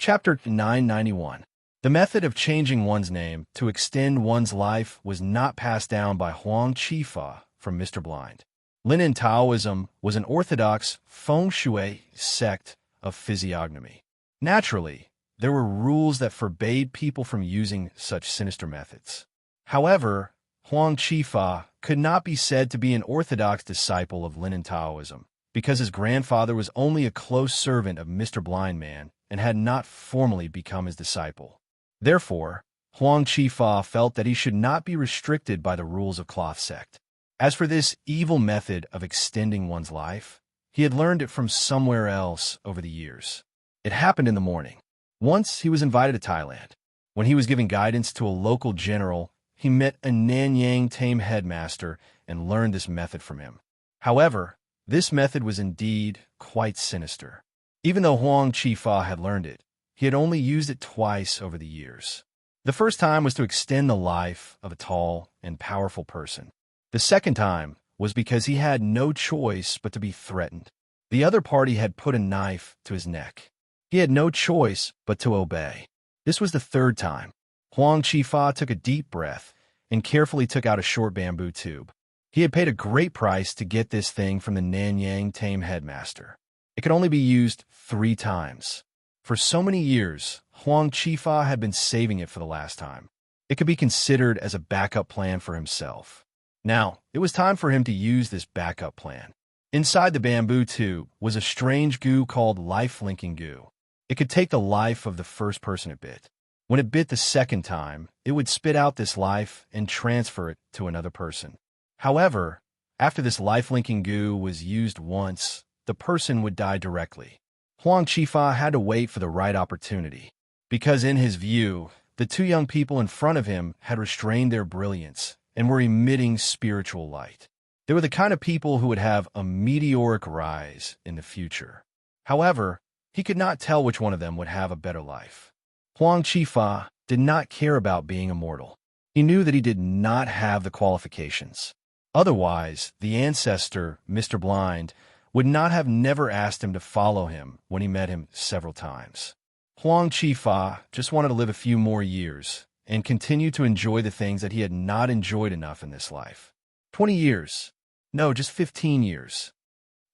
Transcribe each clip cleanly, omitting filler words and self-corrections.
Chapter 991. The method of changing one's name to extend one's life was not passed down by Huang Qifa from Mr. Blind. Linen Taoism was an orthodox feng shui sect of physiognomy. Naturally, there were rules that forbade people from using such sinister methods. However, Huang Qifa could not be said to be an orthodox disciple of Linen Taoism, because his grandfather was only a close servant of Mr. Blind Man and had not formally become his disciple. Therefore, Huang Qifa felt that he should not be restricted by the rules of cloth sect. As for this evil method of extending one's life, he had learned it from somewhere else over the years. It happened in the morning. Once he was invited to Thailand. When he was giving guidance to a local general, he met a Nanyang tame headmaster and learned this method from him. However, this method was indeed quite sinister. Even though Huang Qifa had learned it, he had only used it twice over the years. The first time was to extend the life of a tall and powerful person. The second time was because he had no choice but to be threatened. The other party had put a knife to his neck. He had no choice but to obey. This was the third time. Huang Qifa took a deep breath and carefully took out a short bamboo tube. He had paid a great price to get this thing from the Nanyang tame headmaster. It could only be used 3 times. For so many years, Huang Qifa had been saving it for the last time. It could be considered as a backup plan for himself. Now, it was time for him to use this backup plan. Inside the bamboo tube was a strange goo called life-linking goo. It could take the life of the first person it bit. When it bit the second time, it would spit out this life and transfer it to another person. However, after this life-linking goo was used once, the person would die directly. Huang Qifa had to wait for the right opportunity, because in his view, the 2 young people in front of him had restrained their brilliance and were emitting spiritual light. They were the kind of people who would have a meteoric rise in the future. However, he could not tell which one of them would have a better life. Huang Qifa did not care about being immortal. He knew that he did not have the qualifications. Otherwise, the ancestor, Mr. Blind, would not have never asked him to follow him when he met him several times. Huang Qifa just wanted to live a few more years and continue to enjoy the things that he had not enjoyed enough in this life. 20 years. No, just 15 years.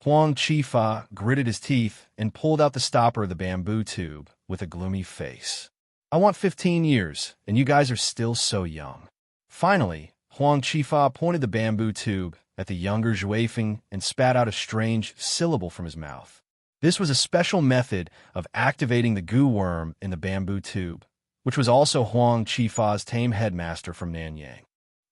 Huang Qifa gritted his teeth and pulled out the stopper of the bamboo tube with a gloomy face. I want 15 years, and you guys are still so young. Finally, Huang Qifa pointed the bamboo tube at the younger Zhuifeng and spat out a strange syllable from his mouth. This was a special method of activating the goo worm in the bamboo tube, which was also Huang Qifa's tame headmaster from Nanyang.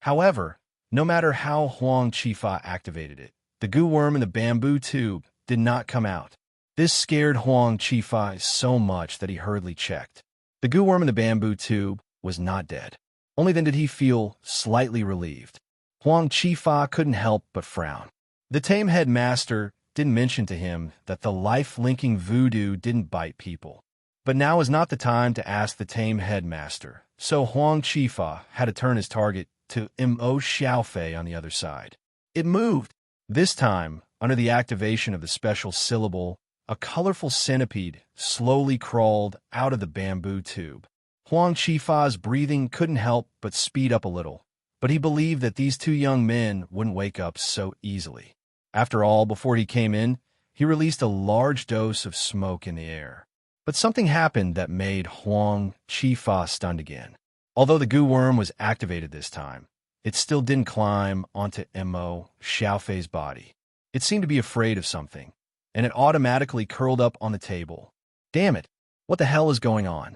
However, no matter how Huang Qifa activated it, the goo worm in the bamboo tube did not come out. This scared Huang Qifa so much that he hurriedly checked. The goo worm in the bamboo tube was not dead. Only then did he feel slightly relieved. Huang Qifa couldn't help but frown. The tame headmaster didn't mention to him that the life-linking voodoo didn't bite people. But now was not the time to ask the tame headmaster, so Huang Qifa had to turn his target to Mo Xiaofei on the other side. It moved. This time, under the activation of the special syllable, a colorful centipede slowly crawled out of the bamboo tube. Huang Qifa's breathing couldn't help but speed up a little, but he believed that these 2 young men wouldn't wake up so easily. After all, before he came in, he released a large dose of smoke in the air. But something happened that made Huang Qifa stunned again. Although the goo worm was activated this time, it still didn't climb onto Mo Xiaofei's body. It seemed to be afraid of something, and it automatically curled up on the table. Damn it! What the hell is going on?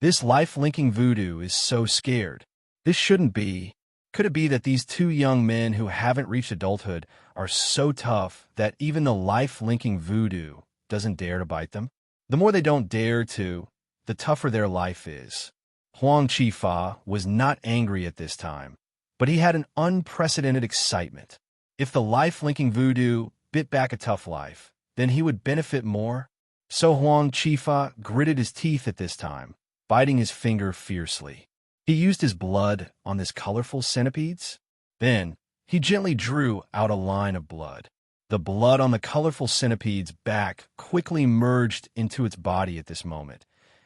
This life-linking voodoo is so scared. This shouldn't be. Could it be that these 2 young men who haven't reached adulthood are so tough that even the life-linking voodoo doesn't dare to bite them? The more they don't dare to, the tougher their life is. Huang Qifa was not angry at this time, but he had an unprecedented excitement. If the life-linking voodoo bit back a tough life, then he would benefit more. So Huang Qifa gritted his teeth at this time, biting his finger fiercely. He used his blood on this colorful centipedes. Then, he gently drew out a line of blood. The blood on the colorful centipede's back quickly merged into its body at this moment,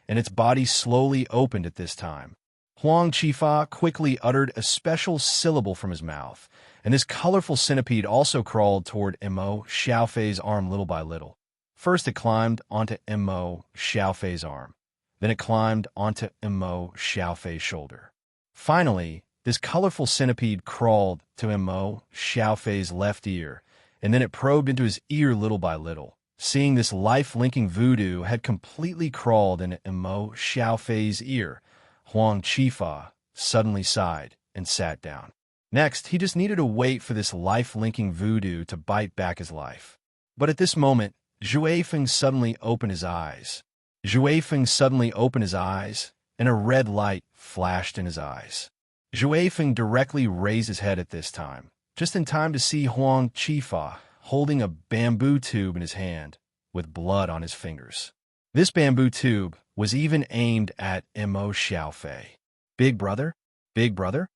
and its body slowly opened at this time. Huang Qifa quickly uttered a special syllable from his mouth, and this colorful centipede also crawled toward Mo Xiaofei's arm little by little. First it climbed onto Mo Xiaofei's arm. Then it climbed onto Mo Xiaofei's shoulder. Finally, this colorful centipede crawled to Mo Xiaofei's left ear, and then it probed into his ear little by little. Seeing this life-linking voodoo had completely crawled into Mo Xiaofei's ear, Huang Qifa suddenly sighed and sat down. Next, he just needed to wait for this life-linking voodoo to bite back his life. But at this moment, Feng suddenly opened his eyes. Feng suddenly opened his eyes, and a red light flashed in his eyes. Feng directly raised his head at this time, just in time to see Huang Qifa holding a bamboo tube in his hand, with blood on his fingers. This bamboo tube was even aimed at Mo Xiaofei. Big brother? Big brother?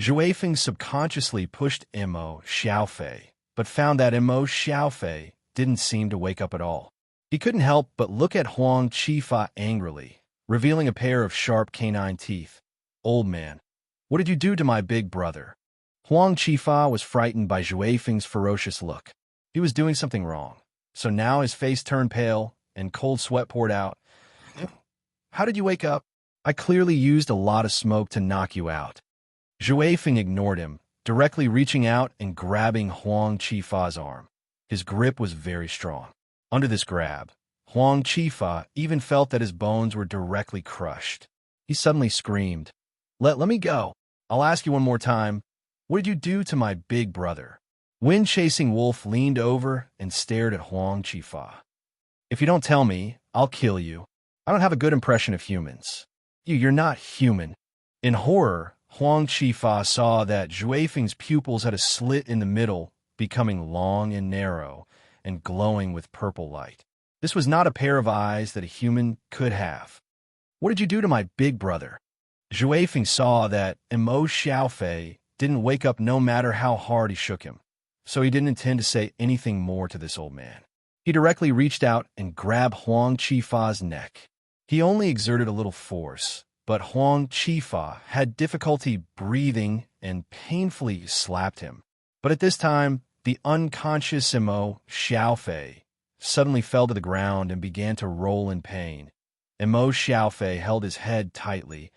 Feng subconsciously pushed Mo Xiaofei, but found that Mo Xiaofei didn't seem to wake up at all. He couldn't help but look at Huang Qifa angrily, revealing a pair of sharp canine teeth. Old man, what did you do to my big brother? Huang Qifa was frightened by Feng's ferocious look. He was doing something wrong, so now his face turned pale and cold sweat poured out. How did you wake up? I clearly used a lot of smoke to knock you out. Feng ignored him, directly reaching out and grabbing Huang Qifa's arm. His grip was very strong. Under this grab, Huang Qifa even felt that his bones were directly crushed. He suddenly screamed, Let me go. I'll ask you one more time. What did you do to my big brother? Wind-chasing wolf leaned over and stared at Huang Qifa. If you don't tell me, I'll kill you. I don't have a good impression of humans. You're not human. In horror, Huang Qifa saw that Feng's pupils had a slit in the middle, becoming long and narrow, and glowing with purple light. This was not a pair of eyes that a human could have. What did you do to my big brother? Feng saw that Mo Xiaofei didn't wake up no matter how hard he shook him, so he didn't intend to say anything more to this old man. He directly reached out and grabbed Huang Qifa's neck. He only exerted a little force, but Huang Qifa had difficulty breathing and painfully slapped him. But at this time, the unconscious Mo Xiaofei suddenly fell to the ground and began to roll in pain. Mo Xiaofei held his head tightly,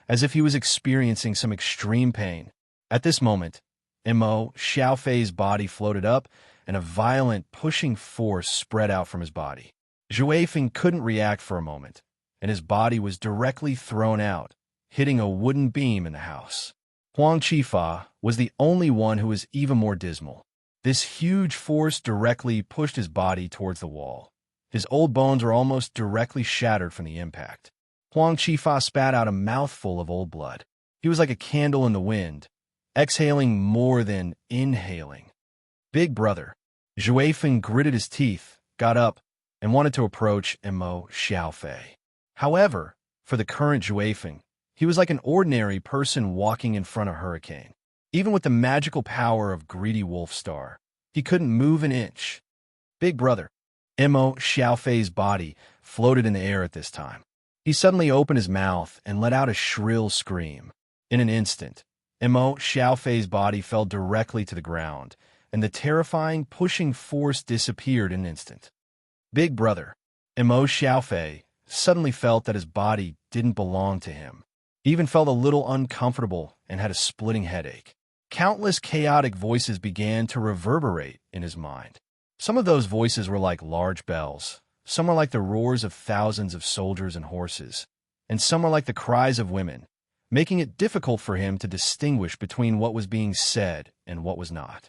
as if he was experiencing some extreme pain. At this moment, Mo Xiaofei's body floated up, and a violent pushing force spread out from his body. Feng couldn't react for a moment, and his body was directly thrown out, hitting a wooden beam in the house. Huang Qifa was the only one who was even more dismal. This huge force directly pushed his body towards the wall. His old bones were almost directly shattered from the impact. Huang Qifa spat out a mouthful of old blood. He was like a candle in the wind, exhaling more than inhaling. Big brother. Feng gritted his teeth, got up, and wanted to approach Mo Xiaofei. However, for the current Feng, he was like an ordinary person walking in front of a hurricane. Even with the magical power of Greedy Wolf Star, he couldn't move an inch. Big brother. Mo Xiaofei's body floated in the air at this time. He suddenly opened his mouth and let out a shrill scream. In an instant, Mo Xiaofei's body fell directly to the ground, and the terrifying pushing force disappeared in an instant. Big brother. Mo Xiaofei suddenly felt that his body didn't belong to him. He even felt a little uncomfortable and had a splitting headache. Countless chaotic voices began to reverberate in his mind. Some of those voices were like large bells, some were like the roars of thousands of soldiers and horses, and some were like the cries of women, making it difficult for him to distinguish between what was being said and what was not.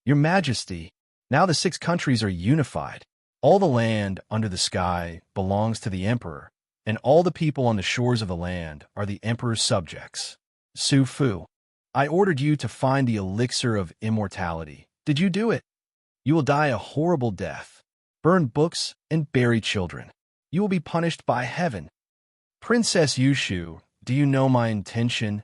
Your Majesty, now the 6 countries are unified. All the land under the sky belongs to the Emperor, and all the people on the shores of the land are the Emperor's subjects. Su Fu, I ordered you to find the elixir of immortality. Did you do it? You will die a horrible death, burn books, and bury children. You will be punished by heaven. Princess Yushu, do you know my intention?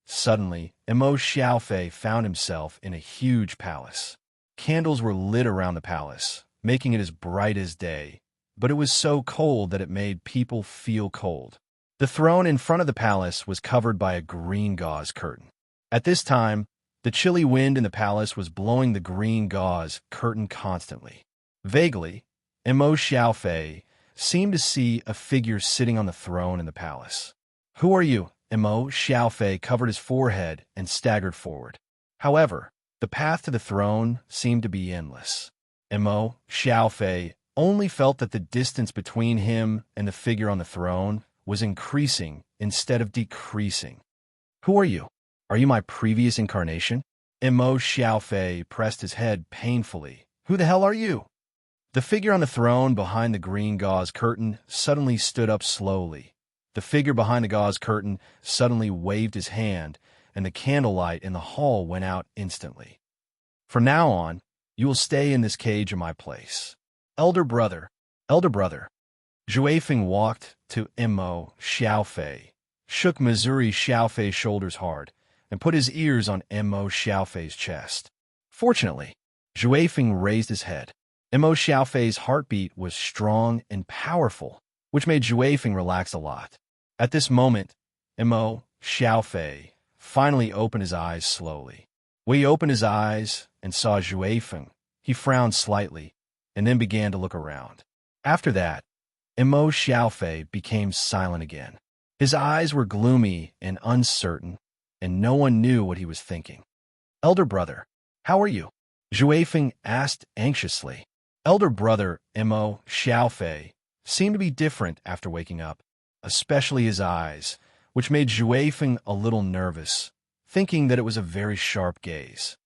Suddenly, Mo Xiaofei found himself in a huge palace. Candles were lit around the palace, making it as bright as day, but it was so cold that it made people feel cold. The throne in front of the palace was covered by a green gauze curtain. At this time, the chilly wind in the palace was blowing the green gauze curtain constantly. Vaguely, Mo Xiaofei seemed to see a figure sitting on the throne in the palace. "Who are you?" Mo Xiaofei covered his forehead and staggered forward. However, the path to the throne seemed to be endless. Mo Xiaofei only felt that the distance between him and the figure on the throne was increasing instead of decreasing. "Who are you? Are you my previous incarnation?" Mo Xiaofei pressed his head painfully. "Who the hell are you?" The figure on the throne behind the green gauze curtain suddenly stood up slowly. The figure behind the gauze curtain suddenly waved his hand, and the candlelight in the hall went out instantly. "From now on, you will stay in this cage in my place." Elder brother. Zhui Feng walked to Mo Xiaofei, shook Missouri Xiaofei's shoulders hard, and put his ears on Mo Xiaofei's chest. Fortunately, Zhui Feng raised his head. Mo Xiaofei's heartbeat was strong and powerful, which made Zhui Feng relax a lot. At this moment, Mo Xiaofei finally opened his eyes slowly. When he opened his eyes and saw Zhui Feng, he frowned slightly and then began to look around. After that, Mo Xiaofei became silent again. His eyes were gloomy and uncertain, and no one knew what he was thinking. "Elder brother, how are you?" Zhui Feng asked anxiously. Elder brother Mo Xiaofei seemed to be different after waking up, especially his eyes, which made Zhui Feng a little nervous, thinking that it was a very sharp gaze.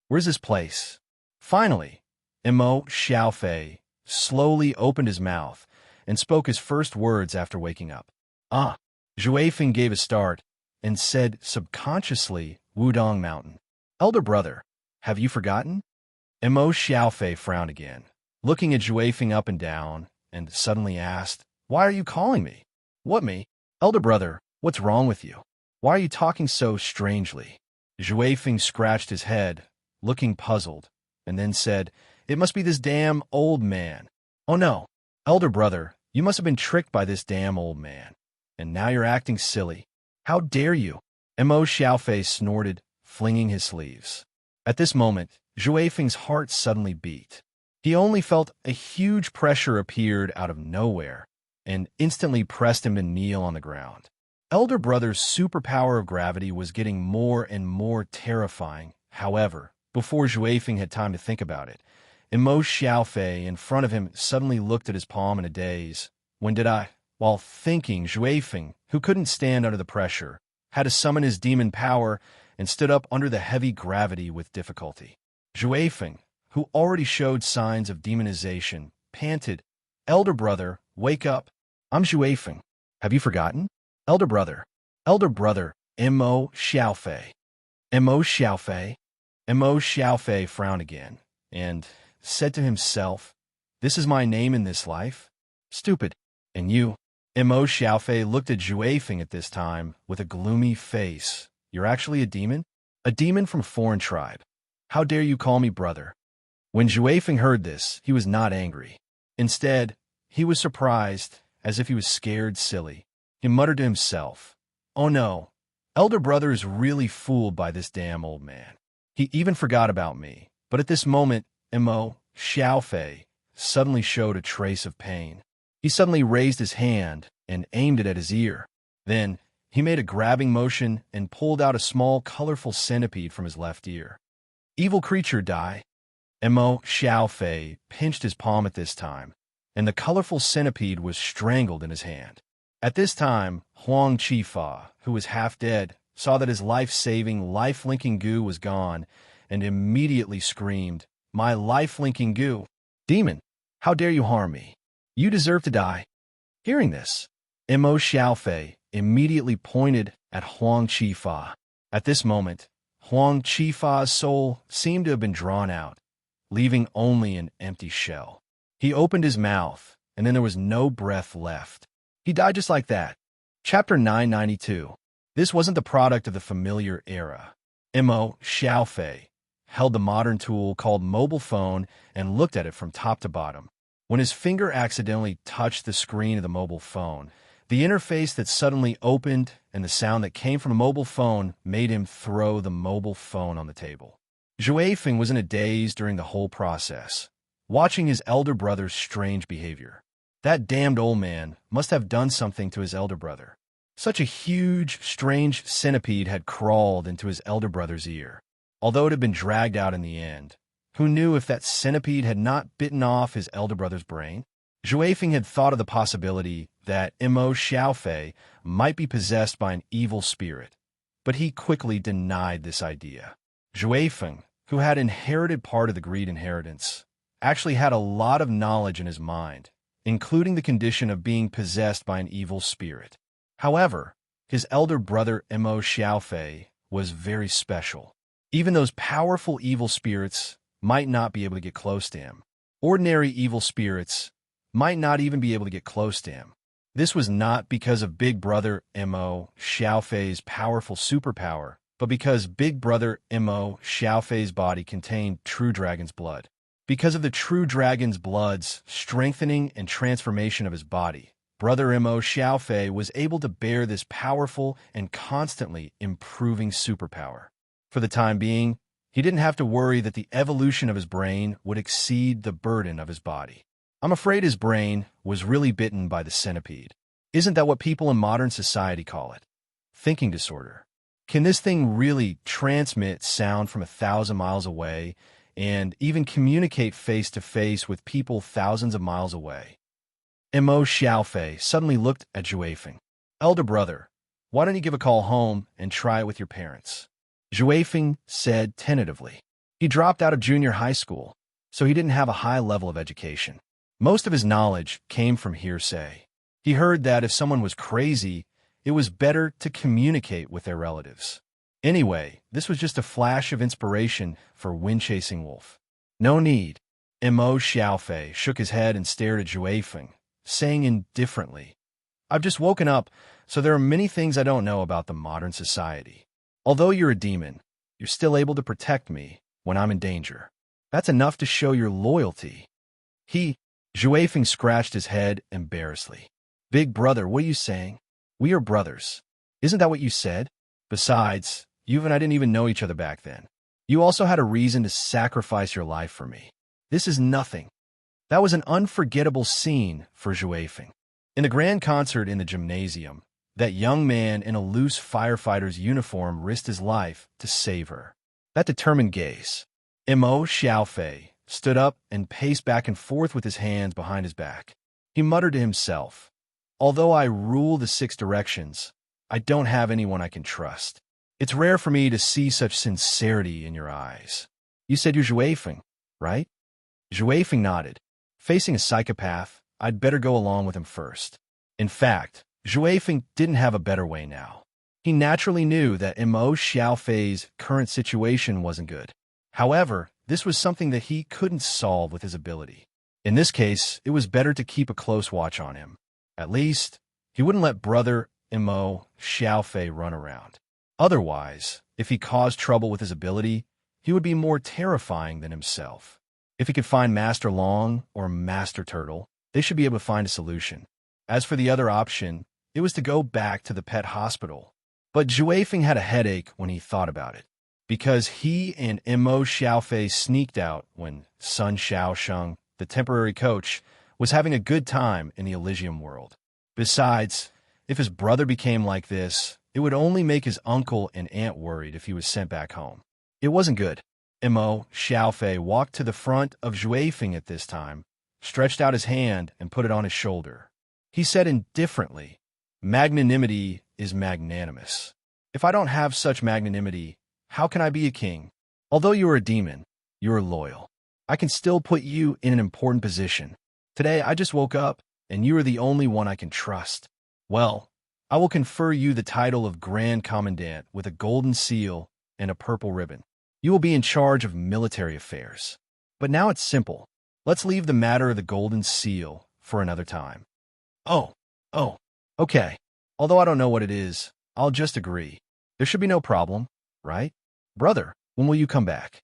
"Where's this place?" Finally, Mo Xiaofei slowly opened his mouth and spoke his first words after waking up. "Ah." Zhui Feng gave a start and said subconsciously, "Wudong Mountain." "Elder brother, have you forgotten?" Mo Xiaofei frowned again, looking at Zhui Feng up and down, and suddenly asked, "Why are you calling me?" "What, me?" "Elder brother, what's wrong with you? Why are you talking so strangely?" Zhui Feng scratched his head, looking puzzled, and then said, "It must be this damn old man." "Oh no, elder brother, you must have been tricked by this damn old man, and now you're acting silly. How dare you?" Mo Xiaofei snorted, flinging his sleeves. At this moment, Zhui Feng's heart suddenly beat. He only felt a huge pressure appeared out of nowhere and instantly pressed him to kneel on the ground. Elder brother's superpower of gravity was getting more and more terrifying. However, before Zhui Feng had time to think about it, Mo Xiaofei in front of him suddenly looked at his palm in a daze. "When did I?" While thinking, Zhui Feng, who couldn't stand under the pressure, had to summon his demon power and stood up under the heavy gravity with difficulty. Zhui Feng, who already showed signs of demonization, panted, "Elder brother, wake up. I'm Zhui Feng. Have you forgotten?" Elder brother, Mo Xiaofei." Mo Xiaofei? Mo Xiaofei frowned again and said to himself, "This is my name in this life? Stupid. And you?" Mo Xiaofei looked at Zhui Feng at this time with a gloomy face. "You're actually a demon? A demon from a foreign tribe. How dare you call me brother?" When Zhui Feng heard this, he was not angry. Instead, he was surprised, as if he was scared silly. He muttered to himself, "Oh no, elder brother is really fooled by this damn old man. He even forgot about me." But at this moment, Mo Xiaofei suddenly showed a trace of pain. He suddenly raised his hand and aimed it at his ear. Then, he made a grabbing motion and pulled out a small, colorful centipede from his left ear. "Evil creature, die." Mo Xiaofei pinched his palm at this time, and the colorful centipede was strangled in his hand. At this time, Huang Qifa, who was half dead, saw that his life-saving, life-linking goo was gone, and immediately screamed, "My life-linking goo! Demon, how dare you harm me? You deserve to die." Hearing this, Mo Xiaofei immediately pointed at Huang Qifa. At this moment, Huang Qifa's soul seemed to have been drawn out, leaving only an empty shell. He opened his mouth, and then there was no breath left. He died just like that. Chapter 992. This wasn't the product of the familiar era. Mo Xiaofei held the modern tool called mobile phone and looked at it from top to bottom. When his finger accidentally touched the screen of the mobile phone, the interface that suddenly opened and the sound that came from a mobile phone made him throw the mobile phone on the table. Zhuai Feng was in a daze during the whole process, watching his elder brother's strange behavior. That damned old man must have done something to his elder brother. Such a huge, strange centipede had crawled into his elder brother's ear. Although it had been dragged out in the end, who knew if that centipede had not bitten off his elder brother's brain? Zhuai Feng had thought of the possibility that Mo Xiaofei might be possessed by an evil spirit, but he quickly denied this idea. Zhuai Feng, who had inherited part of the greed inheritance, actually had a lot of knowledge in his mind, including the condition of being possessed by an evil spirit. However, his elder brother Mo Xiaofei was very special. Even those powerful evil spirits might not be able to get close to him. Ordinary evil spirits might not even be able to get close to him. This was not because of Big Brother Mo Xiaofei's powerful superpower, but because Big Brother Mo Xiaofei's body contained true dragon's blood. Because of the true dragon's blood's strengthening and transformation of his body, Brother Mo Xiaofei was able to bear this powerful and constantly improving superpower. For the time being, he didn't have to worry that the evolution of his brain would exceed the burden of his body. I'm afraid his brain was really bitten by the centipede. Isn't that what people in modern society call it? Thinking disorder. Can this thing really transmit sound from 1,000 miles away and even communicate face-to-face with people thousands of miles away? Mo Xiaofei suddenly looked at Zhuai Feng. Elder brother, why don't you give a call home and try it with your parents? Zhuai Feng said tentatively. He dropped out of junior high school, so he didn't have a high level of education. Most of his knowledge came from hearsay. He heard that if someone was crazy, it was better to communicate with their relatives. Anyway, this was just a flash of inspiration for wind-chasing wolf. No need. Mo Xiaofei shook his head and stared at Zhuai Feng, saying indifferently, I've just woken up, so there are many things I don't know about the modern society. Although you're a demon, you're still able to protect me when I'm in danger. That's enough to show your loyalty. Zhuai Feng scratched his head embarrassedly. Big brother, what are you saying? We are brothers. Isn't that what you said? Besides, you and I didn't even know each other back then. You also had a reason to sacrifice your life for me. This is nothing. That was an unforgettable scene for Zhuai Feng. In the grand concert in the gymnasium, that young man in a loose firefighter's uniform risked his life to save her. That determined gaze. Mo Xiaofei stood up and paced back and forth with his hands behind his back. He muttered to himself, although I rule the 6 directions, I don't have anyone I can trust. It's rare for me to see such sincerity in your eyes. You said you're Zhuai Feng, right? Zhuai Feng nodded. Facing a psychopath, I'd better go along with him first. In fact, Zhuai Feng didn't have a better way now. He naturally knew that Mo Xiaofei's current situation wasn't good. However, this was something that he couldn't solve with his ability. In this case, it was better to keep a close watch on him. At least, he wouldn't let brother Mo Xiaofei run around. Otherwise, if he caused trouble with his ability, he would be more terrifying than himself. If he could find Master Long or Master Turtle, they should be able to find a solution. As for the other option, it was to go back to the pet hospital. But Zhuai Feng had a headache when he thought about it, because he and Mo Xiaofei sneaked out when Sun Xiaosheng, the temporary coach, was having a good time in the Elysium world. Besides, if his brother became like this, it would only make his uncle and aunt worried if he was sent back home. It wasn't good. Mo Xiaofei walked to the front of Zhuai Feng at this time, stretched out his hand and put it on his shoulder. He said indifferently, magnanimity is magnanimous. If I don't have such magnanimity, how can I be a king? Although you are a demon, you are loyal. I can still put you in an important position. Today I just woke up, and you are the only one I can trust. Well, I will confer you the title of Grand Commandant with a golden seal and a purple ribbon. You will be in charge of military affairs. But now it's simple. Let's leave the matter of the golden seal for another time. Oh, okay. Although I don't know what it is, I'll just agree. There should be no problem, right? Brother, when will you come back?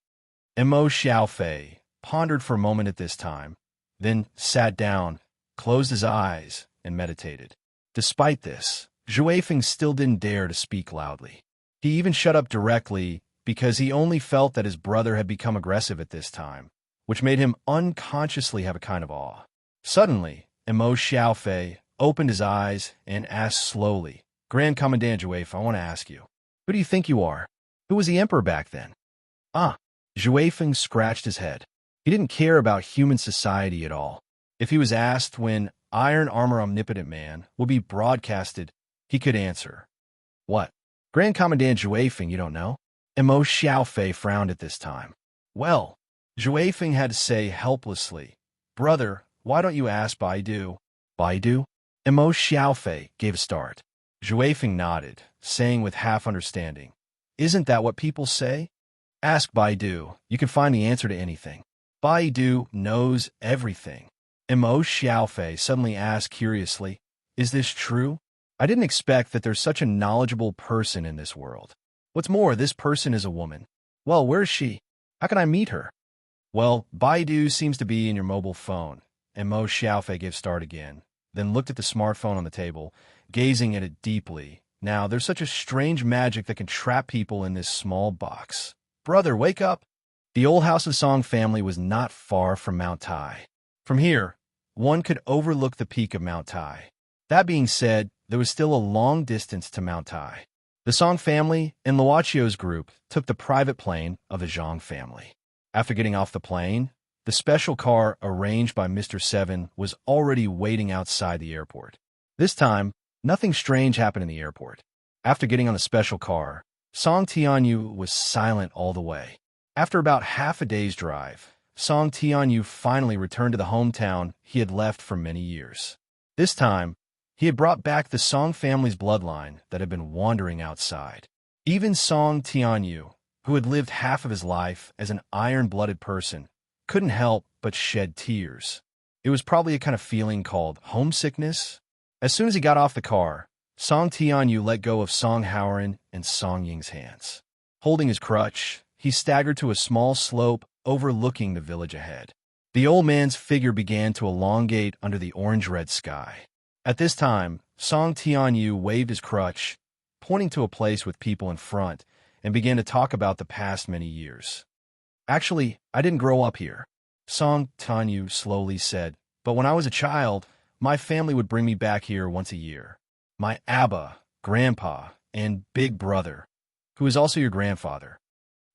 Mo Xiaofei pondered for a moment at this time, then sat down, closed his eyes, and meditated. Despite this, Zhuefeng still didn't dare to speak loudly. He even shut up directly because he only felt that his brother had become aggressive at this time, which made him unconsciously have a kind of awe. Suddenly, Emo Xiaofei opened his eyes and asked slowly, "Grand Commandant Zhuefeng, I want to ask you, who do you think you are? Who was the emperor back then?" Ah, Zhuefeng scratched his head. He didn't care about human society at all. If he was asked when Iron Armor Omnipotent Man will be broadcasted, he could answer. What? Grand Commandant Zhuefeng, you don't know? Emo Xiaofei frowned at this time. Well, Zhuefeng had to say helplessly, "Brother, why don't you ask Baidu?" Baidu? Emo Xiaofei gave a start. Zhuefeng nodded, saying with half understanding, "Isn't that what people say? Ask Baidu, you can find the answer to anything. Baidu knows everything." Emo Xiaofei suddenly asked curiously, "Is this true? I didn't expect that there's such a knowledgeable person in this world. What's more, this person is a woman. Well, where is she? How can I meet her?" "Well, Baidu seems to be in your mobile phone." Emo Xiaofei gave start again, then looked at the smartphone on the table, gazing at it deeply. Now, there's such a strange magic that can trap people in this small box. "Brother, wake up!" The old House of Song family was not far from Mount Tai. From here, one could overlook the peak of Mount Tai. That being said, there was still a long distance to Mount Tai. The Song family and Luocchio's group took the private plane of the Zhang family. After getting off the plane, the special car arranged by Mr. Seven was already waiting outside the airport. This time, nothing strange happened in the airport. After getting on the special car, Song Tianyu was silent all the way. After about half a day's drive, Song Tianyu finally returned to the hometown he had left for many years. This time, he had brought back the Song family's bloodline that had been wandering outside. Even Song Tianyu, who had lived half of his life as an iron-blooded person, couldn't help but shed tears. It was probably a kind of feeling called homesickness. As soon as he got off the car, Song Tianyu let go of Song Haoran and Song Ying's hands. Holding his crutch, he staggered to a small slope overlooking the village ahead. The old man's figure began to elongate under the orange-red sky. At this time, Song Tianyu waved his crutch, pointing to a place with people in front, and began to talk about the past many years. "Actually, I didn't grow up here," Song Tianyu slowly said, "but when I was a child, my family would bring me back here once a year. My Abba, Grandpa, and Big Brother, who is also your grandfather."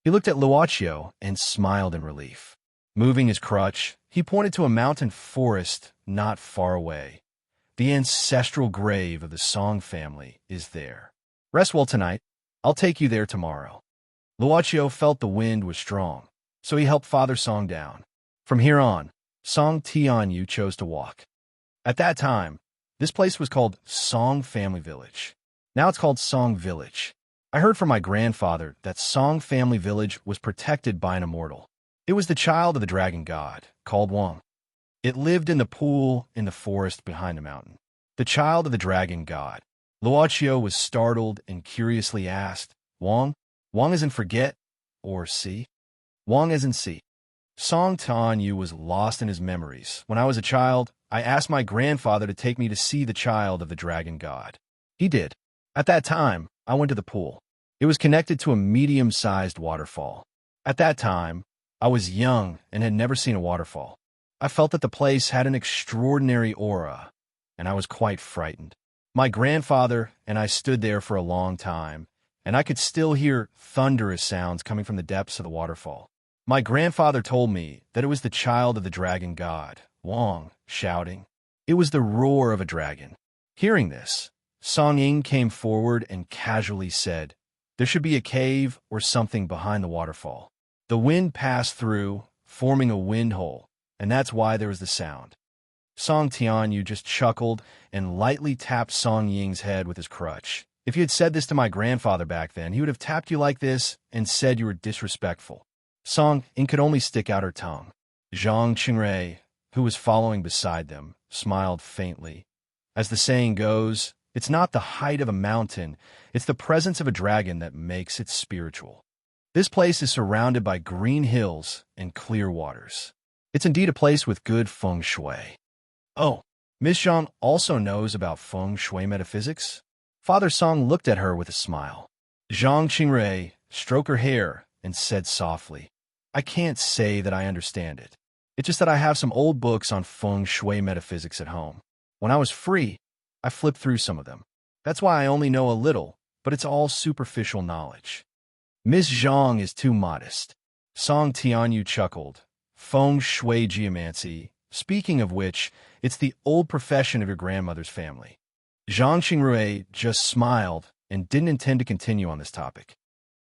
He looked at Luocchio and smiled in relief. Moving his crutch, he pointed to a mountain forest not far away. "The ancestral grave of the Song family is there. Rest well tonight. I'll take you there tomorrow." Luocchio felt the wind was strong, so he helped Father Song down. From here on, Song Tianyu chose to walk. At that time, this place was called Song Family Village. Now it's called Song Village. I heard from my grandfather that Song Family Village was protected by an immortal. It was the child of the dragon god, called Wang. It lived in the pool in the forest behind the mountain. The child of the dragon god. Luocchio was startled and curiously asked, "Wang? Wang as in forget, or see?" "Wang as in see." Song Tianyu was lost in his memories. "When I was a child, I asked my grandfather to take me to see the child of the dragon god. He did. At that time, I went to the pool. It was connected to a medium-sized waterfall. At that time, I was young and had never seen a waterfall. I felt that the place had an extraordinary aura, and I was quite frightened. My grandfather and I stood there for a long time, and I could still hear thunderous sounds coming from the depths of the waterfall. My grandfather told me that it was the child of the dragon god, Wang, shouting. It was the roar of a dragon. Hearing this, Song Ying came forward and casually said, "There should be a cave or something behind the waterfall." The wind passed through, forming a wind hole, and that's why there was the sound. Song Tianyu just chuckled and lightly tapped Song Ying's head with his crutch. "If you had said this to my grandfather back then, he would have tapped you like this and said you were disrespectful." Song Ying could only stick out her tongue. Zhang Qingrui, who was following beside them, smiled faintly. As the saying goes, it's not the height of a mountain, it's the presence of a dragon that makes it spiritual. This place is surrounded by green hills and clear waters. It's indeed a place with good feng shui. Oh, Miss Zhang also knows about feng shui metaphysics? Father Song looked at her with a smile. Zhang Qingrui stroked her hair and said softly, I can't say that I understand it. It's just that I have some old books on feng shui metaphysics at home. When I was free, I flipped through some of them. That's why I only know a little, but it's all superficial knowledge. Miss Zhang is too modest. Song Tianyu chuckled. Feng shui geomancy. Speaking of which, it's the old profession of your grandmother's family. Zhang Qingrui just smiled and didn't intend to continue on this topic.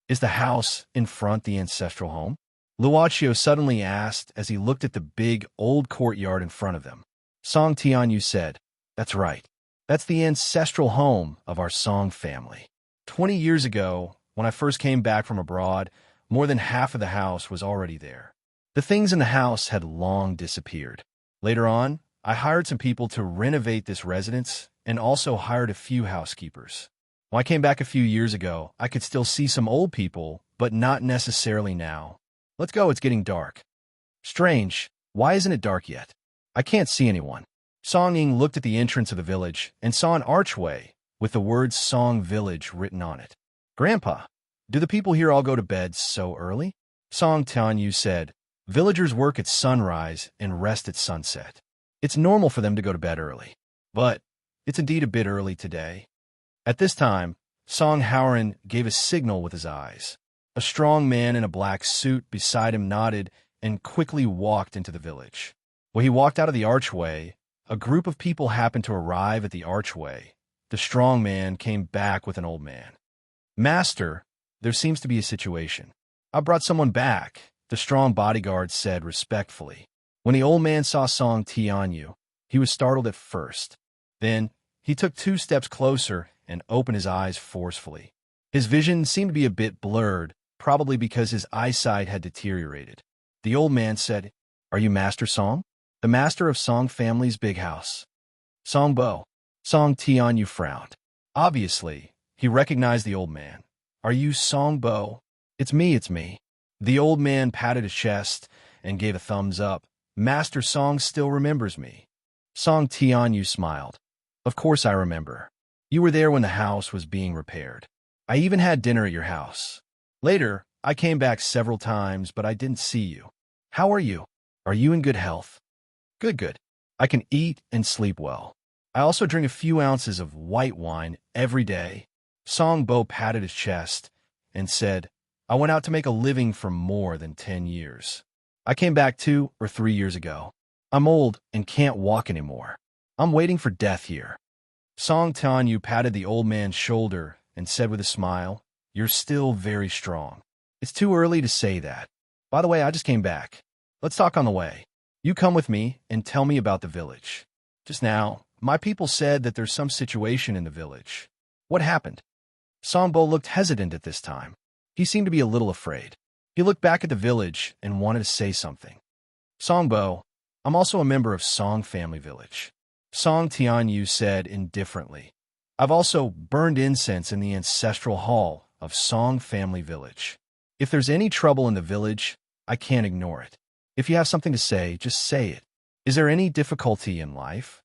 Is the house in front the ancestral home? Luochio suddenly asked as he looked at the big, old courtyard in front of them. Song Tianyu said, That's right. That's the ancestral home of our Song family. 20 years ago, when I first came back from abroad, more than half of the house was already there. The things in the house had long disappeared. Later on, I hired some people to renovate this residence and also hired a few housekeepers. When I came back a few years ago, I could still see some old people, but not necessarily now. Let's go, it's getting dark. Strange, why isn't it dark yet? I can't see anyone. Song Ying looked at the entrance of the village and saw an archway with the words Song Village written on it. Grandpa, do the people here all go to bed so early? Song Tianyu said, Villagers work at sunrise and rest at sunset. It's normal for them to go to bed early. But it's indeed a bit early today. At this time, Song Howren gave a signal with his eyes. A strong man in a black suit beside him nodded and quickly walked into the village. When he walked out of the archway, a group of people happened to arrive at the archway. The strong man came back with an old man. Master, there seems to be a situation. I brought someone back, the strong bodyguard said respectfully. When the old man saw Song Tianyu, he was startled at first. Then, he took 2 steps closer and opened his eyes forcefully. His vision seemed to be a bit blurred, probably because his eyesight had deteriorated. The old man said, Are you Master Song? The master of Song family's big house. Song Bo. Song Tianyu frowned. Obviously, he recognized the old man. Are you Song Bo? It's me. The old man patted his chest and gave a thumbs up. Master Song still remembers me. Song Tianyu smiled. Of course I remember. You were there when the house was being repaired. I even had dinner at your house. Later, I came back several times, but I didn't see you. How are you? Are you in good health? Good. I can eat and sleep well. I also drink a few ounces of white wine every day. Song Bo patted his chest and said, I went out to make a living for more than 10 years. I came back 2 or 3 years ago. I'm old and can't walk anymore. I'm waiting for death here. Song Tianyu patted the old man's shoulder and said with a smile, You're still very strong. It's too early to say that. By the way, I just came back. Let's talk on the way. You come with me and tell me about the village. Just now, my people said that there's some situation in the village. What happened? Song Bo looked hesitant at this time. He seemed to be a little afraid. He looked back at the village and wanted to say something. Song Bo, I'm also a member of Song Family Village. Song Tianyu said indifferently. I've also burned incense in the ancestral hall of Song Family Village. If there's any trouble in the village, I can't ignore it. If you have something to say, just say it. Is there any difficulty in life?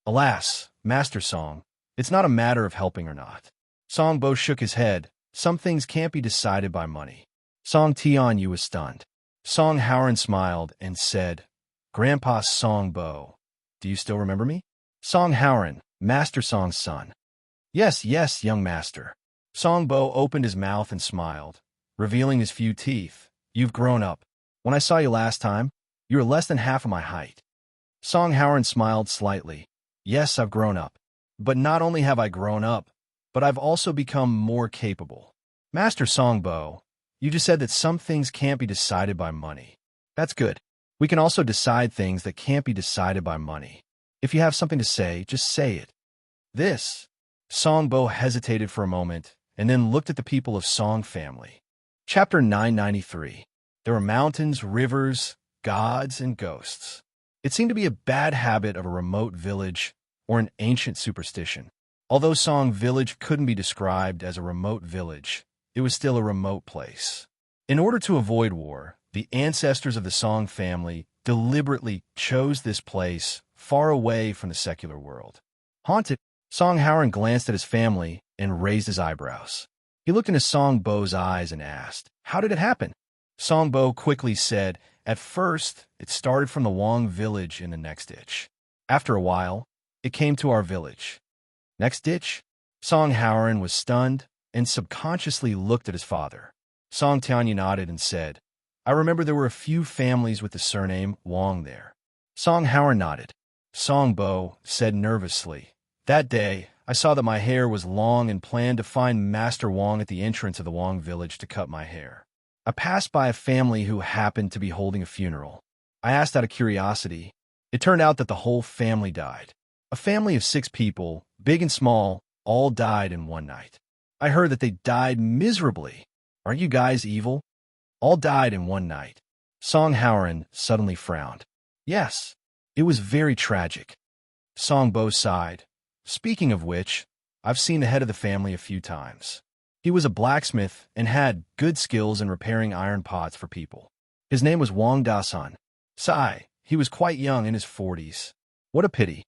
Alas, Master Song, it's not a matter of helping or not. Song Bo shook his head. Some things can't be decided by money. Song Tianyu was stunned. Song Howren smiled and said, Grandpa Song Bo, do you still remember me? Song Howren, Master Song's son. Yes, young master. Song Bo opened his mouth and smiled, revealing his few teeth. You've grown up. When I saw you last time, you were less than half of my height. Song Howren smiled slightly. Yes, I've grown up. But not only have I grown up, but I've also become more capable. Master Song Bo, you just said that some things can't be decided by money. That's good. We can also decide things that can't be decided by money. If you have something to say, just say it. This. Song Bo hesitated for a moment and then looked at the people of Song family. Chapter 993. There were mountains, rivers, gods, and ghosts. It seemed to be a bad habit of a remote village or an ancient superstition. Although Song Village couldn't be described as a remote village, it was still a remote place. In order to avoid war, the ancestors of the Song family deliberately chose this place far away from the secular world. Haunted, Song Howard glanced at his family and raised his eyebrows. He looked into Song Bo's eyes and asked, "How did it happen?" Song Bo quickly said, "At first, it started from the Wong village in the next ditch. After a while, it came to our village." Next ditch? Song Howard was stunned and subconsciously looked at his father. Song Tianyu nodded and said, "I remember there were a few families with the surname Wong there." Song Howard nodded. Song Bo said nervously, "That day, I saw that my hair was long and planned to find Master Wong at the entrance of the Wong village to cut my hair. I passed by a family who happened to be holding a funeral. I asked out of curiosity. It turned out that the whole family died. A family of 6 people, big and small, all died in one night. I heard that they died miserably. Are you guys evil? All died in one night." Song Howard suddenly frowned. "Yes, it was very tragic." Song Bo sighed. "Speaking of which, I've seen the head of the family a few times. He was a blacksmith and had good skills in repairing iron pots for people. His name was Wong Da-sun. Sigh, he was quite young, in his 40s. What a pity.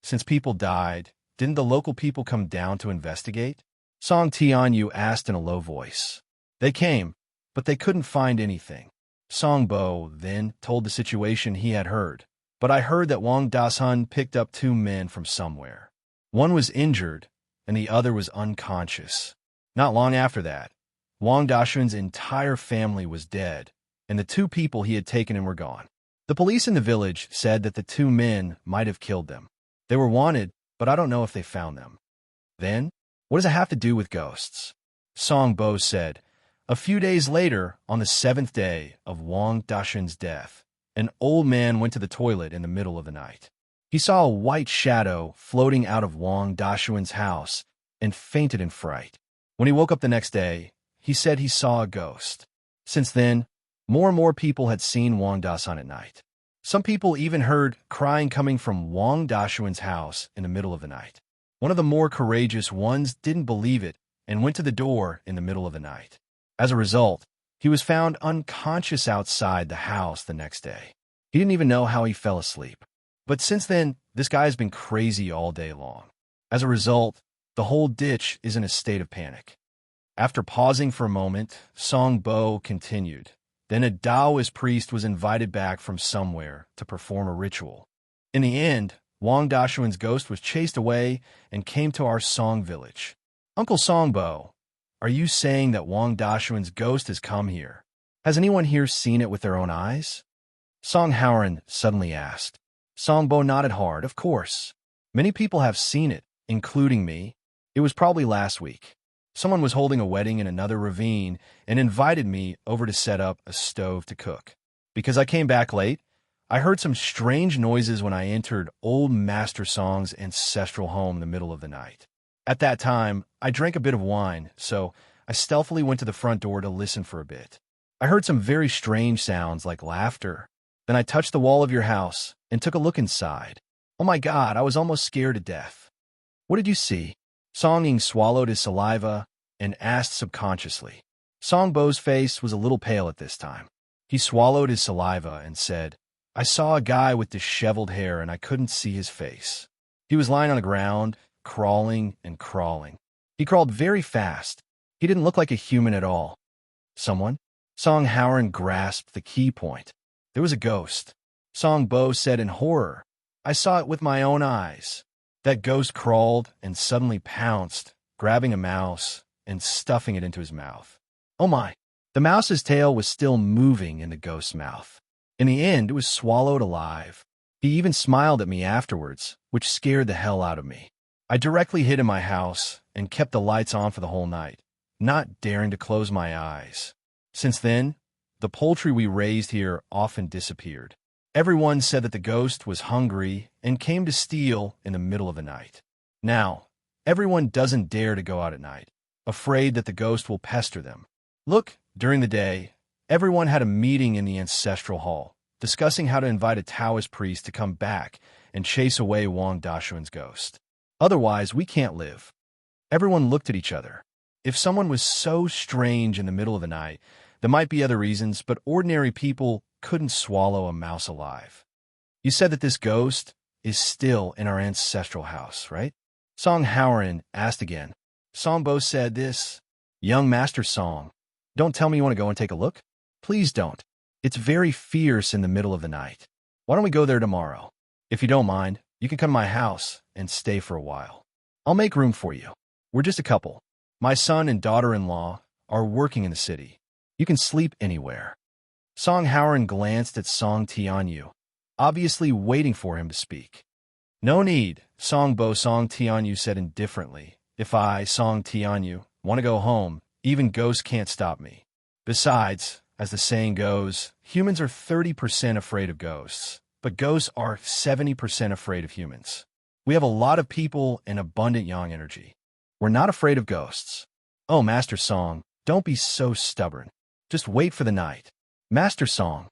Since people died, didn't the local people come down to investigate?" Song Tianyu asked in a low voice. "They came, but they couldn't find anything." Song Bo then told the situation he had heard. "But I heard that Wong Da-sun picked up 2 men from somewhere. One was injured, and the other was unconscious. Not long after that, Wong Da-sun's entire family was dead, and the 2 people he had taken in were gone. The police in the village said that the 2 men might have killed them. They were wanted, but I don't know if they found them." "Then, what does it have to do with ghosts?" Song Bo said, "A few days later, on the 7th day of Wong Da-sun's death, an old man went to the toilet in the middle of the night. He saw a white shadow floating out of Wong Da-sun's house and fainted in fright. When he woke up the next day, he said he saw a ghost. Since then, more and more people had seen Wong Da-sun at night. Some people even heard crying coming from Wong Da-sun's house in the middle of the night. One of the more courageous ones didn't believe it and went to the door in the middle of the night. As a result, he was found unconscious outside the house the next day. He didn't even know how he fell asleep. But since then, this guy has been crazy all day long. As a result, the whole ditch is in a state of panic." After pausing for a moment, Song Bo continued. "Then a Taoist priest was invited back from somewhere to perform a ritual. In the end, Wong Da-sun's ghost was chased away and came to our Song village. Uncle Song Bo, are you saying that Wong Da-sun's ghost has come here? Has anyone here seen it with their own eyes?" Song Howard suddenly asked. Song Bo nodded hard. "Of course. Many people have seen it, including me. It was probably last week. Someone was holding a wedding in another ravine and invited me over to set up a stove to cook. Because I came back late, I heard some strange noises when I entered old Master Song's ancestral home in the middle of the night. At that time, I drank a bit of wine, so I stealthily went to the front door to listen for a bit. I heard some very strange sounds like laughter. Then I touched the wall of your house and took a look inside. Oh my God, I was almost scared to death." "What did you see?" Song Ying swallowed his saliva and asked subconsciously. Song Bo's face was a little pale at this time. He swallowed his saliva and said, "I saw a guy with disheveled hair and I couldn't see his face. He was lying on the ground, crawling and crawling. He crawled very fast. He didn't look like a human at all." "Someone?" Song Howard grasped the key point. "There was a ghost." Song Bo said in horror, "I saw it with my own eyes." That ghost crawled and suddenly pounced, grabbing a mouse and stuffing it into his mouth. Oh my! The mouse's tail was still moving in the ghost's mouth. In the end, it was swallowed alive. He even smiled at me afterwards, which scared the hell out of me. I directly hid in my house and kept the lights on for the whole night, not daring to close my eyes. Since then, the poultry we raised here often disappeared. Everyone said that the ghost was hungry and came to steal in the middle of the night. Now, everyone doesn't dare to go out at night, afraid that the ghost will pester them. Look, during the day, everyone had a meeting in the ancestral hall, discussing how to invite a Taoist priest to come back and chase away Wong Da-sun's ghost. Otherwise, we can't live. Everyone looked at each other. If someone was so strange in the middle of the night, there might be other reasons, but ordinary people couldn't swallow a mouse alive. You said that this ghost is still in our ancestral house, right? Song Howren asked again. Songbo said, this, young Master Song, don't tell me you want to go and take a look? Please don't. It's very fierce in the middle of the night. Why don't we go there tomorrow? If you don't mind, you can come to my house and stay for a while. I'll make room for you. We're just a couple. My son and daughter-in-law are working in the city. You can sleep anywhere. Song Howren glanced at Song Tianyu, obviously waiting for him to speak. No need, Song Tianyu said indifferently. If I, Song Tianyu, want to go home, even ghosts can't stop me. Besides, as the saying goes, humans are 30% afraid of ghosts, but ghosts are 70% afraid of humans. We have a lot of people and abundant yang energy. We're not afraid of ghosts. Oh, Master Song, don't be so stubborn. Just wait for the night. Master Song.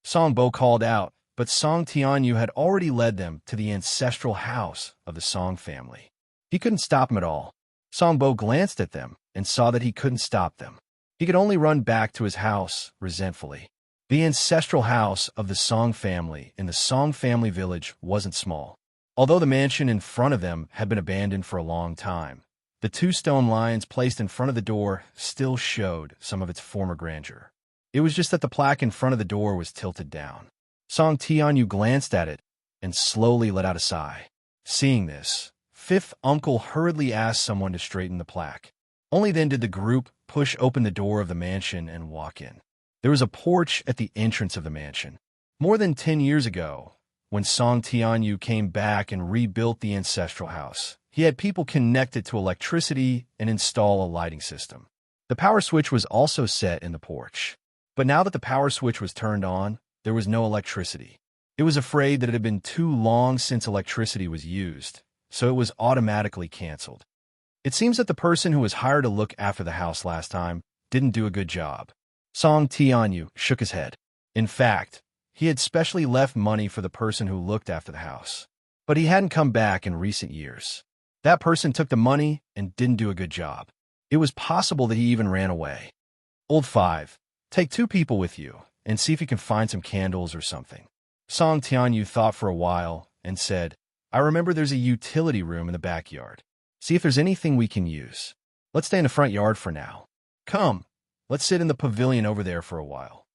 Songbo called out, but Song Tianyu had already led them to the ancestral house of the Song family. He couldn't stop him at all. Songbo glanced at them and saw that he couldn't stop them. He could only run back to his house resentfully. The ancestral house of the Song family in the Song family village wasn't small. Although the mansion in front of them had been abandoned for a long time, the two stone lions placed in front of the door still showed some of its former grandeur. It was just that the plaque in front of the door was tilted down. Song Tianyu glanced at it and slowly let out a sigh. Seeing this, Fifth Uncle hurriedly asked someone to straighten the plaque. Only then did the group push open the door of the mansion and walk in. There was a porch at the entrance of the mansion. More than 10 years ago, when Song Tianyu came back and rebuilt the ancestral house, he had people connect it to electricity and install a lighting system. The power switch was also set in the porch. But now that the power switch was turned on, there was no electricity. It was afraid that it had been too long since electricity was used, so it was automatically canceled. It seems that the person who was hired to look after the house last time didn't do a good job. Song Tianyu shook his head. In fact, he had specially left money for the person who looked after the house. But he hadn't come back in recent years. That person took the money and didn't do a good job. It was possible that he even ran away. Old 5, take 2 people with you and see if you can find some candles or something. Song Tianyu thought for a while and said, I remember there's a utility room in the backyard. See if there's anything we can use. Let's stay in the front yard for now. Come, let's sit in the pavilion over there for a while.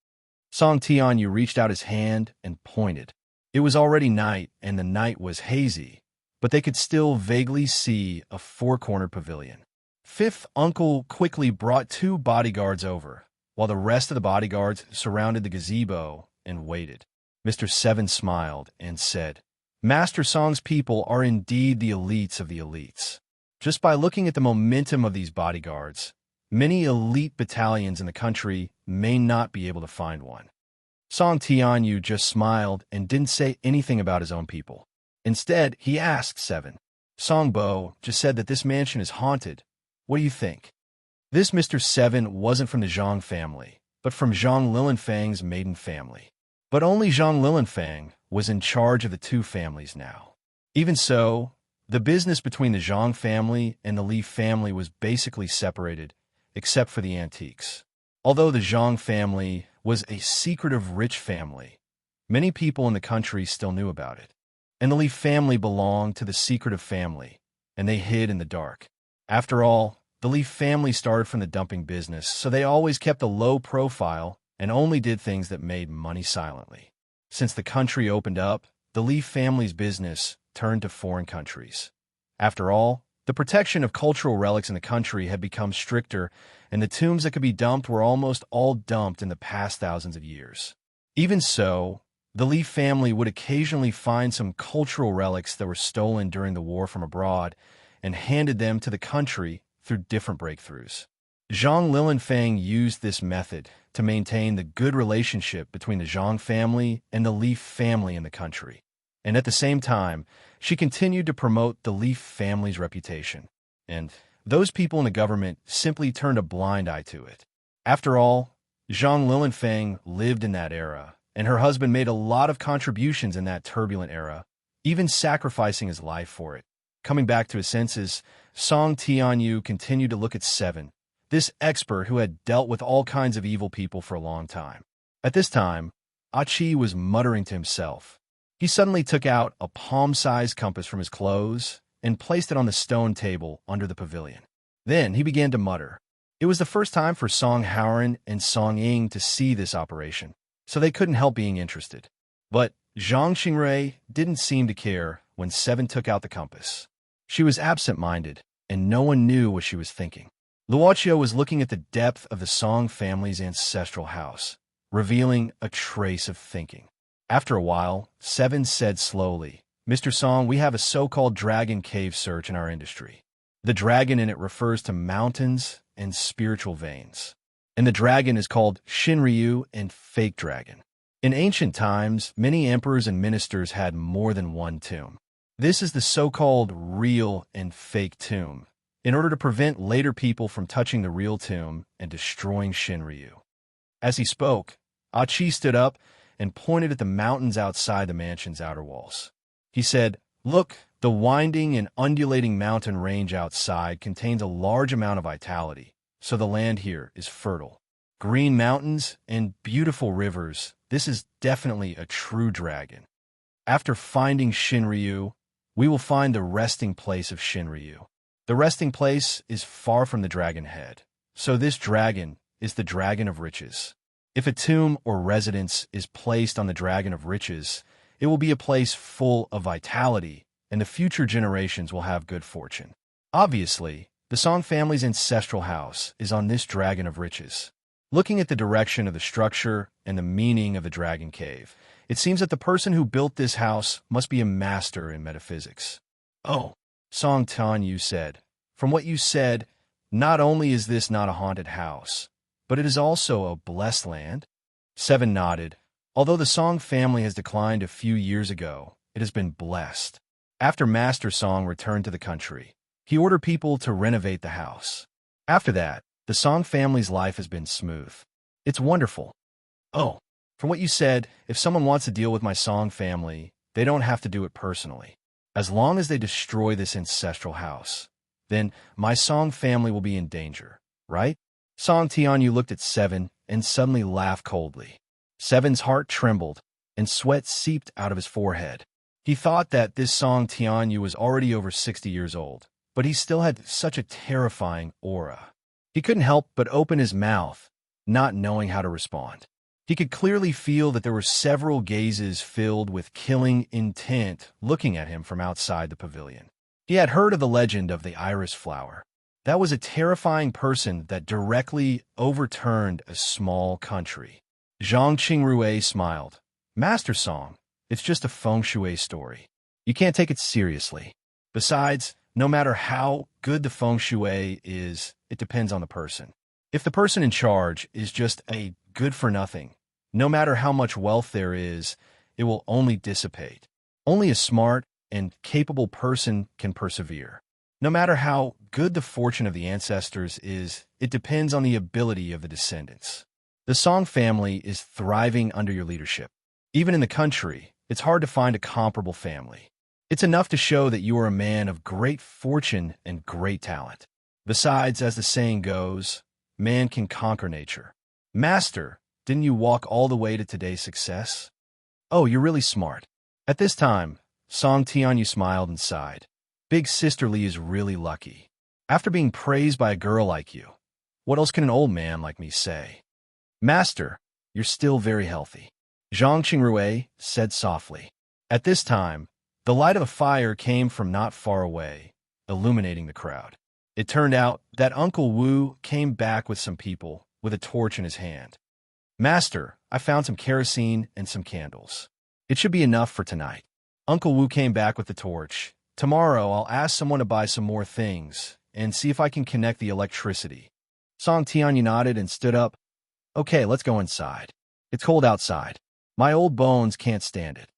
Song Tianyu reached out his hand and pointed. It was already night and the night was hazy, but they could still vaguely see a 4-cornered pavilion. Fifth Uncle quickly brought 2 bodyguards over, while the rest of the bodyguards surrounded the gazebo and waited. Mr. 7 smiled and said, Master Song's people are indeed the elites of the elites. Just by looking at the momentum of these bodyguards, many elite battalions in the country may not be able to find one. Song Tianyu just smiled and didn't say anything about his own people. Instead, he asked 7. Songbo just said that this mansion is haunted. What do you think? This Mr. 7 wasn't from the Zhang family, but from Zhang Lilanfang's maiden family. But only Zhang Lilanfang was in charge of the 2 families now. Even so, the business between the Zhang family and the Li family was basically separated, except for the antiques. Although the Zhang family was a secretive rich family, many people in the country still knew about it. And the Li family belonged to the secretive family, and they hid in the dark. After all, the Li family started from the dumping business, so they always kept a low profile and only did things that made money silently. Since the country opened up, the Li family's business turned to foreign countries. After all, the protection of cultural relics in the country had become stricter, and the tombs that could be dumped were almost all dumped in the past thousands of years. Even so, the Li family would occasionally find some cultural relics that were stolen during the war from abroad and handed them to the country through different breakthroughs. Zhang Lilanfang used this method to maintain the good relationship between the Zhang family and the Li family in the country. And at the same time, she continued to promote the Li family's reputation. And those people in the government simply turned a blind eye to it. After all, Zhang Lilanfang lived in that era, and her husband made a lot of contributions in that turbulent era, even sacrificing his life for it. Coming back to his senses, Song Tianyu continued to look at 7, this expert who had dealt with all kinds of evil people for a long time. At this time, Achi was muttering to himself. He suddenly took out a palm-sized compass from his clothes and placed it on the stone table under the pavilion. Then he began to mutter. It was the first time for Song Howren and Song Ying to see this operation, so they couldn't help being interested. But Zhang Xingrui didn't seem to care when Seven took out the compass. She was absent-minded, and no one knew what she was thinking. Luochio was looking at the depth of the Song family's ancestral house, revealing a trace of thinking. After a while, Seven said slowly, "Mr. Song, we have a so-called dragon cave search in our industry. The dragon in it refers to mountains and spiritual veins. And the dragon is called Shinryu and fake dragon. In ancient times, many emperors and ministers had more than one tomb. This is the so-called real and fake tomb, in order to prevent later people from touching the real tomb and destroying Shinryu." As he spoke, Achi stood up and pointed at the mountains outside the mansion's outer walls. He said, "Look, the winding and undulating mountain range outside contains a large amount of vitality, so the land here is fertile. Green mountains and beautiful rivers, this is definitely a true dragon. After finding Shinryu, we will find the resting place of Shinryu. The resting place is far from the dragon head, so this dragon is the dragon of riches. If a tomb or residence is placed on the dragon of riches, it will be a place full of vitality, and the future generations will have good fortune. Obviously, the Song family's ancestral house is on this dragon of riches. Looking at the direction of the structure and the meaning of the dragon cave, it seems that the person who built this house must be a master in metaphysics." "Oh," Song Tanyu said, "from what you said, not only is this not a haunted house, but it is also a blessed land?" Seven nodded. "Although the Song family has declined a few years ago, it has been blessed. After Master Song returned to the country, he ordered people to renovate the house. After that, the Song family's life has been smooth. It's wonderful." "Oh, from what you said, if someone wants to deal with my Song family, they don't have to do it personally. As long as they destroy this ancestral house, then my Song family will be in danger, right?" Song Tianyu looked at Seven and suddenly laughed coldly. Seven's heart trembled, and sweat seeped out of his forehead. He thought that this Song Tianyu was already over 60 years old, but he still had such a terrifying aura. He couldn't help but open his mouth, not knowing how to respond. He could clearly feel that there were several gazes filled with killing intent looking at him from outside the pavilion. He had heard of the legend of the iris flower. That was a terrifying person that directly overturned a small country. Zhang Qingrui smiled. "Master Song, it's just a feng shui story. You can't take it seriously. Besides, no matter how good the feng shui is, it depends on the person. If the person in charge is just a good-for-nothing, no matter how much wealth there is, it will only dissipate. Only a smart and capable person can persevere. No matter how good the fortune of the ancestors is, it depends on the ability of the descendants. The Song family is thriving under your leadership. Even in the country, it's hard to find a comparable family. It's enough to show that you are a man of great fortune and great talent. Besides, as the saying goes, man can conquer nature. Master, didn't you walk all the way to today's success? Oh, you're really smart." At this time, Song Tianyu smiled and sighed. "Big Sister Lee is really lucky. After being praised by a girl like you, what else can an old man like me say?" "Master, you're still very healthy," Zhang Qingrui said softly. At this time, the light of a fire came from not far away, illuminating the crowd. It turned out that Uncle Wu came back with some people, with a torch in his hand. "Master, I found some kerosene and some candles. It should be enough for tonight." Uncle Wu came back with the torch. "Tomorrow I'll ask someone to buy some more things and see if I can connect the electricity." Song Tianyu nodded and stood up. "Okay, let's go inside. It's cold outside. My old bones can't stand it."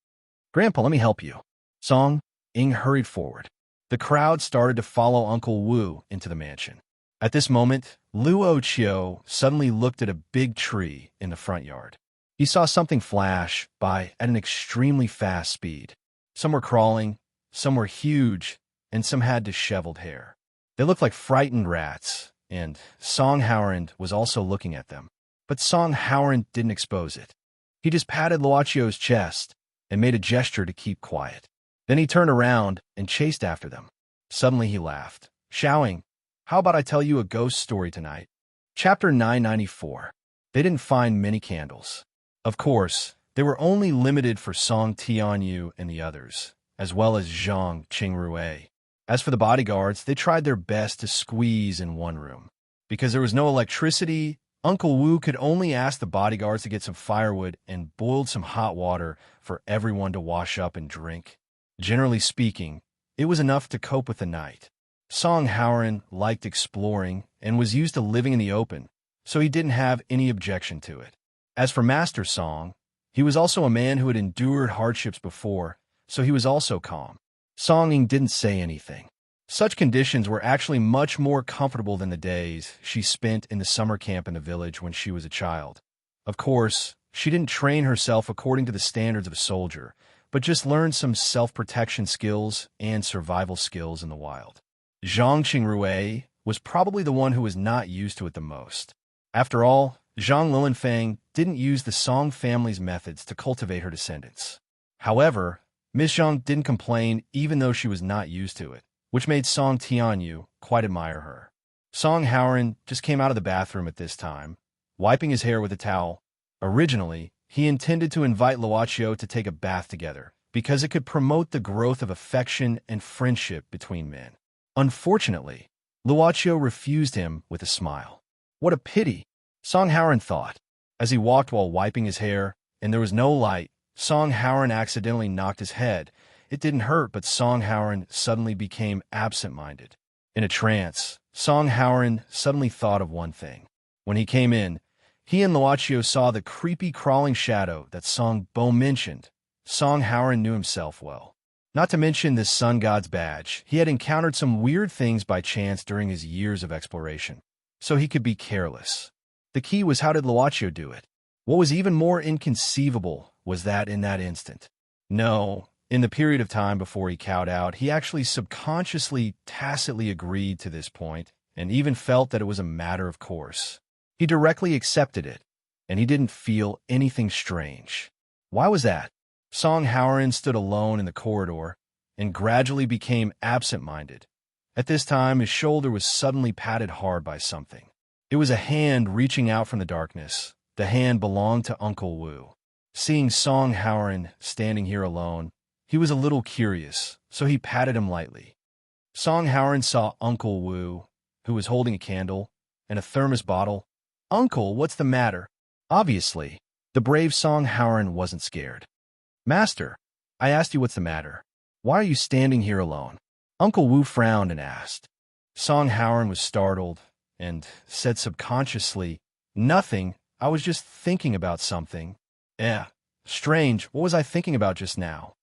"Grandpa, let me help you." Song Ying hurried forward. The crowd started to follow Uncle Wu into the mansion. At this moment, Luo Chio suddenly looked at a big tree in the front yard. He saw something flash by at an extremely fast speed. Some were crawling, some were huge, and some had disheveled hair. They looked like frightened rats, and Song Howren was also looking at them. But Song Howren didn't expose it. He just patted Luacio's chest and made a gesture to keep quiet. Then he turned around and chased after them. Suddenly he laughed, shouting, "How about I tell you a ghost story tonight?" Chapter 994. They didn't find many candles. Of course, they were only limited for Song Tianyu and the others, as well as Zhang Qingrui. As for the bodyguards, they tried their best to squeeze in one room. Because there was no electricity, Uncle Wu could only ask the bodyguards to get some firewood and boiled some hot water for everyone to wash up and drink. Generally speaking, it was enough to cope with the night. Song Howren liked exploring and was used to living in the open, so he didn't have any objection to it. As for Master Song, he was also a man who had endured hardships before, so he was also calm. Song didn't say anything. Such conditions were actually much more comfortable than the days she spent in the summer camp in the village when she was a child. Of course, she didn't train herself according to the standards of a soldier, but just learned some self-protection skills and survival skills in the wild. Zhang Qingrui was probably the one who was not used to it the most. After all, Zhang Lilinfang didn't use the Song family's methods to cultivate her descendants. However, Miss Zhang didn't complain even though she was not used to it, which made Song Tianyu quite admire her. Song Howren just came out of the bathroom at this time, wiping his hair with a towel. Originally, he intended to invite Luochio to take a bath together, because it could promote the growth of affection and friendship between men. Unfortunately, Luochio refused him with a smile. What a pity, Song Howren thought. As he walked while wiping his hair, and there was no light, Song Howren accidentally knocked his head. It didn't hurt, but Song Howren suddenly became absent-minded. In a trance, Song Howren suddenly thought of one thing. When he came in, he and Luochio saw the creepy crawling shadow that Song Bo mentioned. Song Howren knew himself well. Not to mention this sun god's badge, he had encountered some weird things by chance during his years of exploration, so he could be careless. The key was, how did Luochio do it? What was even more inconceivable was that in that instant, no, in the period of time before he cowed out, he actually subconsciously, tacitly agreed to this point and even felt that it was a matter of course. He directly accepted it, and he didn't feel anything strange. Why was that? Song Howren stood alone in the corridor and gradually became absent-minded. At this time, his shoulder was suddenly patted hard by something. It was a hand reaching out from the darkness. The hand belonged to Uncle Wu. Seeing Song Howren standing here alone, he was a little curious, so he patted him lightly. Song Howren saw Uncle Wu, who was holding a candle and a thermos bottle. "Uncle, what's the matter?" Obviously, the brave Song Howren wasn't scared. "Master, I asked you what's the matter. Why are you standing here alone?" Uncle Wu frowned and asked. Song Howren was startled and said subconsciously, "Nothing, I was just thinking about something." Strange, what was I thinking about just now?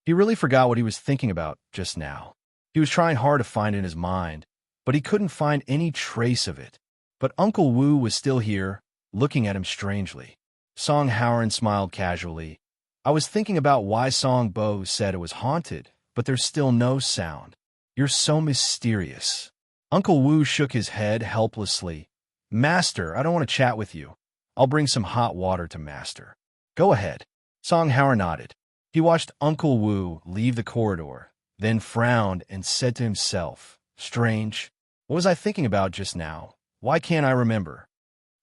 He really forgot what he was thinking about just now. He was trying hard to find it in his mind, but he couldn't find any trace of it. But Uncle Wu was still here, looking at him strangely. Song Howren smiled casually. "I was thinking about why Song Bo said it was haunted, but there's still no sound. You're so mysterious." Uncle Wu shook his head helplessly. "Master, I don't want to chat with you. I'll bring some hot water to Master." "Go ahead." Song Howren nodded. He watched Uncle Wu leave the corridor, then frowned and said to himself, "Strange. What was I thinking about just now? Why can't I remember?"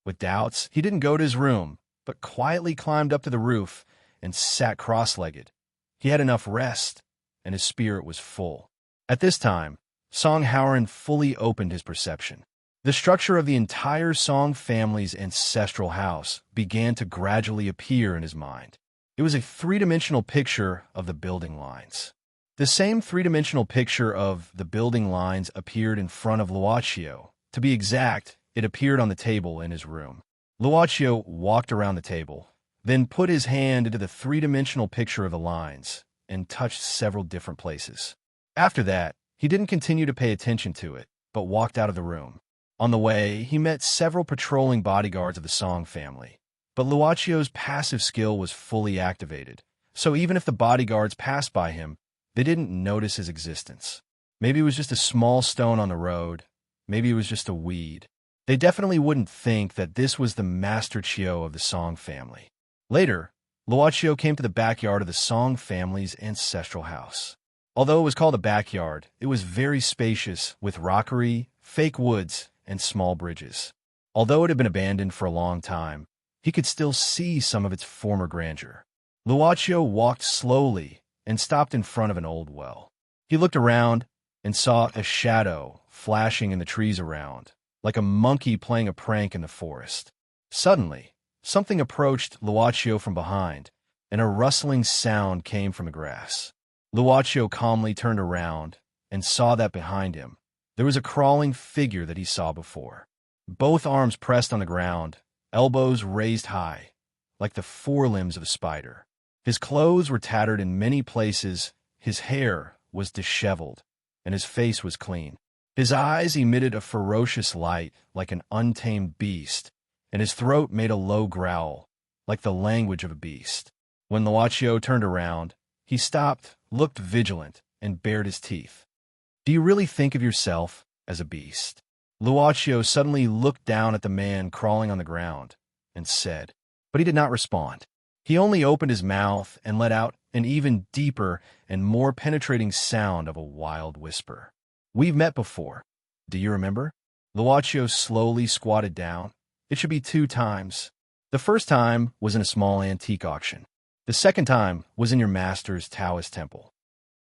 With doubts, he didn't go to his room, but quietly climbed up to the roof and sat cross-legged. He had enough rest, and his spirit was full. At this time, Song Howren fully opened his perception. The structure of the entire Song family's ancestral house began to gradually appear in his mind. It was a three-dimensional picture of the building lines. The same three-dimensional picture of the building lines appeared in front of Luochio. To be exact, it appeared on the table in his room. Luochio walked around the table, then put his hand into the three-dimensional picture of the lines and touched several different places. After that, he didn't continue to pay attention to it, but walked out of the room. On the way, he met several patrolling bodyguards of the Song family. But Luochio's passive skill was fully activated, so even if the bodyguards passed by him, they didn't notice his existence. Maybe it was just a small stone on the road. Maybe it was just a weed. They definitely wouldn't think that this was the Master Chiu of the Song family. Later, Luocio came to the backyard of the Song family's ancestral house. Although it was called a backyard, it was very spacious with rockery, fake woods, and small bridges. Although it had been abandoned for a long time, he could still see some of its former grandeur. Luocio walked slowly and stopped in front of an old well. He looked around and saw a shadow flashing in the trees around, like a monkey playing a prank in the forest. Suddenly, something approached Luocio from behind, and a rustling sound came from the grass. Luocio calmly turned around and saw that behind him, there was a crawling figure that he saw before. Both arms pressed on the ground, elbows raised high, like the forelimbs of a spider. His clothes were tattered in many places, his hair was disheveled, and his face was clean. His eyes emitted a ferocious light like an untamed beast, and his throat made a low growl, like the language of a beast. When Luocio turned around, he stopped, looked vigilant, and bared his teeth. Do you really think of yourself as a beast? Luocio suddenly looked down at the man crawling on the ground and said, but he did not respond. He only opened his mouth and let out an even deeper and more penetrating sound of a wild whisper. We've met before. Do you remember? Luocio slowly squatted down. It should be 2 times. The first time was in a small antique auction. The second time was in your master's Taoist temple.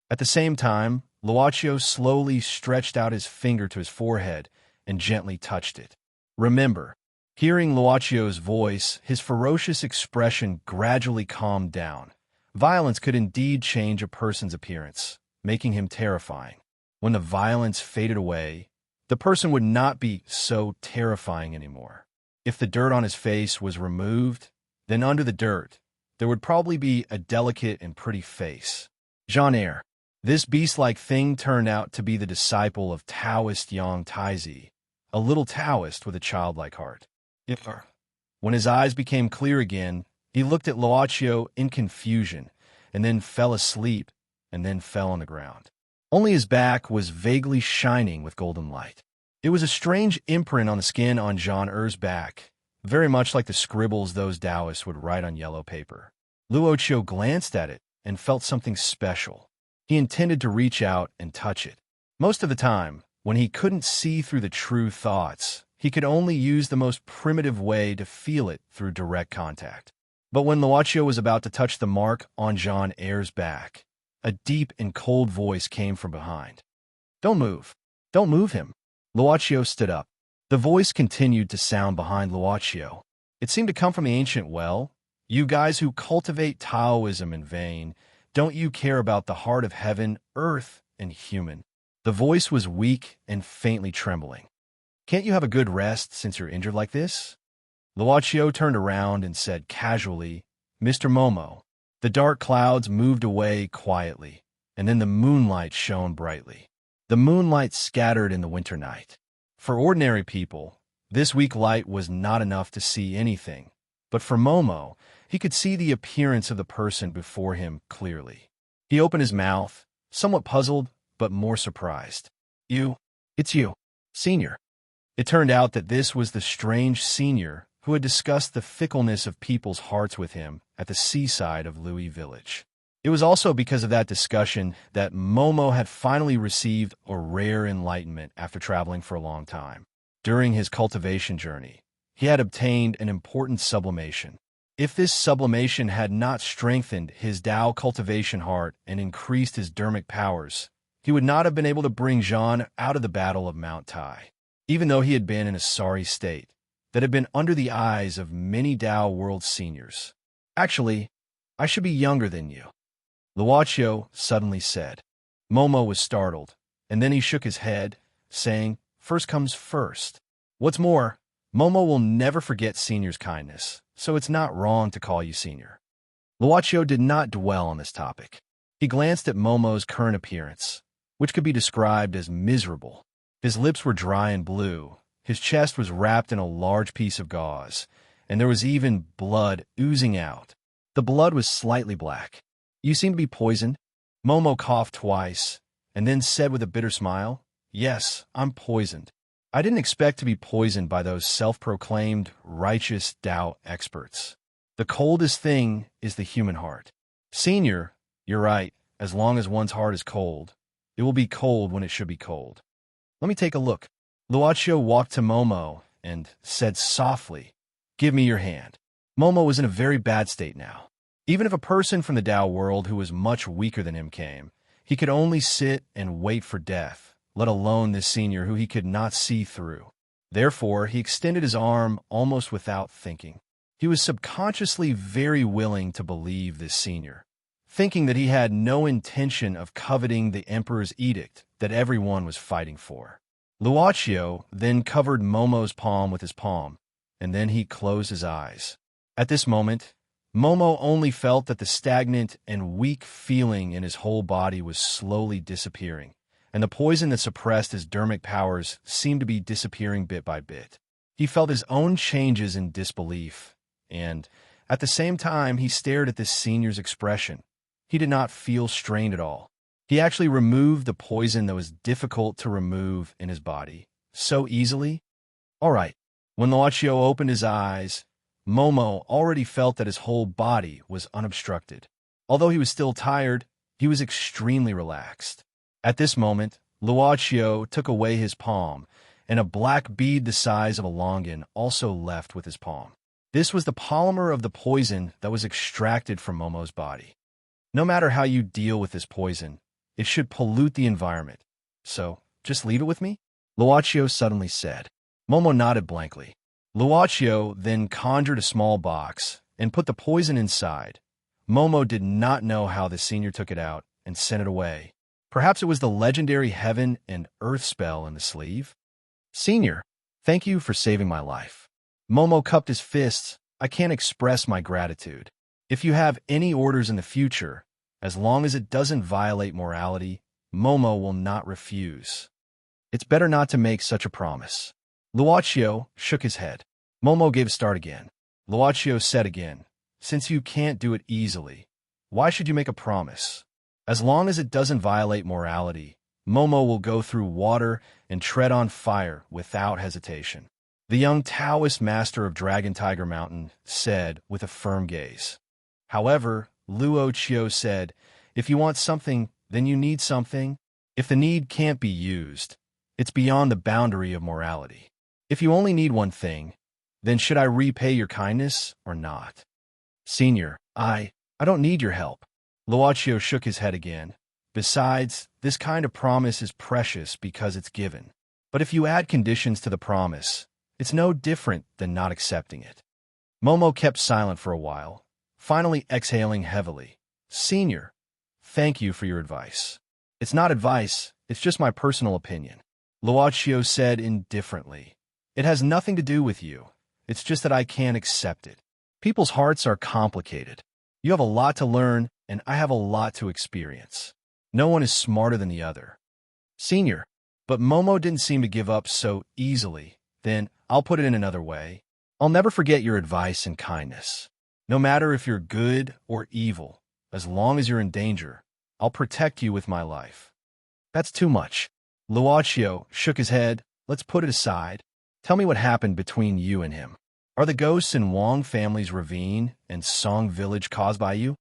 At the same time, Luocio slowly stretched out his finger to his forehead and gently touched it. Remember, hearing Luocio's voice, his ferocious expression gradually calmed down. Violence could indeed change a person's appearance, making him terrifying. When the violence faded away, the person would not be so terrifying anymore. If the dirt on his face was removed, then under the dirt, there would probably be a delicate and pretty face. Jean Eyre. This beast-like thing turned out to be the disciple of Taoist Yang Taizi, a little Taoist with a childlike heart. When his eyes became clear again, he looked at Luocio in confusion, and then fell asleep, and then fell on the ground. Only his back was vaguely shining with golden light. It was a strange imprint on the skin on Jean Eyre's back, very much like the scribbles those Taoists would write on yellow paper. Luocio glanced at it and felt something special. He intended to reach out and touch it. Most of the time, when he couldn't see through the true thoughts, he could only use the most primitive way to feel it through direct contact. But when Luocio was about to touch the mark on Jean Eyre's back, a deep and cold voice came from behind. Don't move. Don't move him. Luocio stood up. The voice continued to sound behind Luocio. It seemed to come from the ancient well. You guys who cultivate Taoism in vain, don't you care about the heart of heaven, earth, and human? The voice was weak and faintly trembling. Can't you have a good rest since you're injured like this? Luocio turned around and said casually, Mr. Momo. The dark clouds moved away quietly, and then the moonlight shone brightly. The moonlight scattered in the winter night. For ordinary people, this weak light was not enough to see anything, but for Momo, he could see the appearance of the person before him clearly. He opened his mouth, somewhat puzzled, but more surprised. It's you, Senior. It turned out that this was the strange Senior who had discussed the fickleness of people's hearts with him at the seaside of Louis Village. It was also because of that discussion that Momo had finally received a rare enlightenment after traveling for a long time. During his cultivation journey, he had obtained an important sublimation. If this sublimation had not strengthened his Tao cultivation heart and increased his dermic powers, he would not have been able to bring Jean out of the Battle of Mount Tai, even though he had been in a sorry state that had been under the eyes of many Tao world seniors. Actually, I should be younger than you, Luocio suddenly said. Momo was startled, and then he shook his head, saying, first comes first. What's more, Momo will never forget Senior's kindness, so it's not wrong to call you Senior. Luocio did not dwell on this topic. He glanced at Momo's current appearance, which could be described as miserable. His lips were dry and blue, his chest was wrapped in a large piece of gauze, and there was even blood oozing out. The blood was slightly black. You seem to be poisoned. Momo coughed twice, and then said with a bitter smile, Yes, I'm poisoned. I didn't expect to be poisoned by those self-proclaimed righteous Tao experts. The coldest thing is the human heart. Senior, you're right. As long as one's heart is cold, it will be cold when it should be cold. Let me take a look. Luocio walked to Momo and said softly, "Give me your hand." Momo was in a very bad state now. Even if a person from the Tao world who was much weaker than him came, he could only sit and wait for death, let alone this senior who he could not see through. Therefore, he extended his arm almost without thinking. He was subconsciously very willing to believe this senior, thinking that he had no intention of coveting the emperor's edict that everyone was fighting for. Luocio then covered Momo's palm with his palm, and then he closed his eyes. At this moment, Momo only felt that the stagnant and weak feeling in his whole body was slowly disappearing, and the poison that suppressed his dermic powers seemed to be disappearing bit by bit. He felt his own changes in disbelief, and, at the same time, he stared at this senior's expression. He did not feel strained at all. He actually removed the poison that was difficult to remove in his body so easily. All right. When Luocio opened his eyes, Momo already felt that his whole body was unobstructed. Although he was still tired, he was extremely relaxed. At this moment, Luocio took away his palm, and a black bead the size of a longan also left with his palm. This was the polymer of the poison that was extracted from Momo's body. No matter how you deal with this poison, it should pollute the environment. So, just leave it with me? Luocio suddenly said. Momo nodded blankly. Luocio then conjured a small box and put the poison inside. Momo did not know how the senior took it out and sent it away. Perhaps it was the legendary heaven and earth spell in the sleeve? Senior, thank you for saving my life. Momo cupped his fists. I can't express my gratitude. If you have any orders in the future, as long as it doesn't violate morality, Momo will not refuse. It's better not to make such a promise. Luocio shook his head. Momo gave a start again. Luocio said again, since you can't do it easily, why should you make a promise? As long as it doesn't violate morality, Momo will go through water and tread on fire without hesitation. The young Taoist master of Dragon Tiger Mountain said with a firm gaze. However, Luocio said, if you want something, then you need something. If the need can't be used, it's beyond the boundary of morality. If you only need one thing, then should I repay your kindness or not? Senior, I don't need your help. Luocio shook his head again. Besides, this kind of promise is precious because it's given. But if you add conditions to the promise, it's no different than not accepting it. Momo kept silent for a while, finally exhaling heavily. Senior, thank you for your advice. It's not advice, it's just my personal opinion. Luocio said indifferently. It has nothing to do with you. It's just that I can't accept it. People's hearts are complicated. You have a lot to learn, and I have a lot to experience. No one is smarter than the other. Senior, but Momo didn't seem to give up so easily. Then, I'll put it in another way. I'll never forget your advice and kindness. No matter if you're good or evil, as long as you're in danger, I'll protect you with my life. That's too much. Luocio shook his head. Let's put it aside. Tell me what happened between you and him. Are the ghosts in Wang family's ravine and Song village caused by you?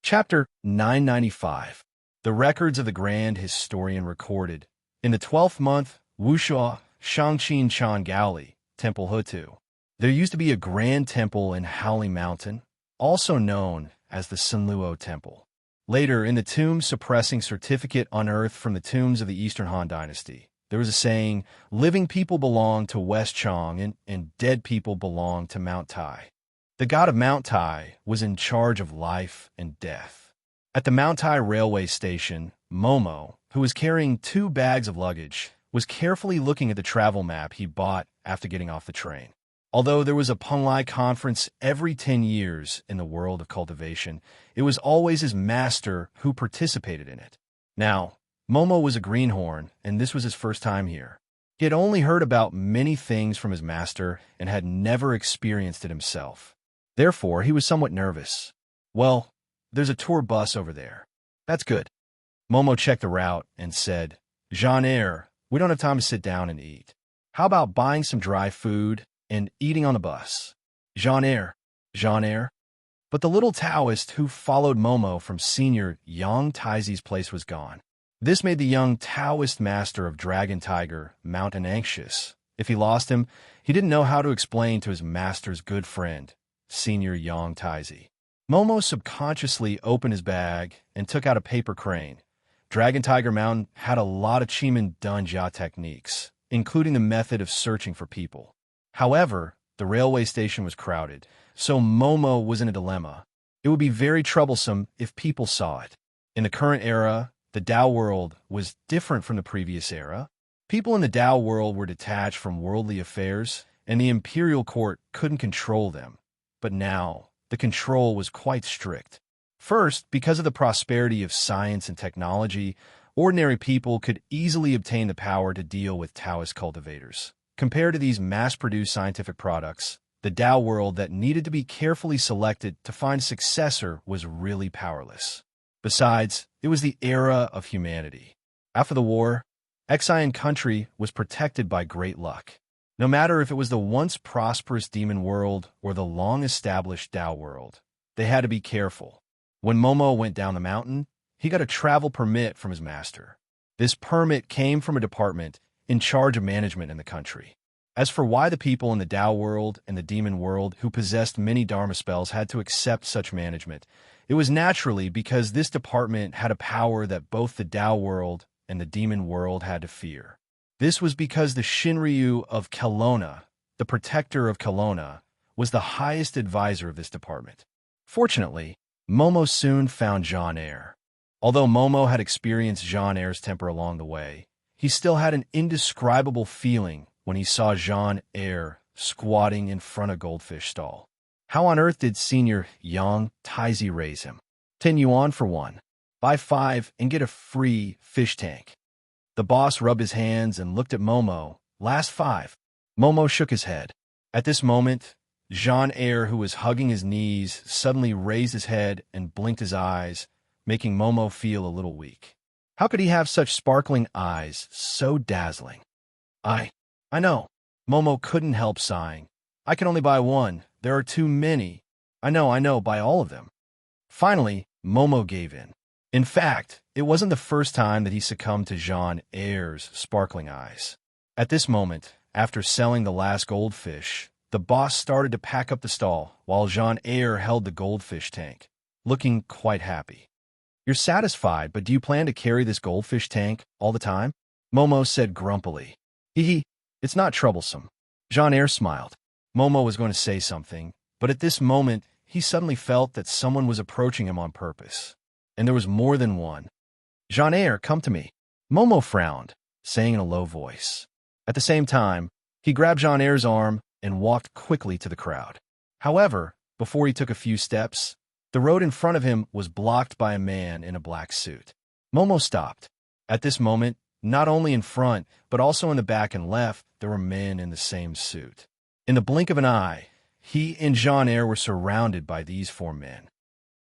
Chapter 995. The records of the grand historian recorded. In the 12th month, Wuxia, Shangqin Chan Gaoli, Temple Hutu. There used to be a grand temple in Howling Mountain, also known as the Sunluo Temple. Later, in the tomb suppressing certificate unearthed from the tombs of the Eastern Han Dynasty, there was a saying, living people belong to West Chong and dead people belong to Mount Tai. The god of Mount Tai was in charge of life and death. At the Mount Tai railway station, Momo, who was carrying 2 bags of luggage, was carefully looking at the travel map he bought after getting off the train. Although there was a Punlai conference every 10 years in the world of cultivation, it was always his master who participated in it. Now, Momo was a greenhorn, and this was his first time here. He had only heard about many things from his master and had never experienced it himself. Therefore, he was somewhat nervous. Well, there's a tour bus over there. That's good. Momo checked the route and said, Jean-Air, we don't have time to sit down and eat. How about buying some dry food and eating on the bus? Jean-Air. But the little Taoist who followed Momo from senior Yang Taizi's place was gone. This made the young Taoist master of Dragon Tiger Mountain anxious. If he lost him, he didn't know how to explain to his master's good friend, senior Yang Taizi. Momo subconsciously opened his bag and took out a paper crane. Dragon Tiger Mountain had a lot of Chiman Dunjia techniques, including the method of searching for people. However, the railway station was crowded, so Momo was in a dilemma. It would be very troublesome if people saw it. In the current era, the Tao world was different from the previous era. People in the Tao world were detached from worldly affairs, and the imperial court couldn't control them. But now, the control was quite strict. First, because of the prosperity of science and technology, ordinary people could easily obtain the power to deal with Taoist cultivators. Compared to these mass-produced scientific products, the Tao world that needed to be carefully selected to find a successor was really powerless. Besides, it was the era of humanity. After the war, Xian country was protected by great luck. No matter if it was the once prosperous demon world or the long-established Tao world, they had to be careful. When Momo went down the mountain, he got a travel permit from his master. This permit came from a department in charge of management in the country. As for why the people in the Tao world and the demon world who possessed many Dharma spells had to accept such management, it was naturally because this department had a power that both the Tao world and the demon world had to fear. This was because the Shinryu of Kelowna, the protector of Kelowna, was the highest advisor of this department. Fortunately, Momo soon found Jean Eyre. Although Momo had experienced Jean Eyre's temper along the way, he still had an indescribable feeling when he saw Jean Eyre squatting in front of Goldfish stall. How on earth did Senior Yang Taizi raise him? 10 yuan for one. Buy 5 and get a free fish tank. The boss rubbed his hands and looked at Momo. Last 5. Momo shook his head. At this moment, Jean Eyre, who was hugging his knees, suddenly raised his head and blinked his eyes, making Momo feel a little weak. How could he have such sparkling eyes, so dazzling? I know. Momo couldn't help sighing. I can only buy 1. There are too many. I know, buy all of them. Finally, Momo gave in. In fact, it wasn't the first time that he succumbed to Jean Eyre's sparkling eyes. At this moment, after selling the last goldfish, the boss started to pack up the stall while Jean Eyre held the goldfish tank, looking quite happy. You're satisfied, but do you plan to carry this goldfish tank all the time? Momo said grumpily. It's not troublesome. Jean Eyre smiled. Momo was going to say something, but at this moment, he suddenly felt that someone was approaching him on purpose. And there was more than one. Jean Eyre, come to me. Momo frowned, saying in a low voice. At the same time, he grabbed Jean Eyre's arm and walked quickly to the crowd. However, before he took a few steps, the road in front of him was blocked by a man in a black suit. Momo stopped. At this moment, not only in front, but also in the back and left, there were men in the same suit. In the blink of an eye, he and Jean Eyre were surrounded by these 4 men.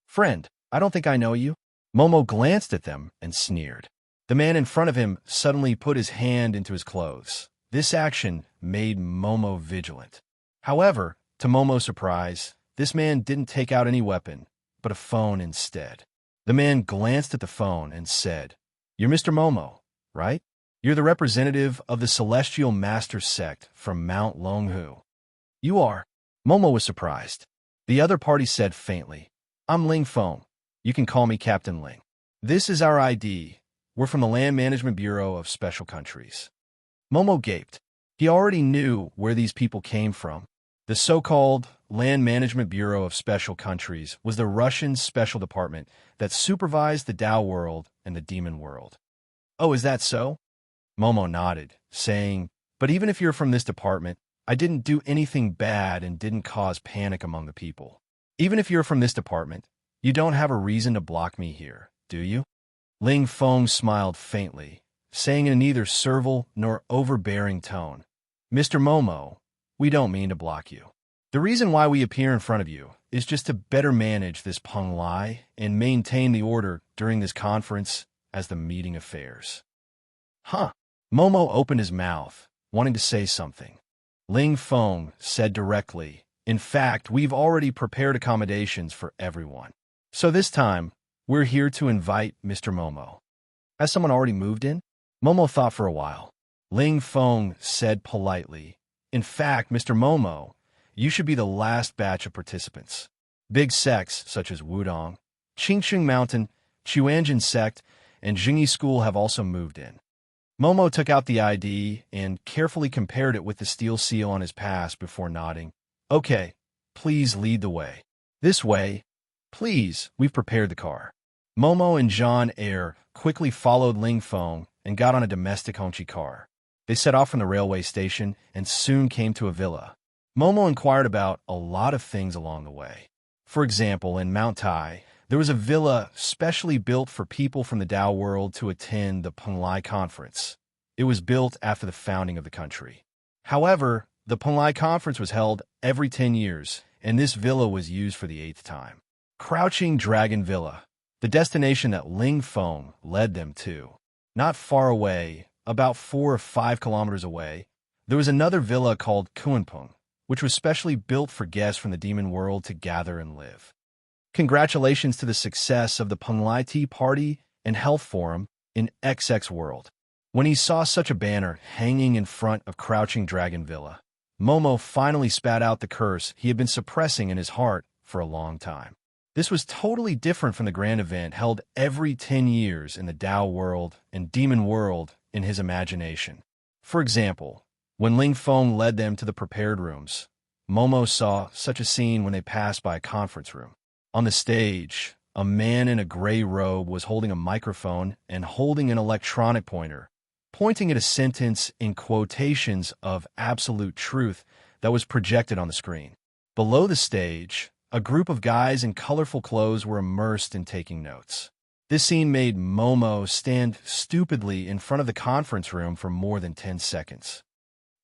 Friend, I don't think I know you. Momo glanced at them and sneered. The man in front of him suddenly put his hand into his clothes. This action made Momo vigilant. However, to Momo's surprise, this man didn't take out any weapon, but a phone instead. The man glanced at the phone and said, You're Mr. Momo, right? You're the representative of the Celestial Master Sect from Mount Longhu. You are. Momo was surprised. The other party said faintly, I'm Ling Feng. You can call me Captain Ling. This is our ID. We're from the Land Management Bureau of Special Countries. Momo gaped. He already knew where these people came from. The so-called Land Management Bureau of Special Countries was the Russian special department that supervised the Tao world and the demon world. Oh, is that so? Momo nodded, saying, But even if you're from this department, I didn't do anything bad and didn't cause panic among the people. Even if you're from this department, you don't have a reason to block me here, do you? Ling Feng smiled faintly, saying in neither servile nor overbearing tone, Mr. Momo, we don't mean to block you. The reason why we appear in front of you is just to better manage this Peng Lai and maintain the order during this conference as the meeting affairs. Huh. Momo opened his mouth, wanting to say something. Ling Feng said directly, In fact, we've already prepared accommodations for everyone. So this time, we're here to invite Mr. Momo. Has someone already moved in? Momo thought for a while. Ling Feng said politely, in fact, Mr. Momo, you should be the last batch of participants. Big sects such as Wudong, Qingqing Mountain, Chuanjin Sect, and Jingyi School have also moved in. Momo took out the ID and carefully compared it with the steel seal on his pass before nodding. Okay, please lead the way. This way. Please, we've prepared the car. Momo and John Eyre quickly followed Ling Feng and got on a domestic Hongqi car. They set off from the railway station and soon came to a villa. Momo inquired about a lot of things along the way. For example, in Mount Tai, there was a villa specially built for people from the Dao world to attend the Penglai Conference. It was built after the founding of the country. However, the Penglai Conference was held every 10 years, and this villa was used for the 8th time. Crouching Dragon Villa, the destination that Ling Feng led them to. Not far away, about 4 or 5 kilometers away, there was another villa called Kuanpeng, which was specially built for guests from the demon world to gather and live. Congratulations to the success of the Penglai Tea Party and Health Forum in XX World. When he saw such a banner hanging in front of Crouching Dragon Villa, Momo finally spat out the curse he had been suppressing in his heart for a long time. This was totally different from the grand event held every 10 years in the Dao world and demon world in his imagination. For example, when Ling Feng led them to the prepared rooms, Momo saw such a scene when they passed by a conference room. On the stage, a man in a gray robe was holding a microphone and holding an electronic pointer, pointing at a sentence in quotations of absolute truth that was projected on the screen. Below the stage, a group of guys in colorful clothes were immersed in taking notes. This scene made Momo stand stupidly in front of the conference room for more than 10 seconds.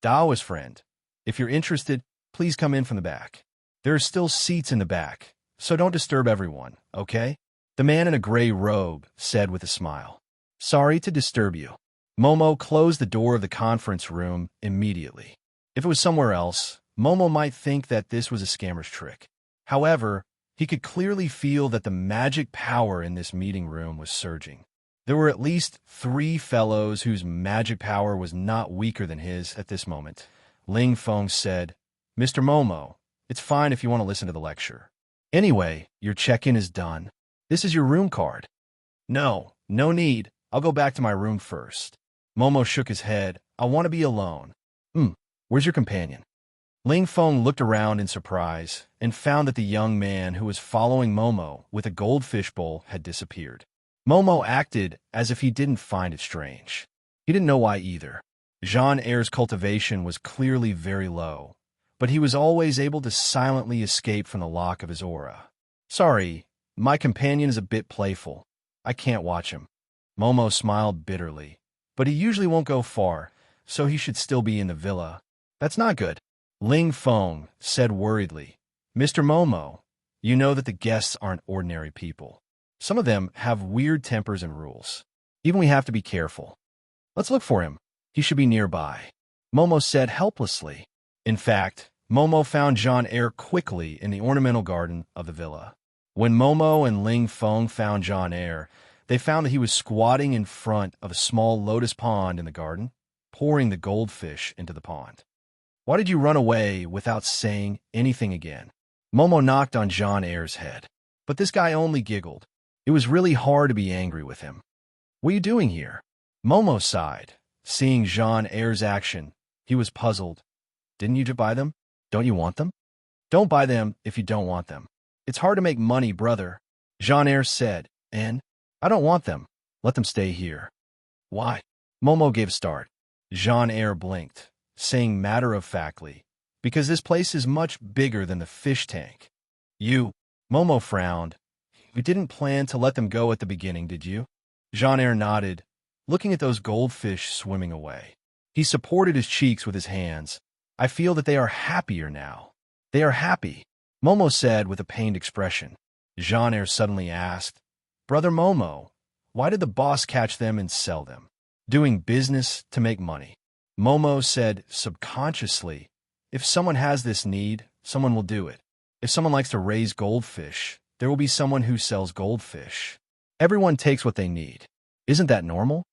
Daoist friend, if you're interested, please come in from the back. There are still seats in the back, so don't disturb everyone, okay? The man in a gray robe said with a smile. Sorry to disturb you. Momo closed the door of the conference room immediately. If it was somewhere else, Momo might think that this was a scammer's trick. However, he could clearly feel that the magic power in this meeting room was surging. There were at least 3 fellows whose magic power was not weaker than his at this moment. Ling Feng said, Mr. Momo, it's fine if you want to listen to the lecture. Anyway, your check-in is done. This is your room card. No need. I'll go back to my room first. Momo shook his head. I want to be alone. Where's your companion? Ling Feng looked around in surprise and found that the young man who was following Momo with a goldfish bowl had disappeared. Momo acted as if he didn't find it strange. He didn't know why either. Jean Eyre's cultivation was clearly very low, but he was always able to silently escape from the lock of his aura. Sorry, my companion is a bit playful. I can't watch him. Momo smiled bitterly, but he usually won't go far, so he should still be in the villa. That's not good. Ling Feng said worriedly, Mr. Momo, you know that the guests aren't ordinary people. Some of them have weird tempers and rules. Even we have to be careful. Let's look for him. He should be nearby. Momo said helplessly. In fact, Momo found Jean Eyre quickly in the ornamental garden of the villa. When Momo and Ling Feng found Jean Eyre, they found that he was squatting in front of a small lotus pond in the garden, pouring the goldfish into the pond. Why did you run away without saying anything again? Momo knocked on Jean Eyre's head, but this guy only giggled. It was really hard to be angry with him. What are you doing here? Momo sighed. Seeing Jean Eyre's action, he was puzzled. Didn't you buy them? Don't you want them? Don't buy them if you don't want them. It's hard to make money, brother, Jean Eyre said, and I don't want them. Let them stay here. Why? Momo gave a start. Jean Eyre blinked, saying matter-of-factly, because this place is much bigger than the fish tank. Momo frowned. You didn't plan to let them go at the beginning, did you? Jean Eyre nodded, looking at those goldfish swimming away. He supported his cheeks with his hands. I feel that they are happier now. They are happy, Momo said with a pained expression. Jean Eyre suddenly asked, Brother Momo, why did the boss catch them and sell them? Doing business to make money. Momo said subconsciously, If someone has this need, someone will do it. If someone likes to raise goldfish, there will be someone who sells goldfish. Everyone takes what they need. Isn't that normal?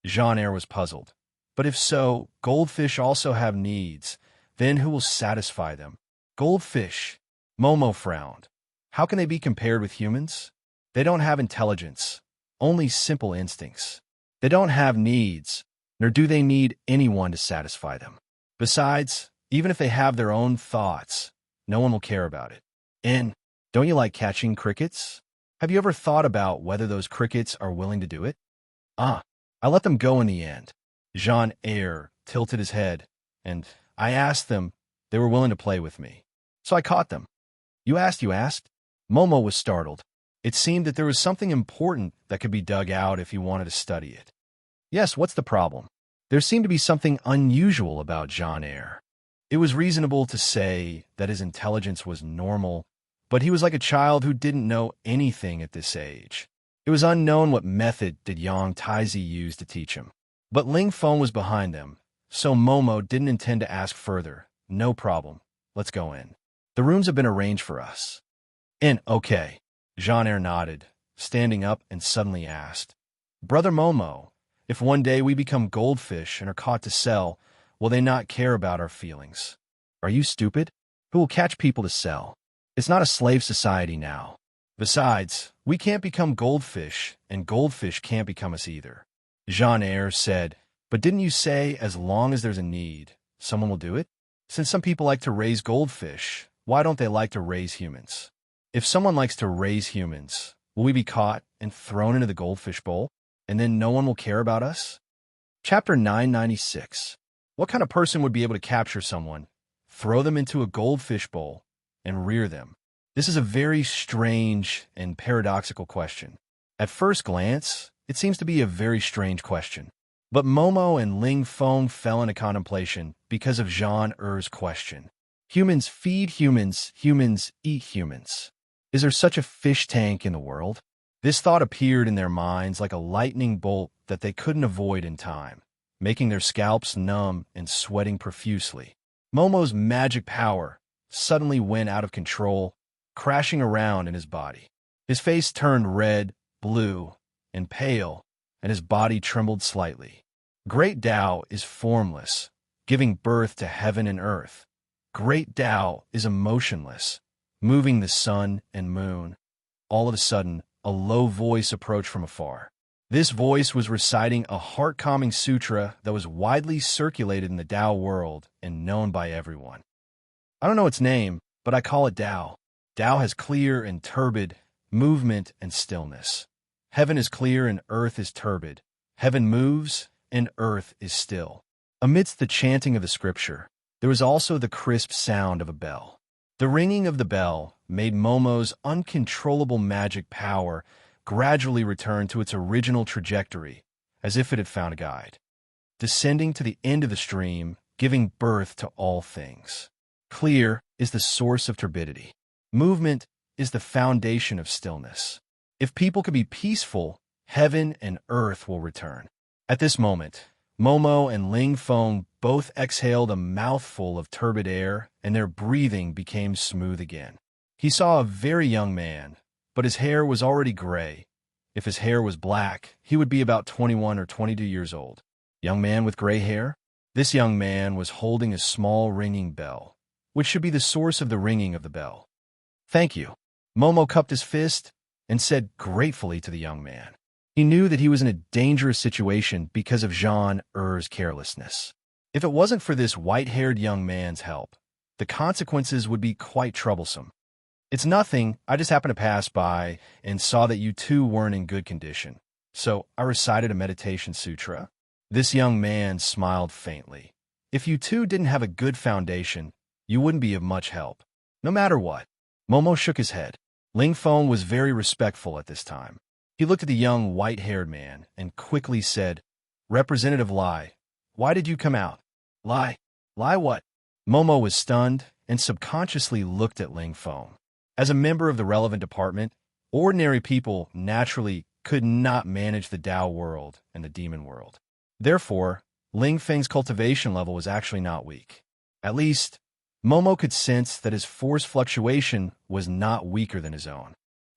Jean Eyre was puzzled. But if so, goldfish also have needs. Then who will satisfy them? Goldfish. Momo frowned. How can they be compared with humans? They don't have intelligence, only simple instincts. They don't have needs, nor do they need anyone to satisfy them. Besides, even if they have their own thoughts, no one will care about it. And don't you like catching crickets? Have you ever thought about whether those crickets are willing to do it? I let them go in the end. Jean Eyre tilted his head, and I asked them. They were willing to play with me. So I caught them. You asked? Momo was startled. It seemed that there was something important that could be dug out if you wanted to study it. Yes, what's the problem? There seemed to be something unusual about Jean Eyre. It was reasonable to say that his intelligence was normal, but he was like a child who didn't know anything at this age. It was unknown what method did Yang Taizi use to teach him. But Ling Feng was behind them, so Momo didn't intend to ask further. No problem. Let's go in. The rooms have been arranged for us. Okay. Jean Eyre nodded, standing up and suddenly asked, Brother Momo, if one day we become goldfish and are caught to sell, will they not care about our feelings? Are you stupid? Who will catch people to sell? It's not a slave society now. Besides, we can't become goldfish, and goldfish can't become us either. Jean Eyre said, But didn't you say as long as there's a need, someone will do it? Since some people like to raise goldfish, why don't they like to raise humans? If someone likes to raise humans, will we be caught and thrown into the goldfish bowl, and then no one will care about us? Chapter 996. What kind of person would be able to capture someone, throw them into a goldfish bowl, and rear them? This is a very strange and paradoxical question. At first glance, it seems to be a very strange question. But Momo and Ling Feng fell into contemplation because of Jean Eyre's question. Humans feed humans, humans eat humans. Is there such a fish tank in the world? This thought appeared in their minds like a lightning bolt that they couldn't avoid in time, making their scalps numb and sweating profusely. Momo's magic power suddenly went out of control, crashing around in his body. His face turned red, blue, and pale, and his body trembled slightly. Great Tao is formless, giving birth to heaven and earth. Great Tao is emotionless, moving the sun and moon. All of a sudden, a low voice approached from afar. This voice was reciting a heart-calming sutra that was widely circulated in the Tao world and known by everyone. I don't know its name, but I call it Tao. Tao has clear and turbid movement and stillness. Heaven is clear and earth is turbid. Heaven moves and earth is still. Amidst the chanting of the scripture, there was also the crisp sound of a bell. The ringing of the bell made Momo's uncontrollable magic power gradually return to its original trajectory, as if it had found a guide, descending to the end of the stream, giving birth to all things. Clear is the source of turbidity. Movement is the foundation of stillness. If people can be peaceful, heaven and earth will return. At this moment, Momo and Ling Feng both exhaled a mouthful of turbid air, and their breathing became smooth again. He saw a very young man, but his hair was already gray. If his hair was black, he would be about 21 or 22 years old. Young man with gray hair? This young man was holding a small ringing bell, which should be the source of the ringing of the bell. Thank you. Momo cupped his fist and said gratefully to the young man. He knew that he was in a dangerous situation because of Jean Eyre's carelessness. If it wasn't for this white-haired young man's help, the consequences would be quite troublesome. It's nothing, I just happened to pass by and saw that you two weren't in good condition, so I recited a meditation sutra. This young man smiled faintly. If you two didn't have a good foundation, you wouldn't be of much help. No matter what. Momo shook his head. Ling Feng was very respectful at this time. He looked at the young white-haired man and quickly said, Representative Lai, why did you come out? Lai? Lai what? Momo was stunned and subconsciously looked at Ling Feng. As a member of the relevant department, ordinary people naturally could not manage the Tao world and the demon world. Therefore, Ling Feng's cultivation level was actually not weak. At least, Momo could sense that his force fluctuation was not weaker than his own.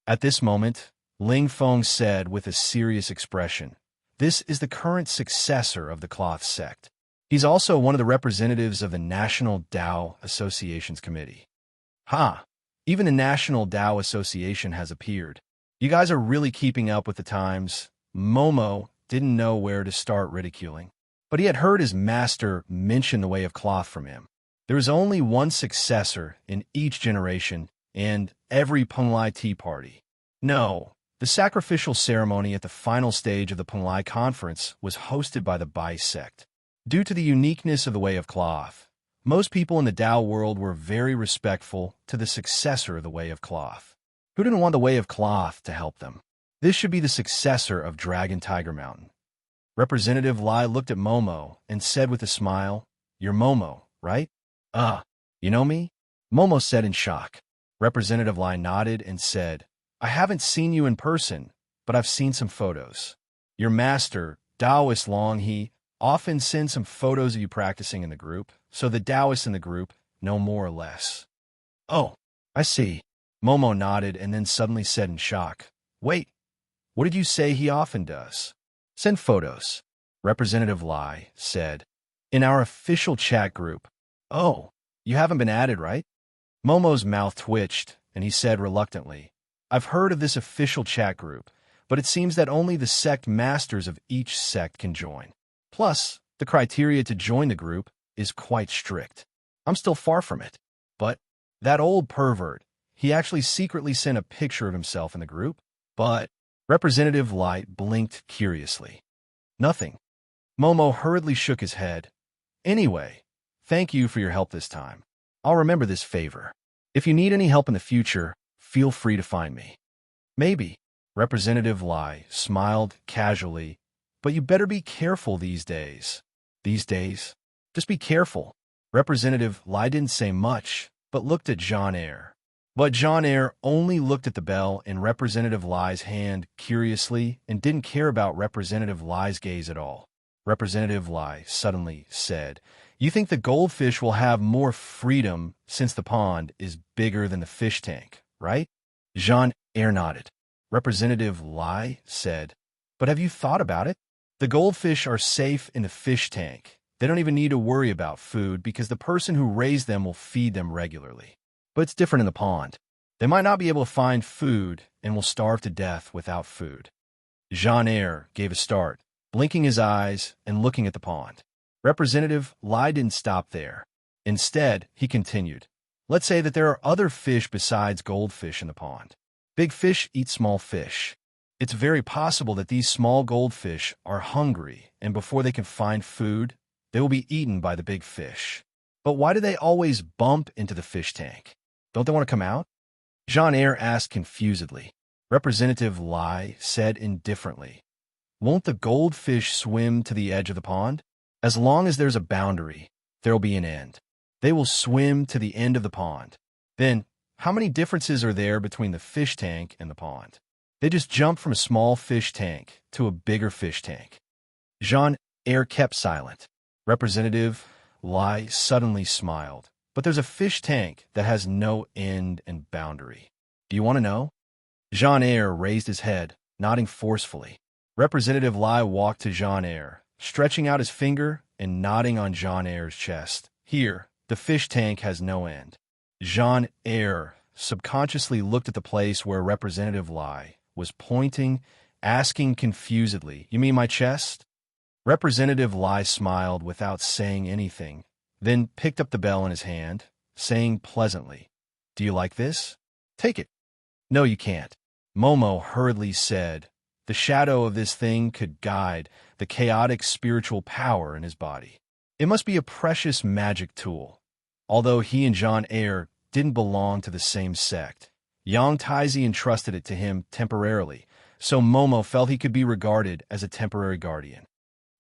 At this moment, Ling Feng said with a serious expression, "This is the current successor of the cloth sect. He's also one of the representatives of the National Tao Association's committee." Ha! Even the National Tao Association has appeared. You guys are really keeping up with the times. Momo didn't know where to start ridiculing, but he had heard his master mention the way of cloth from him. There is only one successor in each generation and every Penglai tea party. No, the sacrificial ceremony at the final stage of the Penglai conference was hosted by the Bai sect. Due to the uniqueness of the way of cloth, most people in the Tao world were very respectful to the successor of the way of cloth. Who didn't want the way of cloth to help them? This should be the successor of Dragon Tiger Mountain. Representative Lai looked at Momo and said with a smile, "You're Momo, right?" You know me?" Momo said in shock. Representative Lai nodded and said, "I haven't seen you in person, but I've seen some photos. Your master, Taoist Long He, often sends some photos of you practicing in the group, so the Taoists in the group know more or less." "Oh, I see." Momo nodded and then suddenly said in shock, "Wait, what did you say he often does?" "Send photos," Representative Lai said. "In our official chat group." "Oh, you haven't been added, right?" Momo's mouth twitched, and he said reluctantly, "I've heard of this official chat group, but it seems that only the sect masters of each sect can join. Plus, the criteria to join the group is quite strict. I'm still far from it. But that old pervert, he actually secretly sent a picture of himself in the group, but..." Representative Light blinked curiously. "Nothing." Momo hurriedly shook his head. "Anyway, thank you for your help this time. I'll remember this favor. If you need any help in the future, feel free to find me." "Maybe." Representative Lai smiled casually, "but you better be careful these days." "These days?" "Just be careful." Representative Lai didn't say much, but looked at Jean Eyre. But Jean Eyre only looked at the bell in Representative Lai's hand curiously and didn't care about Representative Lai's gaze at all. Representative Lai suddenly said, "You think the goldfish will have more freedom since the pond is bigger than the fish tank, right?" Jean Eyre nodded. Representative Lai said, "But have you thought about it? The goldfish are safe in the fish tank. They don't even need to worry about food because the person who raised them will feed them regularly. But it's different in the pond. They might not be able to find food and will starve to death without food." Jean Eyre gave a start, blinking his eyes and looking at the pond. Representative Lai didn't stop there. Instead, he continued, "Let's say that there are other fish besides goldfish in the pond. Big fish eat small fish. It's very possible that these small goldfish are hungry, and before they can find food, they will be eaten by the big fish. But why do they always bump into the fish tank? Don't they want to come out?" Jean Eyre asked confusedly. Representative Lai said indifferently, "Won't the goldfish swim to the edge of the pond? As long as there's a boundary, there will be an end. They will swim to the end of the pond. Then, how many differences are there between the fish tank and the pond? They just jump from a small fish tank to a bigger fish tank." Jean Eyre kept silent. Representative Lai suddenly smiled. "But there's a fish tank that has no end and boundary. Do you want to know?" Jean Eyre raised his head, nodding forcefully. Representative Lai walked to Jean Eyre, stretching out his finger and nodding on Jean Eyre's chest. "Here, the fish tank has no end." Jean Eyre subconsciously looked at the place where Representative Lai was pointing, asking confusedly, "You mean my chest?" Representative Lai smiled without saying anything, then picked up the bell in his hand, saying pleasantly, "Do you like this? Take it." "No, you can't," Momo hurriedly said. The shadow of this thing could guide the chaotic spiritual power in his body. It must be a precious magic tool. Although he and Jean Eyre didn't belong to the same sect, Yang Taizi entrusted it to him temporarily, so Momo felt he could be regarded as a temporary guardian.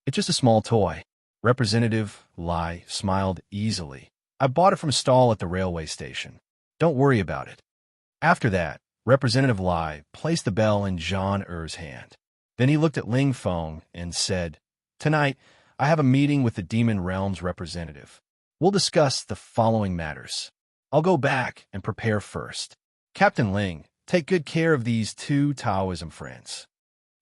"It's just a small toy." Representative Lai smiled easily. "I bought it from a stall at the railway station. Don't worry about it." After that, Representative Lai placed the bell in Jean Eyre's hand. Then he looked at Ling Feng and said, "Tonight, I have a meeting with the Demon Realm's representative. We'll discuss the following matters. I'll go back and prepare first. Captain Ling, take good care of these two Taoism friends.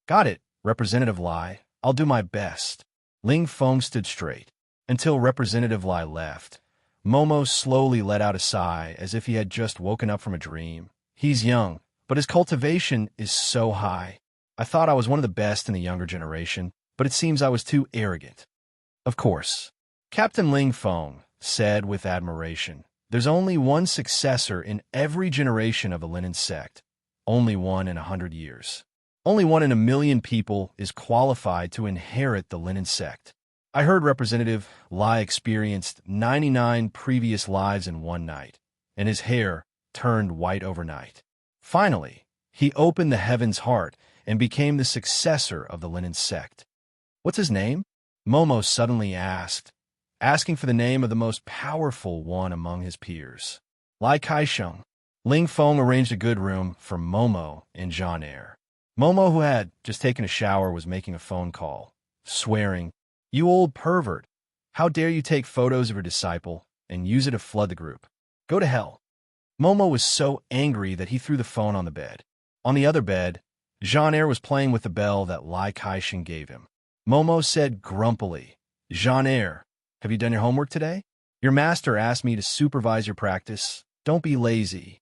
Got it, Representative Lai. I'll do my best. Ling Feng stood straight. Until Representative Lai left, Momo slowly let out a sigh as if he had just woken up from a dream. He's young, but his cultivation is so high. I thought I was one of the best in the younger generation, but it seems I was too arrogant. Of course. Captain Ling Feng said with admiration, there's only one successor in every generation of the Linen sect. Only one in 100 years. Only one in 1,000,000 people is qualified to inherit the Linen sect. I heard Representative Lai experienced 99 previous lives in one night, and his hair turned white overnight. Finally, he opened the heaven's heart and became the successor of the Linen sect. What's his name? Momo suddenly asked, asking for the name of the most powerful one among his peers. Lai Kaisheng. Ling Feng arranged a good room for Momo and Jean Eyre. Momo, who had just taken a shower, was making a phone call, swearing, "You old pervert! How dare you take photos of your disciple and use it to flood the group? Go to hell!" Momo was so angry that he threw the phone on the bed. On the other bed, Jean Eyre was playing with the bell that Lai Kaisheng gave him. Momo said grumpily, "Jean Eyre, have you done your homework today? Your master asked me to supervise your practice. Don't be lazy."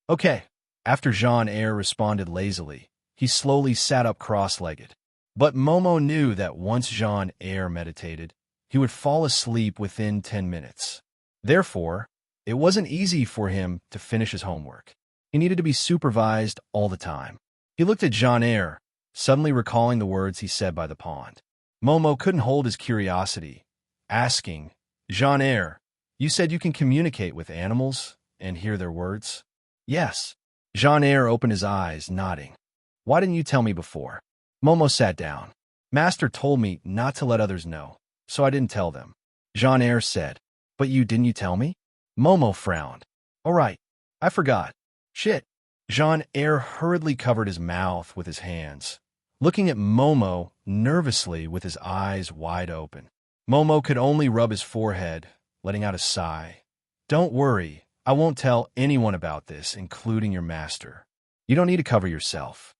Okay. After Jean Eyre responded lazily, he slowly sat up cross-legged. But Momo knew that once Jean Eyre meditated, he would fall asleep within 10 minutes. Therefore, it wasn't easy for him to finish his homework. He needed to be supervised all the time. He looked at Jean Eyre, suddenly recalling the words he said by the pond. Momo couldn't hold his curiosity, asking, "Jean Eyre, you said you can communicate with animals and hear their words?" "Yes." Jean Eyre opened his eyes, nodding. "Why didn't you tell me before?" Momo sat down. "Master told me not to let others know, so I didn't tell them." Jean Eyre said, "But didn't you tell me?" Momo frowned. "All right, I forgot. Shit." Jean Eyre hurriedly covered his mouth with his hands, looking at Momo nervously with his eyes wide open. Momo could only rub his forehead, letting out a sigh. "Don't worry, I won't tell anyone about this, including your master. You don't need to cover yourself."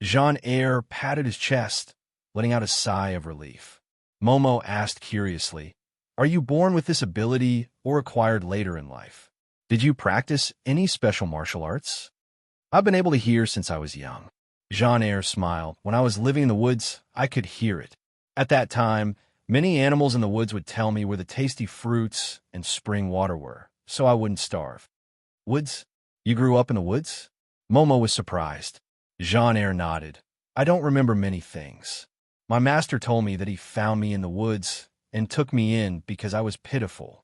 Jean Eyre patted his chest, letting out a sigh of relief. Momo asked curiously, "Are you born with this ability or acquired later in life? Did you practice any special martial arts?" "I've been able to hear since I was young." Jean Eyre smiled. "When I was living in the woods, I could hear it. At that time, many animals in the woods would tell me where the tasty fruits and spring water were, so I wouldn't starve." "Woods? You grew up in the woods?" Momo was surprised. Jean Eyre nodded. "I don't remember many things. My master told me that he found me in the woods and took me in because I was pitiful."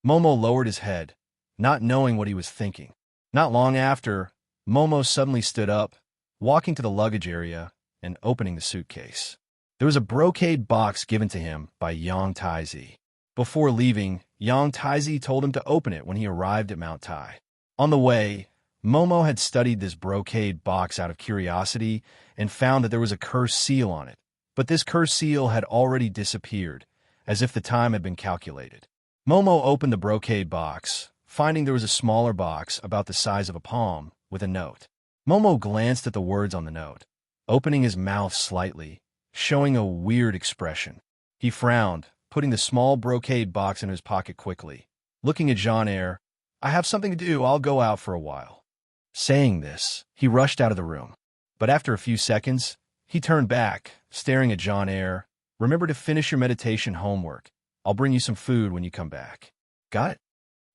Momo lowered his head, not knowing what he was thinking. Not long after, Momo suddenly stood up, walking to the luggage area and opening the suitcase. There was a brocade box given to him by Yang Taizi. Before leaving, Yang Taizi told him to open it when he arrived at Mount Tai. On the way, Momo had studied this brocade box out of curiosity and found that there was a cursed seal on it, but this cursed seal had already disappeared, as if the time had been calculated. Momo opened the brocade box, finding there was a smaller box about the size of a palm with a note. Momo glanced at the words on the note, opening his mouth slightly, showing a weird expression. He frowned, putting the small brocade box in his pocket quickly. Looking at Jean Eyre, "I have something to do, I'll go out for a while." Saying this, he rushed out of the room. But after a few seconds, he turned back, staring at Jean Eyre. "Remember to finish your meditation homework. I'll bring you some food when you come back." "Got it?"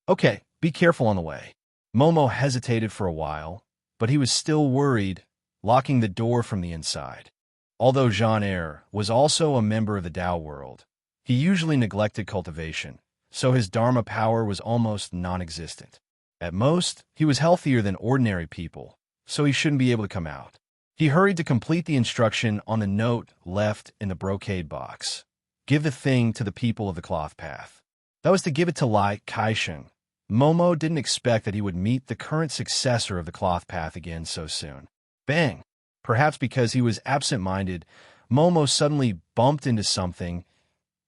"Okay, be careful on the way." Momo hesitated for a while, but he was still worried, locking the door from the inside. Although Jean Eyre was also a member of the Tao world, he usually neglected cultivation, so his Dharma power was almost non-existent. At most, he was healthier than ordinary people, so he shouldn't be able to come out. He hurried to complete the instruction on the note left in the brocade box. "Give the thing to the people of the cloth path." That was to give it to Lai Kaisheng. Momo didn't expect that he would meet the current successor of the cloth path again so soon. Bang! Perhaps because he was absent-minded, Momo suddenly bumped into something.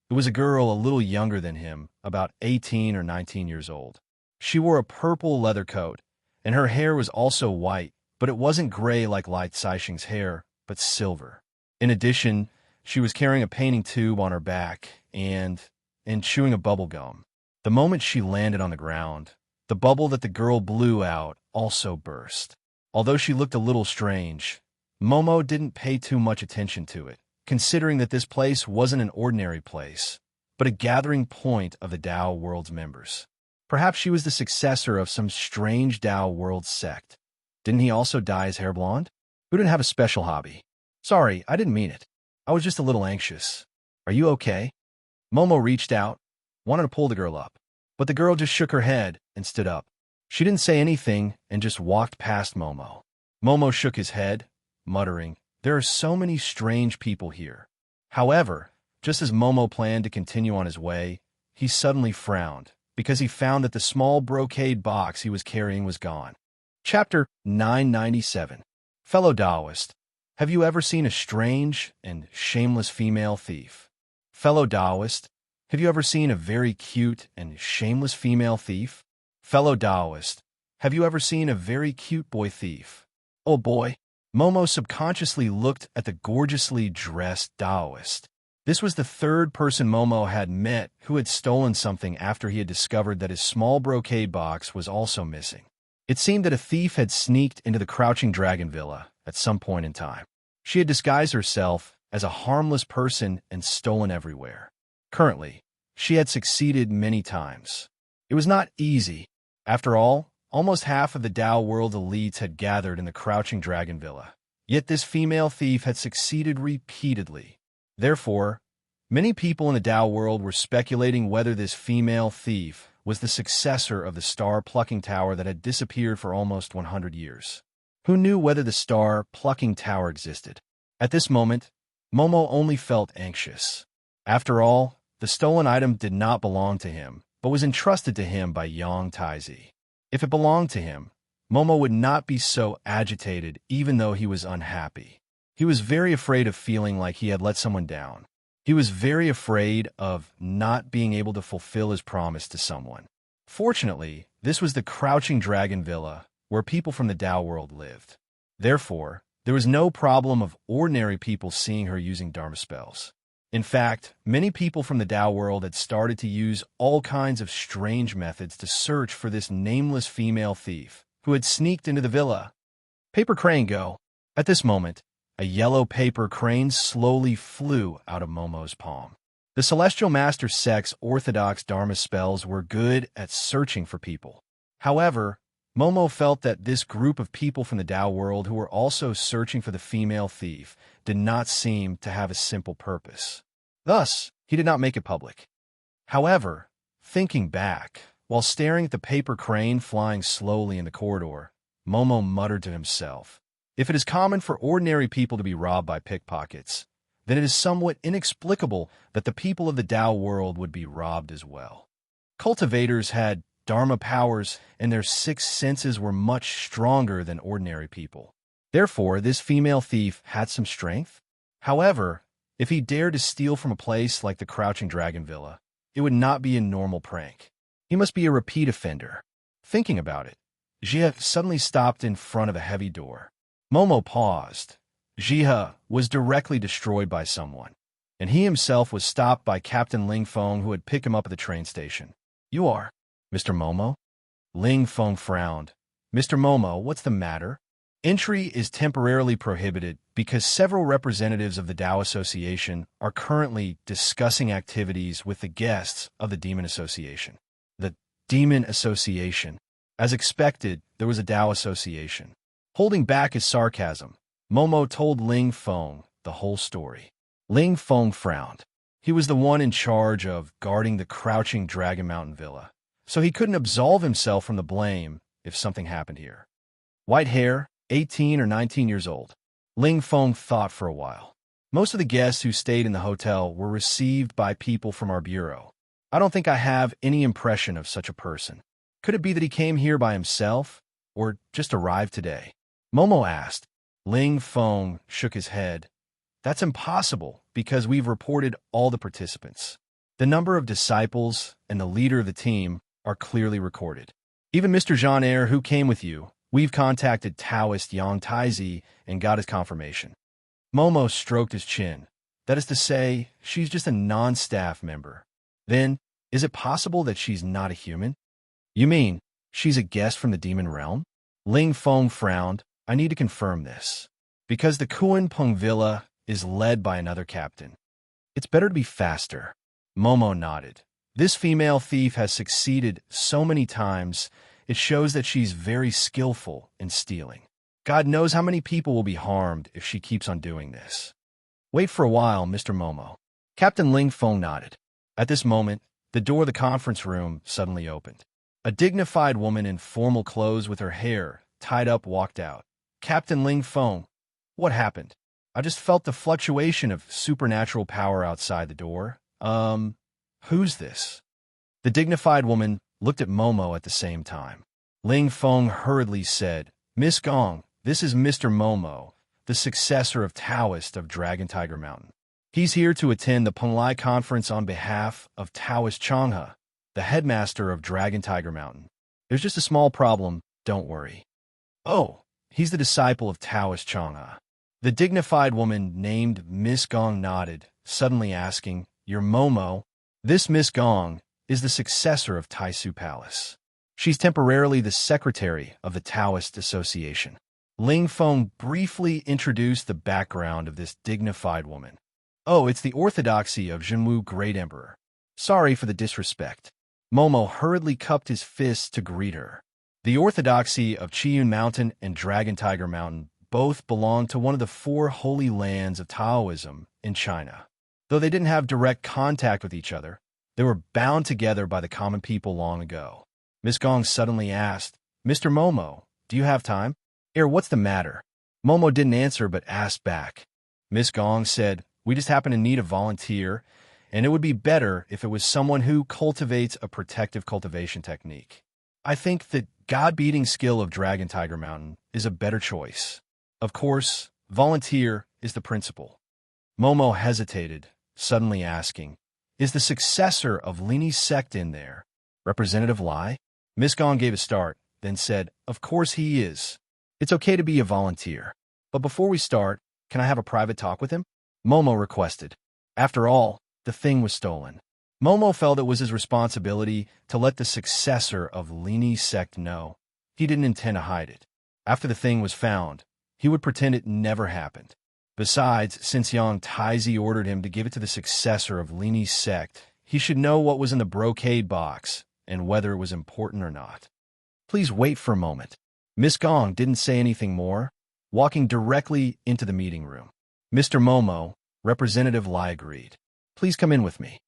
It It was a girl a little younger than him, about 18 or 19 years old. She wore a purple leather coat, and her hair was also white, but it wasn't gray like Lai Caixing's hair, but silver. In addition, she was carrying a painting tube on her back and chewing a bubble gum. The moment she landed on the ground, the bubble that the girl blew out also burst. Although she looked a little strange, Momo didn't pay too much attention to it, considering that this place wasn't an ordinary place, but a gathering point of the Tao World's members. Perhaps she was the successor of some strange Tao World sect. Didn't he also dye his hair blonde? Who didn't have a special hobby? Sorry, I didn't mean it. I was just a little anxious. Are you okay? Momo reached out, wanted to pull the girl up, but the girl just shook her head and stood up. She didn't say anything and just walked past Momo. Momo shook his head, muttering, "There are so many strange people here." However, just as Momo planned to continue on his way, he suddenly frowned because he found that the small brocade box he was carrying was gone. Chapter 997. Fellow Taoist, have you ever seen a strange and shameless female thief? Fellow Taoist, have you ever seen a very cute and shameless female thief? Fellow Taoist, have you ever seen a very cute boy thief? Oh boy. Momo subconsciously looked at the gorgeously dressed Taoist. This was the third person Momo had met who had stolen something after he had discovered that his small brocade box was also missing. It seemed that a thief had sneaked into the Crouching Dragon Villa at some point in time. She had disguised herself as a harmless person and stolen everywhere. Currently, she had succeeded many times. It was not easy. After all, almost half of the Tao World elites had gathered in the Crouching Dragon Villa. Yet this female thief had succeeded repeatedly. Therefore, many people in the Tao World were speculating whether this female thief was the successor of the star-plucking tower that had disappeared for almost 100 years. Who knew whether the star-plucking tower existed? At this moment, Momo only felt anxious. After all, the stolen item did not belong to him, but was entrusted to him by Yang Taizi. If it belonged to him, Momo would not be so agitated even though he was unhappy. He was very afraid of feeling like he had let someone down. He was very afraid of not being able to fulfill his promise to someone. Fortunately, this was the Crouching Dragon Villa, where people from the Tao World lived. Therefore, there was no problem of ordinary people seeing her using Dharma spells. In fact, many people from the Tao World had started to use all kinds of strange methods to search for this nameless female thief who had sneaked into the villa. Paper crane, go. At this moment, a yellow paper crane slowly flew out of Momo's palm. The Celestial Master Sect's orthodox Dharma spells were good at searching for people. However, Momo felt that this group of people from the Tao World who were also searching for the female thief did not seem to have a simple purpose. Thus, he did not make it public. However, thinking back, while staring at the paper crane flying slowly in the corridor, Momo muttered to himself, "If it is common for ordinary people to be robbed by pickpockets, then it is somewhat inexplicable that the people of the Tao World would be robbed as well." Cultivators had Dharma powers, and their sixth senses were much stronger than ordinary people. Therefore, this female thief had some strength. However, if he dared to steal from a place like the Crouching Dragon Villa, it would not be a normal prank. He must be a repeat offender. Thinking about it, Jia suddenly stopped in front of a heavy door. Momo paused. Jia was directly destroyed by someone, and he himself was stopped by Captain Ling Feng, who had picked him up at the train station. "You are Mr. Momo?" Ling Feng frowned. "Mr. Momo, what's the matter?" Entry is temporarily prohibited because several representatives of the Tao Association are currently discussing activities with the guests of the Demon Association. The Demon Association. As expected, there was a Tao Association. Holding back his sarcasm, Momo told Ling Feng the whole story. Ling Feng frowned. He was the one in charge of guarding the Crouching Dragon Mountain Villa, so he couldn't absolve himself from the blame if something happened here. White hair, 18 or 19 years old. Ling Feng thought for a while. Most of the guests who stayed in the hotel were received by people from our bureau. I don't think I have any impression of such a person. Could it be that he came here by himself, or just arrived today? Momo asked. Ling Feng shook his head. That's impossible, because we've reported all the participants. The number of disciples and the leader of the team are clearly recorded. Even Mr. Jean Eyre, who came with you, we've contacted Taoist Yang Taizi and got his confirmation. Momo stroked his chin. That is to say, she's just a non-staff member. Then, is it possible that she's not a human? You mean, she's a guest from the demon realm? Ling Feng frowned. I need to confirm this. Because the Kuan Peng Villa is led by another captain. It's better to be faster. Momo nodded. This female thief has succeeded so many times, it shows that she's very skillful in stealing. God knows how many people will be harmed if she keeps on doing this. Wait for a while, Mr. Momo. Captain Ling Feng nodded. At this moment, the door of the conference room suddenly opened. A dignified woman in formal clothes with her hair tied up walked out. Captain Ling Feng, what happened? I just felt the fluctuation of supernatural power outside the door. Who's this? The dignified woman looked at Momo at the same time. Ling Feng hurriedly said, Miss Gong, this is Mr. Momo, the successor of Taoist of Dragon Tiger Mountain. He's here to attend the Penglai conference on behalf of Taoist Changhe, the headmaster of Dragon Tiger Mountain. There's just a small problem, don't worry. Oh, he's the disciple of Taoist Changhe. The dignified woman named Miss Gong nodded, suddenly asking, You're Momo? This Miss Gong is the successor of Taisu Palace. She's temporarily the secretary of the Taoist Association. Ling Feng briefly introduced the background of this dignified woman. Oh, it's the orthodoxy of Zhenwu Great Emperor. Sorry for the disrespect. Momo hurriedly cupped his fists to greet her. The orthodoxy of Qiyun Mountain and Dragon Tiger Mountain both belong to one of the 4 holy lands of Taoism in China. Though they didn't have direct contact with each other, they were bound together by the common people long ago. Miss Gong suddenly asked, Mr. Momo, do you have time? What's the matter? Momo didn't answer but asked back. Miss Gong said, We just happen to need a volunteer, and it would be better if it was someone who cultivates a protective cultivation technique. I think the God-beating skill of Dragon Tiger Mountain is a better choice. Of course, volunteer is the principle. Momo hesitated, suddenly asking, Is the successor of Lini's sect in there? Representative Lai? Miss Gong gave a start, then said, Of course he is. It's okay to be a volunteer. But before we start, can I have a private talk with him? Momo requested. After all, the thing was stolen. Momo felt it was his responsibility to let the successor of Lini's sect know. He didn't intend to hide it. After the thing was found, he would pretend it never happened. Besides, since Yang Taizi ordered him to give it to the successor of Lini's sect, he should know what was in the brocade box and whether it was important or not. Please wait for a moment. Miss Gong didn't say anything more, walking directly into the meeting room. Mr. Momo, Representative Lai agreed. Please come in with me.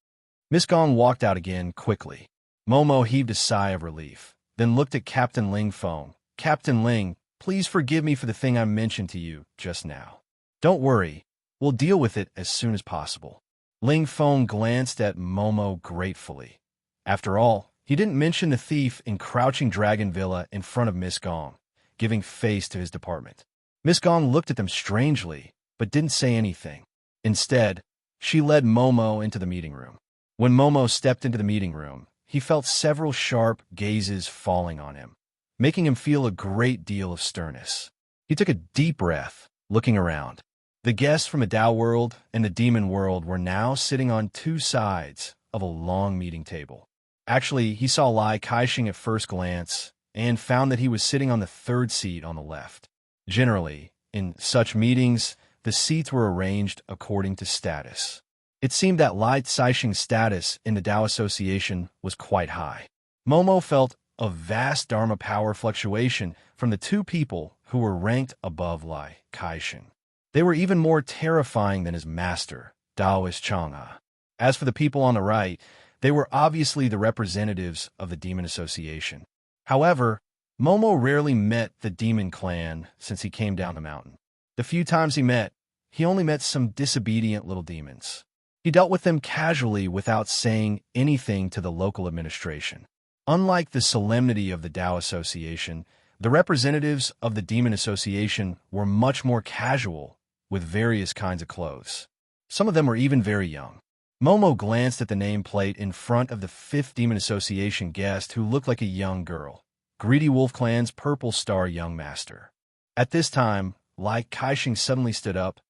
Miss Gong walked out again quickly. Momo heaved a sigh of relief, then looked at Captain Ling Feng. Captain Ling, please forgive me for the thing I mentioned to you just now. Don't worry, we'll deal with it as soon as possible. Ling Feng glanced at Momo gratefully. After all, he didn't mention the thief in Crouching Dragon Villa in front of Miss Gong, giving face to his department. Miss Gong looked at them strangely, but didn't say anything. Instead, she led Momo into the meeting room. When Momo stepped into the meeting room, he felt several sharp gazes falling on him, making him feel a great deal of sternness. He took a deep breath, looking around. The guests from the Tao world and the demon world were now sitting on 2 sides of a long meeting table. Actually, he saw Lai Kaixing at first glance and found that he was sitting on the 3rd seat on the left. Generally, in such meetings, the seats were arranged according to status. It seemed that Lai Kaixing's status in the Tao Association was quite high. Momo felt a vast Dharma power fluctuation from the 2 people who were ranked above Lai Kaixing. They were even more terrifying than his master, Taoist Changhe. As for the people on the right, they were obviously the representatives of the Demon Association. However, Momo rarely met the Demon Clan since he came down the mountain. The few times he only met some disobedient little demons. He dealt with them casually without saying anything to the local administration. Unlike the solemnity of the Tao Association, the representatives of the Demon Association were much more casual, with various kinds of clothes. Some of them were even very young. Momo glanced at the nameplate in front of the 5th Demon Association guest who looked like a young girl. Greedy Wolf Clan's Purple Star Young Master. At this time, Lai Kaixing suddenly stood up.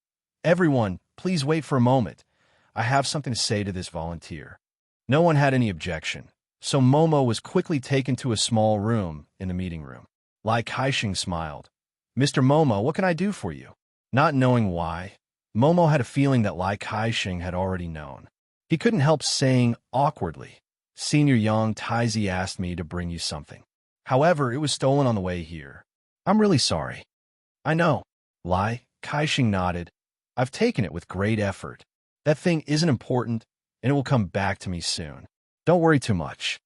Everyone, please wait for a moment. I have something to say to this volunteer. No one had any objection, so Momo was quickly taken to a small room in the meeting room. Lai Kaixing smiled. Mr. Momo, what can I do for you? Not knowing why, Momo had a feeling that Lai Kaixing had already known. He couldn't help saying awkwardly, Senior Yang Taizi asked me to bring you something. However, it was stolen on the way here. I'm really sorry. I know. Lai Kaixing nodded. I've taken it with great effort. That thing isn't important, and it will come back to me soon. Don't worry too much.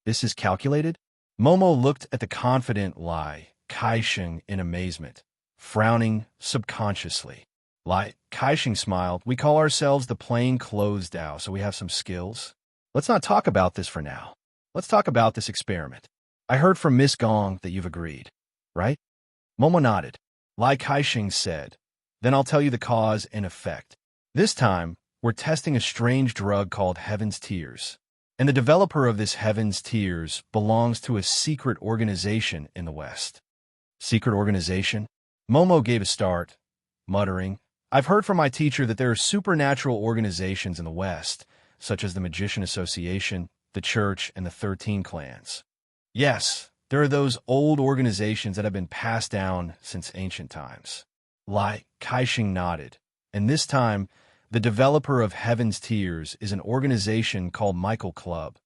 This is calculated? Momo looked at the confident Lai Kaixing in amazement, frowning subconsciously. Lai Kaixing smiled. We call ourselves the Plain Clothes Dao, so we have some skills. Let's not talk about this for now. Let's talk about this experiment. I heard from Miss Gong that you've agreed, right? Momo nodded. Lai Kaixing said, then I'll tell you the cause and effect. This time, we're testing a strange drug called Heaven's Tears. And the developer of this Heaven's Tears belongs to a secret organization in the West. Secret organization? Momo gave a start, muttering, I've heard from my teacher that there are supernatural organizations in the West, such as the Magician Association, the Church, and the 13 Clans. Yes, there are those old organizations that have been passed down since ancient times. Lai Kaixing nodded, and this time, the developer of Heaven's Tears is an organization called Michael Club.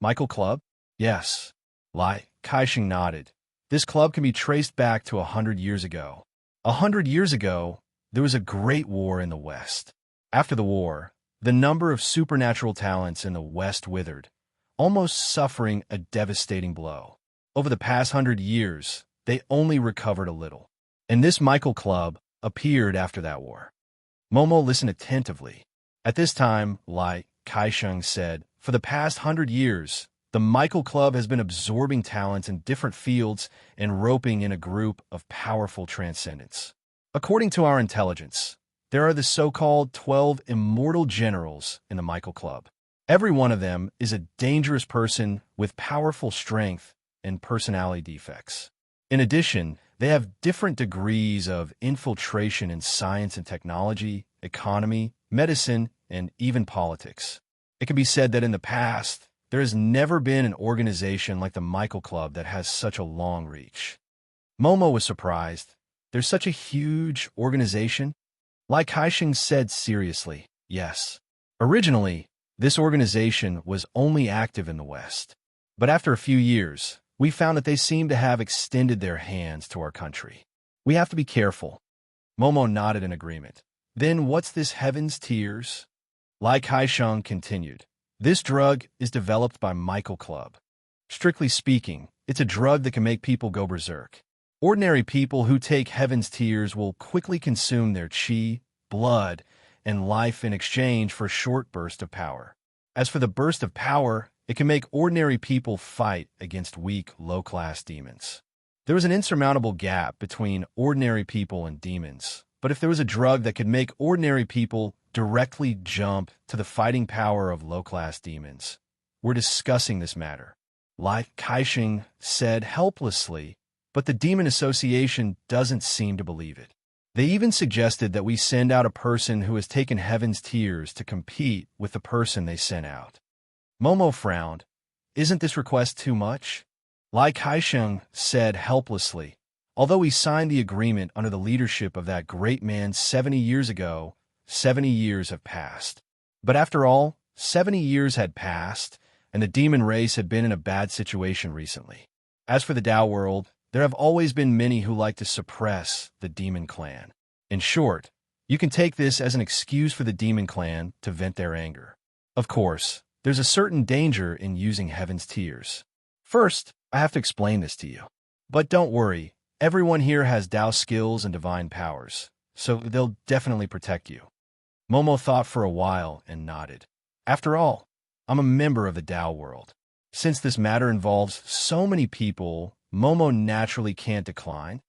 Michael Club? Yes. Lai Kaixing nodded. This club can be traced back to 100 years ago. 100 years ago, there was a great war in the West. After the war, the number of supernatural talents in the West withered, almost suffering a devastating blow. Over the past 100 years, they only recovered a little. And this Michael Club appeared after that war. Momo listened attentively. At this time, Lai Kaixing said, for the past 100 years, the Michael Club has been absorbing talents in different fields and roping in a group of powerful transcendents. According to our intelligence, there are the so-called 12 immortal generals in the Michael Club. Every one of them is a dangerous person with powerful strength and personality defects. In addition, they have different degrees of infiltration in science and technology, economy, medicine, and even politics. It can be said that in the past, there has never been an organization like the Michael Club that has such a long reach. Momo was surprised. There's such a huge organization? Lai Kaixing said seriously, yes. Originally, this organization was only active in the West. But after a few years, we found that they seem to have extended their hands to our country. We have to be careful. Momo nodded in agreement. Then what's this Heaven's Tears? Lai Kaixing continued. This drug is developed by Michael Club. Strictly speaking, it's a drug that can make people go berserk. Ordinary people who take Heaven's Tears will quickly consume their chi, blood, and life in exchange for a short burst of power. As for the burst of power, it can make ordinary people fight against weak, low-class demons. There was an insurmountable gap between ordinary people and demons, but if there was a drug that could make ordinary people directly jump to the fighting power of low-class demons, we're discussing this matter. Lai Kaixing said helplessly, but the Demon Association doesn't seem to believe it. They even suggested that we send out a person who has taken Heaven's Tears to compete with the person they sent out. Momo frowned. Isn't this request too much? Lai Kaixing said helplessly, although we signed the agreement under the leadership of that great man 70 years ago, 70 years have passed. But after all, 70 years had passed, and the demon race had been in a bad situation recently. As for the Dao world, there have always been many who like to suppress the demon clan. In short, you can take this as an excuse for the demon clan to vent their anger. Of course, there's a certain danger in using Heaven's Tears. First, I have to explain this to you. But don't worry, everyone here has Dao skills and divine powers, so they'll definitely protect you. Momo thought for a while and nodded. After all, I'm a member of the Dao world. Since this matter involves so many people, Momo naturally can't decline.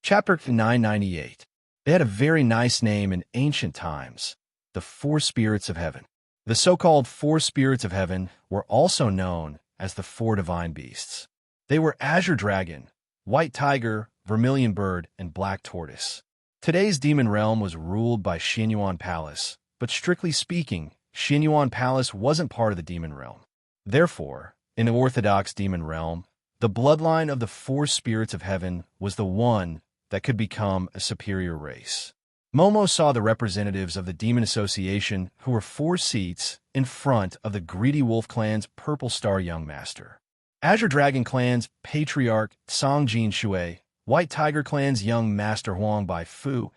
Chapter 998. They had a very nice name in ancient times, the Four Spirits of Heaven. The so-called four spirits of heaven were also known as the four divine beasts. They were azure dragon, white tiger, vermilion bird, and black tortoise. Today's demon realm was ruled by Xianyuan Palace, but strictly speaking, Xianyuan Palace wasn't part of the demon realm. Therefore, in the orthodox demon realm, the bloodline of the four spirits of heaven was the one that could become a superior race. Momo saw the representatives of the demon association who were 4 seats in front of the Greedy Wolf clan's Purple Star Young Master, Azure Dragon clan's Patriarch Songjin Shui, White Tiger clan's Young Master Huang Bai Fu,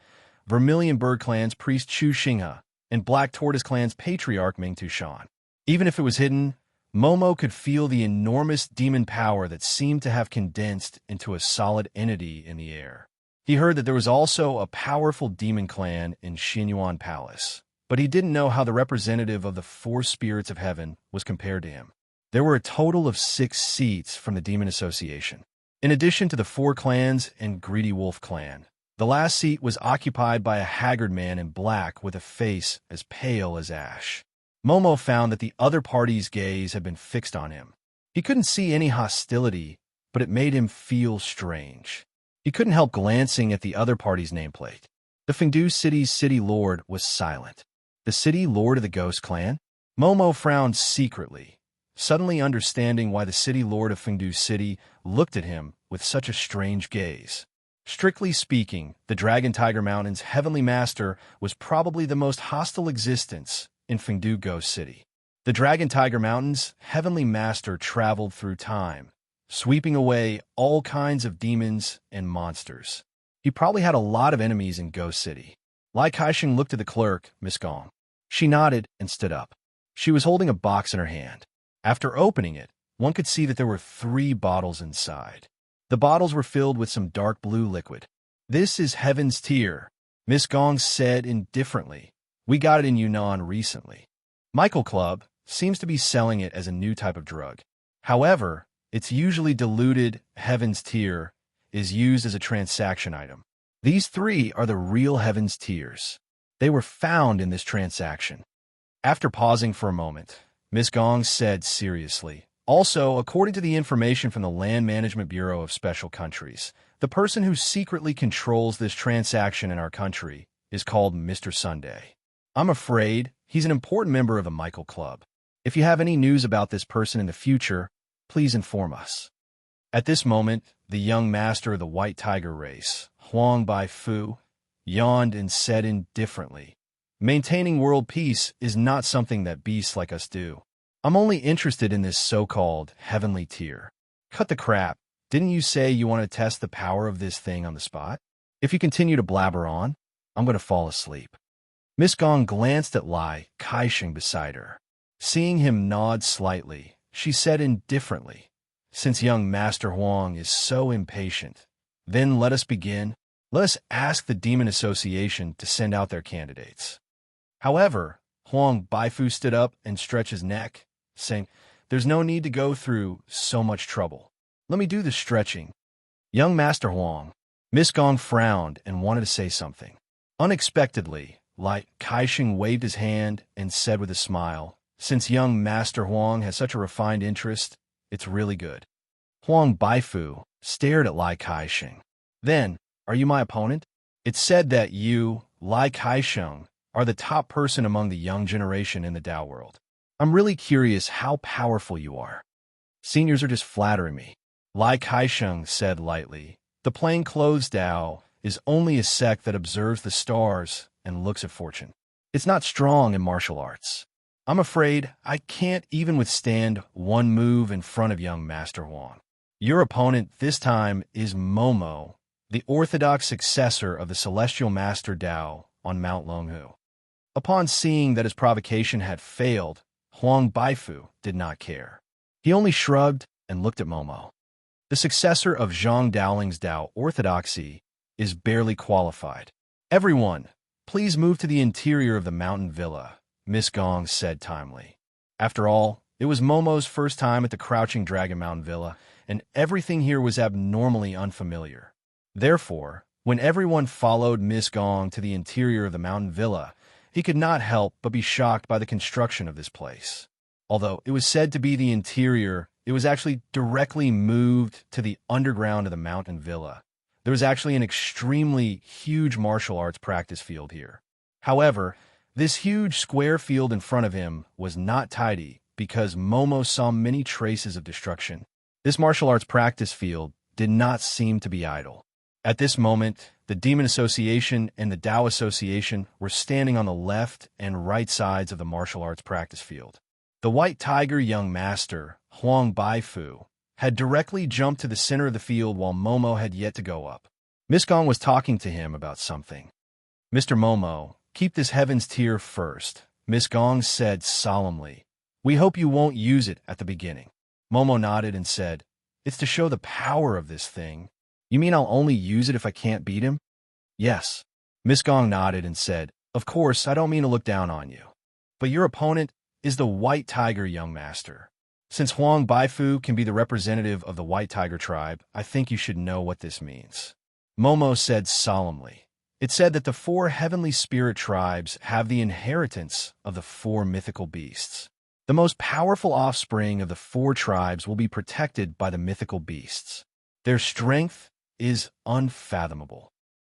Vermilion Bird clan's Priest Chu Xinghe, and Black Tortoise clan's Patriarch Ming Tu Shan. Even if it was hidden, Momo could feel the enormous demon power that seemed to have condensed into a solid entity in the air. He heard that there was also a powerful demon clan in Xianyuan Palace, but he didn't know how the representative of the 4 spirits of heaven was compared to him. There were a total of 6 seats from the demon association. In addition to the 4 clans and Greedy Wolf clan, the last seat was occupied by a haggard man in black with a face as pale as ash. Momo found that the other party's gaze had been fixed on him. He couldn't see any hostility, but it made him feel strange. He couldn't help glancing at the other party's nameplate. The Fengdu city's city lord was silent. The city lord of the Ghost clan? Momo frowned secretly, suddenly understanding why the city lord of Fengdu City looked at him with such a strange gaze. Strictly speaking, the Dragon Tiger Mountain's heavenly master was probably the most hostile existence in Fengdu Ghost City. The Dragon Tiger Mountain's heavenly master traveled through time, sweeping away all kinds of demons and monsters. He probably had a lot of enemies in Ghost City. Lai Kaixing looked at the clerk, Miss Gong. She nodded and stood up. She was holding a box in her hand. After opening it, one could see that there were 3 bottles inside. The bottles were filled with some dark blue liquid. "This is Heaven's Tear," Miss Gong said indifferently. "We got it in Yunnan recently. Michael Club seems to be selling it as a new type of drug. However, it's usually diluted. Heaven's Tear is used as a transaction item. These 3 are the real Heaven's Tears. They were found in this transaction." After pausing for a moment, Miss Gong said seriously, "Also, according to the information from the Land Management Bureau of Special Countries, the person who secretly controls this transaction in our country is called Mr. Sunday. I'm afraid he's an important member of the Michael Club. If you have any news about this person in the future, please inform us." At this moment, the young master of the White Tiger race, Huang Bai Fu, yawned and said indifferently, "Maintaining world peace is not something that beasts like us do. I'm only interested in this so-called heavenly tear." "Cut the crap. Didn't you say you want to test the power of this thing on the spot? If you continue to blabber on, I'm going to fall asleep." Miss Gong glanced at Lai Kaixing beside her. Seeing him nod slightly, she said indifferently, "Since young Master Huang is so impatient, then let us begin. Let us ask the Demon Association to send out their candidates." However, Huang Baifu stood up and stretched his neck, saying, "There's no need to go through so much trouble. Let me do the stretching." "Young Master Huang." Miss Gong frowned and wanted to say something. Unexpectedly, Lai Kaixing waved his hand and said with a smile, "Since young Master Huang has such a refined interest, it's really good." Huang Baifu stared at Lai Kaixing. "Then, are you my opponent? It's said that you, Lai Kaixing, are the top person among the young generation in the Dao world. I'm really curious how powerful you are." "Seniors are just flattering me," Lai Kaixing said lightly. "The plainclothes Dao is only a sect that observes the stars and looks at fortune. It's not strong in martial arts. I'm afraid I can't even withstand one move in front of young Master Huang. Your opponent this time is Momo, the orthodox successor of the Celestial Master Dao on Mount Longhu." Upon seeing that his provocation had failed, Huang Baifu did not care. He only shrugged and looked at Momo. "The successor of Zhang Daoling's Dao orthodoxy is barely qualified. Everyone, please move to the interior of the mountain villa," Miss Gong said timely. After all, it was Momo's first time at the Crouching Dragon Mountain Villa, and everything here was abnormally unfamiliar. Therefore, when everyone followed Miss Gong to the interior of the mountain villa, He could not help but be shocked by the construction of this place. Although it was said to be the interior, it was actually directly moved to the underground of the mountain villa. There was actually an extremely huge martial arts practice field here. However, this huge square field in front of him was not tidy because Momo saw many traces of destruction. This martial arts practice field did not seem to be idle. At this moment, the Demon Association and the Tao Association were standing on the left and right sides of the martial arts practice field. The White Tiger young master, Huang Baifu, had directly jumped to the center of the field while Momo had yet to go up. Miss Gong was talking to him about something. "Mr. Momo, keep this heaven's tear first," Miss Gong said solemnly. "We hope you won't use it at the beginning." Momo nodded and said, "It's to show the power of this thing. You mean I'll only use it if I can't beat him?" "Yes." Miss Gong nodded and said, "Of course, I don't mean to look down on you. But your opponent is the White Tiger young master. Since Huang Baifu can be the representative of the White Tiger tribe, I think you should know what this means." Momo said solemnly. "It said that the 4 heavenly spirit tribes have the inheritance of the 4 mythical beasts. The most powerful offspring of the 4 tribes will be protected by the mythical beasts. Their strength is unfathomable."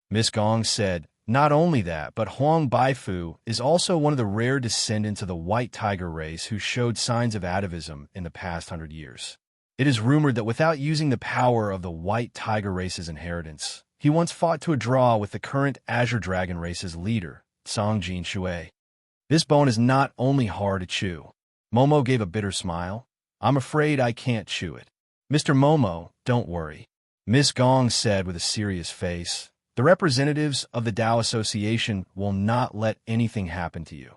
Miss Gong said, "Not only that, but Huang Baifu is also one of the rare descendants of the White Tiger race who showed signs of atavism in the past 100 years. It is rumored that without using the power of the White Tiger race's inheritance, he once fought to a draw with the current Azure Dragon race's leader, Songjin Shui. This bone is not only hard to chew." Momo gave a bitter smile. "I'm afraid I can't chew it." "Mr. Momo, don't worry," Miss Gong said with a serious face. "The representatives of the Tao Association will not let anything happen to you."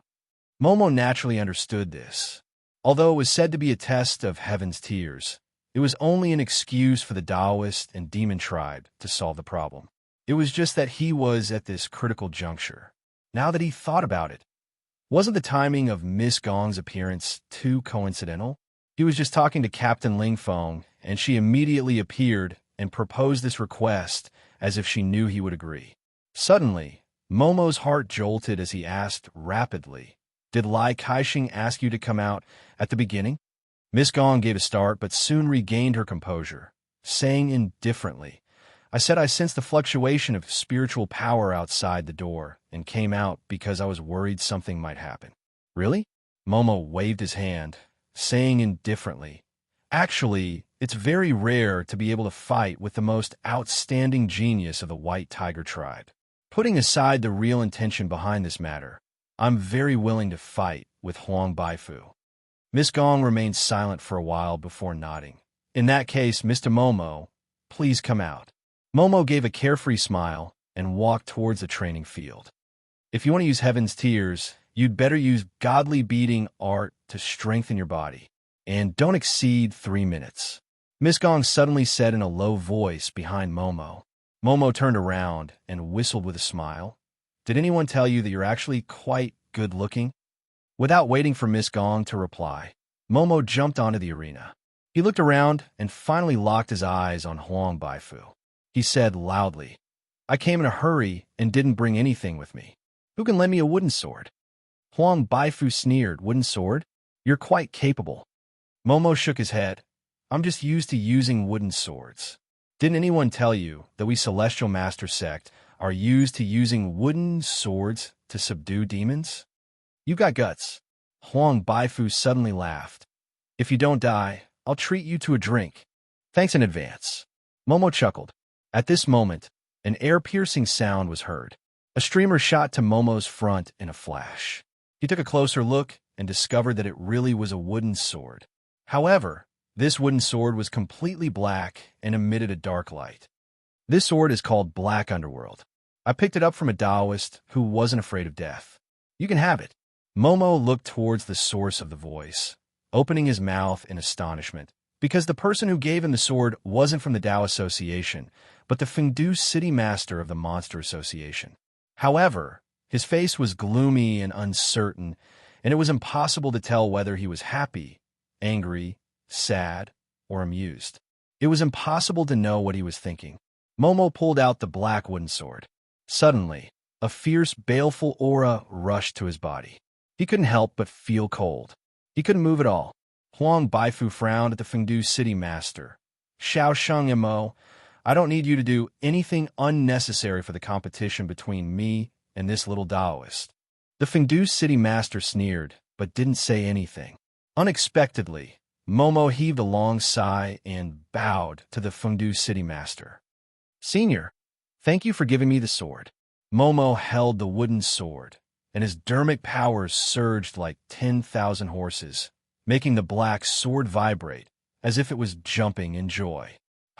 Momo naturally understood this. Although it was said to be a test of heaven's tears, it was only an excuse for the Taoist and demon tribe to solve the problem. It was just that he was at this critical juncture. Now that he thought about it, wasn't the timing of Miss Gong's appearance too coincidental? He was just talking to Captain Ling Feng, and she immediately appeared and proposed this request as if she knew he would agree. Suddenly, Momo's heart jolted as he asked rapidly, "Did Lai Kaixing ask you to come out at the beginning?" Miss Gong gave a start but soon regained her composure, saying indifferently, "I said I sensed the fluctuation of spiritual power outside the door and came out because I was worried something might happen." "Really?" Momo waved his hand, saying indifferently, "Actually, it's very rare to be able to fight with the most outstanding genius of the White Tiger tribe. Putting aside the real intention behind this matter, I'm very willing to fight with Huang Baifu." Miss Gong remained silent for a while before nodding. "In that case, Mr. Momo, please come out." Momo gave a carefree smile and walked towards the training field. "If you want to use Heaven's Tears, you'd better use godly beating art to strengthen your body. And don't exceed 3 minutes." Miss Gong suddenly said in a low voice behind Momo. Momo turned around and whistled with a smile. "Did anyone tell you that you're actually quite good-looking?" Without waiting for Miss Gong to reply, Momo jumped onto the arena. He looked around and finally locked his eyes on Huang Baifu. He said loudly, "I came in a hurry and didn't bring anything with me. Who can lend me a wooden sword?" Huang Baifu sneered, "Wooden sword? You're quite capable." Momo shook his head. "I'm just used to using wooden swords. Didn't anyone tell you that we Celestial Master Sect are used to using wooden swords to subdue demons? You got guts." Huang Baifu suddenly laughed. "If you don't die, I'll treat you to a drink. Thanks in advance." Momo chuckled. At this moment, an air-piercing sound was heard. A streamer shot to Momo's front in a flash. He took a closer look and discovered that it really was a wooden sword. However, this wooden sword was completely black and emitted a dark light. "This sword is called Black Underworld. I picked it up from a Taoist who wasn't afraid of death. You can have it." Momo looked towards the source of the voice, opening his mouth in astonishment, because the person who gave him the sword wasn't from the Tao Association, but the Fengdu City Master of the Monster Association. However, his face was gloomy and uncertain, and it was impossible to tell whether he was happy, angry, sad, or amused. It was impossible to know what he was thinking. Momo pulled out the black wooden sword. Suddenly, A fierce, baleful aura rushed to his body. He couldn't help but feel cold. He couldn't move at all. Huang Baifu frowned at the Fengdu city master. Xiao Sheng Mo, I don't need you to do anything unnecessary for the competition between me and this little Taoist. The Fengdu city master sneered, but didn't say anything. Unexpectedly, Momo heaved a long sigh and bowed to the Fengdu city master. Senior, thank you for giving me the sword. Momo held the wooden sword, and his dermic powers surged like 10,000 horses, making the black sword vibrate as if it was jumping in joy.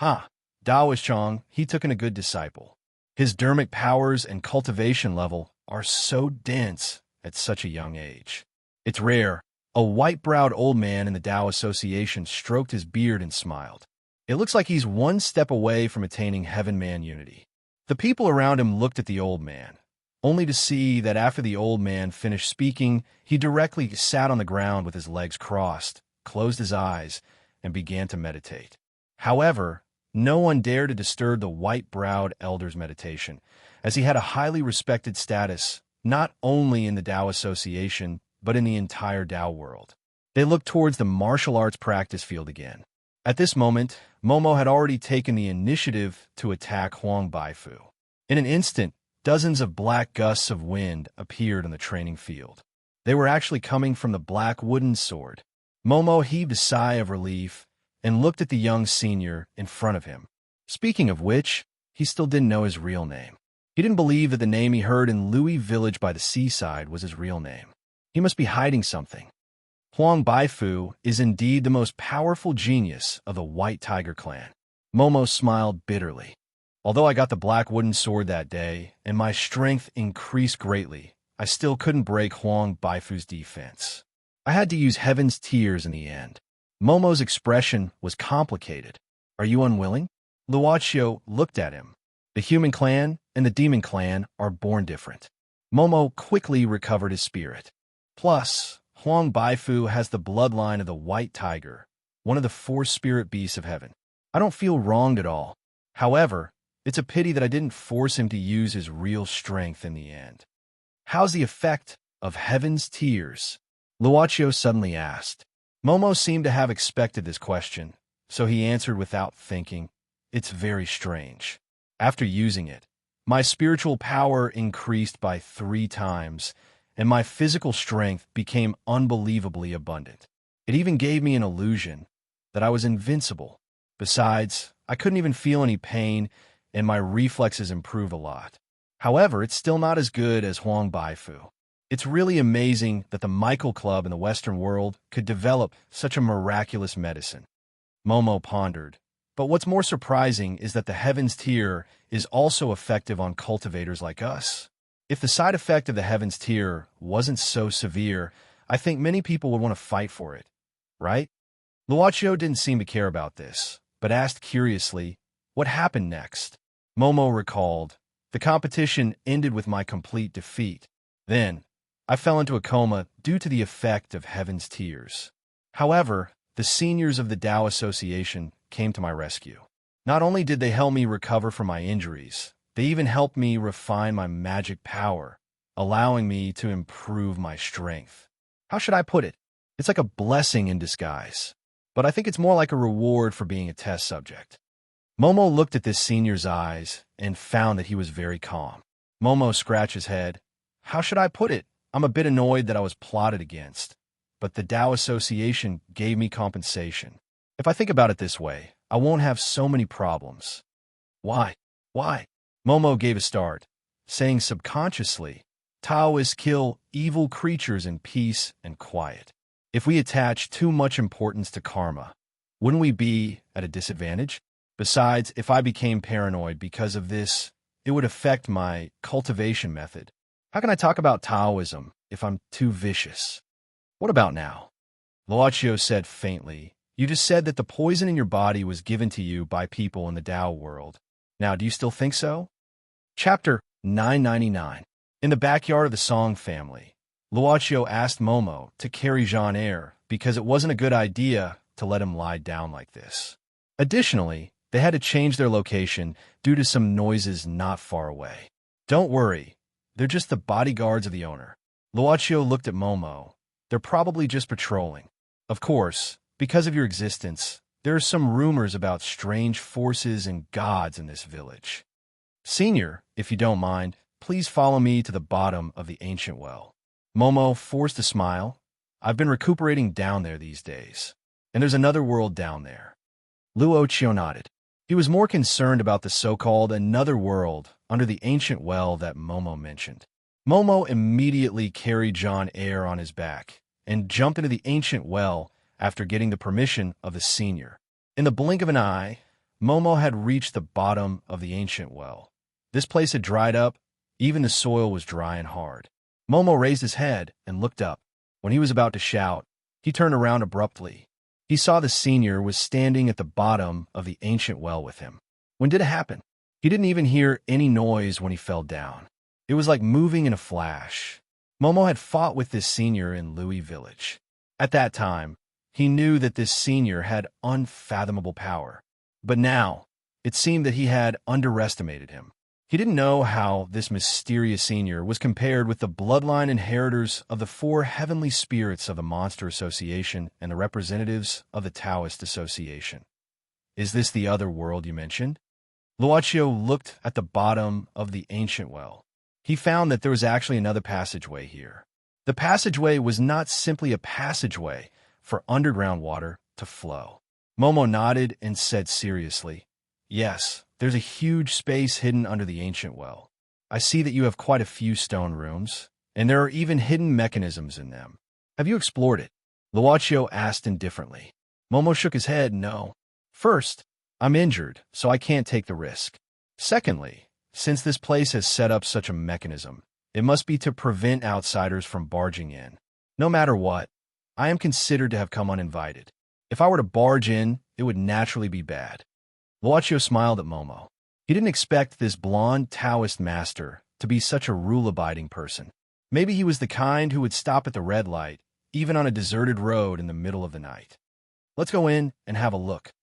Daoist Chong, he took in a good disciple. His dermic powers and cultivation level are so dense at such a young age. It's rare. A white-browed old man in the Tao Association stroked his beard and smiled. It looks like he's one step away from attaining heaven-man unity. The people around him looked at the old man, only to see that after the old man finished speaking, he directly sat on the ground with his legs crossed, closed his eyes, and began to meditate. However, no one dared to disturb the white-browed elder's meditation, as he had a highly respected status not only in the Tao Association, but in the entire Tao world. They looked towards the martial arts practice field again. At this moment, Momo had already taken the initiative to attack Huang Baifu. In an instant, dozens of black gusts of wind appeared on the training field. They were actually coming from the black wooden sword. Momo heaved a sigh of relief and looked at the young senior in front of him. Speaking of which, he still didn't know his real name. He didn't believe that the name he heard in Louis village by the seaside was his real name. He must be hiding something. Huang Baifu is indeed the most powerful genius of the White Tiger clan. Momo smiled bitterly. Although I got the black wooden sword that day, and my strength increased greatly, I still couldn't break Huang Baifu's defense. I had to use heaven's tears in the end. Momo's expression was complicated. Are you unwilling? Luochio looked at him. The human clan and the demon clan are born different. Momo quickly recovered his spirit. Plus, Huang Baifu has the bloodline of the White Tiger, one of the 4 spirit beasts of heaven. I don't feel wronged at all. However, it's a pity that I didn't force him to use his real strength in the end. How's the effect of heaven's tears? Luochio suddenly asked. Momo seemed to have expected this question, so he answered without thinking, It's very strange. After using it, my spiritual power increased by 3 times, and my physical strength became unbelievably abundant. It even gave me an illusion that I was invincible. Besides, I couldn't even feel any pain, and my reflexes improved a lot. However, it's still not as good as Huang Baifu. It's really amazing that the Michael Club in the Western world could develop such a miraculous medicine. Momo pondered. But what's more surprising is that the Heaven's Tear is also effective on cultivators like us. If the side effect of the Heaven's Tear wasn't so severe, I think many people would want to fight for it, right? Luochio didn't seem to care about this, but asked curiously, what happened next? Momo recalled, the competition ended with my complete defeat. Then, I fell into a coma due to the effect of Heaven's Tears. However, the seniors of the Tao Association came to my rescue. Not only did they help me recover from my injuries, they even helped me refine my magic power, allowing me to improve my strength. How should I put it? It's like a blessing in disguise, but I think it's more like a reward for being a test subject. Momo looked at this senior's eyes and found that he was very calm. Momo scratched his head. How should I put it? I'm a bit annoyed that I was plotted against, but the Tao Association gave me compensation. If I think about it this way, I won't have so many problems. Why? Momo gave a start, saying subconsciously, Taoists kill evil creatures in peace and quiet. If we attach too much importance to karma, wouldn't we be at a disadvantage? Besides, if I became paranoid because of this, it would affect my cultivation method. How can I talk about Taoism if I'm too vicious? What about now? Luochio said faintly, you just said that the poison in your body was given to you by people in the Tao world. Now, do you still think so? Chapter 999. In the backyard of the Song family, Luochio asked Momo to carry Jean Eyre because it wasn't a good idea to let him lie down like this. Additionally, they had to change their location due to some noises not far away. Don't worry, They're just the bodyguards of the owner. Luocio looked at Momo. They're probably just patrolling. Of course, because of your existence, there are some rumors about strange forces and gods in this village. Senior, if you don't mind, please follow me to the bottom of the ancient well. Momo forced a smile. I've been recuperating down there these days. And there's another world down there. Luocio nodded. He was more concerned about the so-called another world under the ancient well that Momo mentioned. Momo immediately carried John Eyre on his back and jumped into the ancient well after getting the permission of the senior. In the blink of an eye, Momo had reached the bottom of the ancient well. This place had dried up. Even the soil was dry and hard. Momo raised his head and looked up. When he was about to shout, he turned around abruptly. He saw the senior was standing at the bottom of the ancient well with him. When did it happen? He didn't even hear any noise when he fell down. It was like moving in a flash. Momo had fought with this senior in Louis Village. At that time, he knew that this senior had unfathomable power. But now, it seemed that he had underestimated him. He didn't know how this mysterious senior was compared with the bloodline inheritors of the four heavenly spirits of the Monster Association and the representatives of the Taoist Association. Is this the other world you mentioned? Luocio looked at the bottom of the ancient well. He found that there was actually another passageway here. The passageway was not simply a passageway for underground water to flow. Momo nodded and said seriously, "Yes, there's a huge space hidden under the ancient well. I see that you have quite a few stone rooms, and there are even hidden mechanisms in them. Have you explored it?" Luocio asked indifferently. Momo shook his head, "No. First, I'm injured, so I can't take the risk. Secondly, since this place has set up such a mechanism, it must be to prevent outsiders from barging in. No matter what, I am considered to have come uninvited. If I were to barge in, it would naturally be bad." Luocio smiled at Momo. He didn't expect this blonde Taoist master to be such a rule-abiding person. Maybe he was the kind who would stop at the red light, even on a deserted road in the middle of the night. "Let's go in and have a look."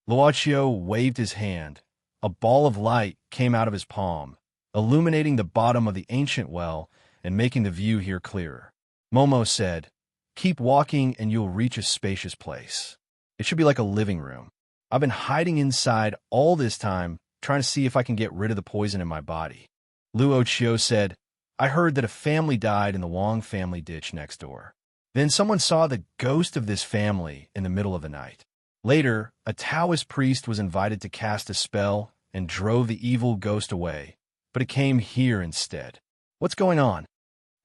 Luocio waved his hand. A ball of light came out of his palm, illuminating the bottom of the ancient well and making the view here clearer. Momo said, "Keep walking and you'll reach a spacious place. It should be like a living room. I've been hiding inside all this time, trying to see if I can get rid of the poison in my body." Luocio said, "I heard that a family died in the Wang family ditch next door. Then someone saw the ghost of this family in the middle of the night. Later, a Taoist priest was invited to cast a spell and drove the evil ghost away, but it came here instead. What's going on?"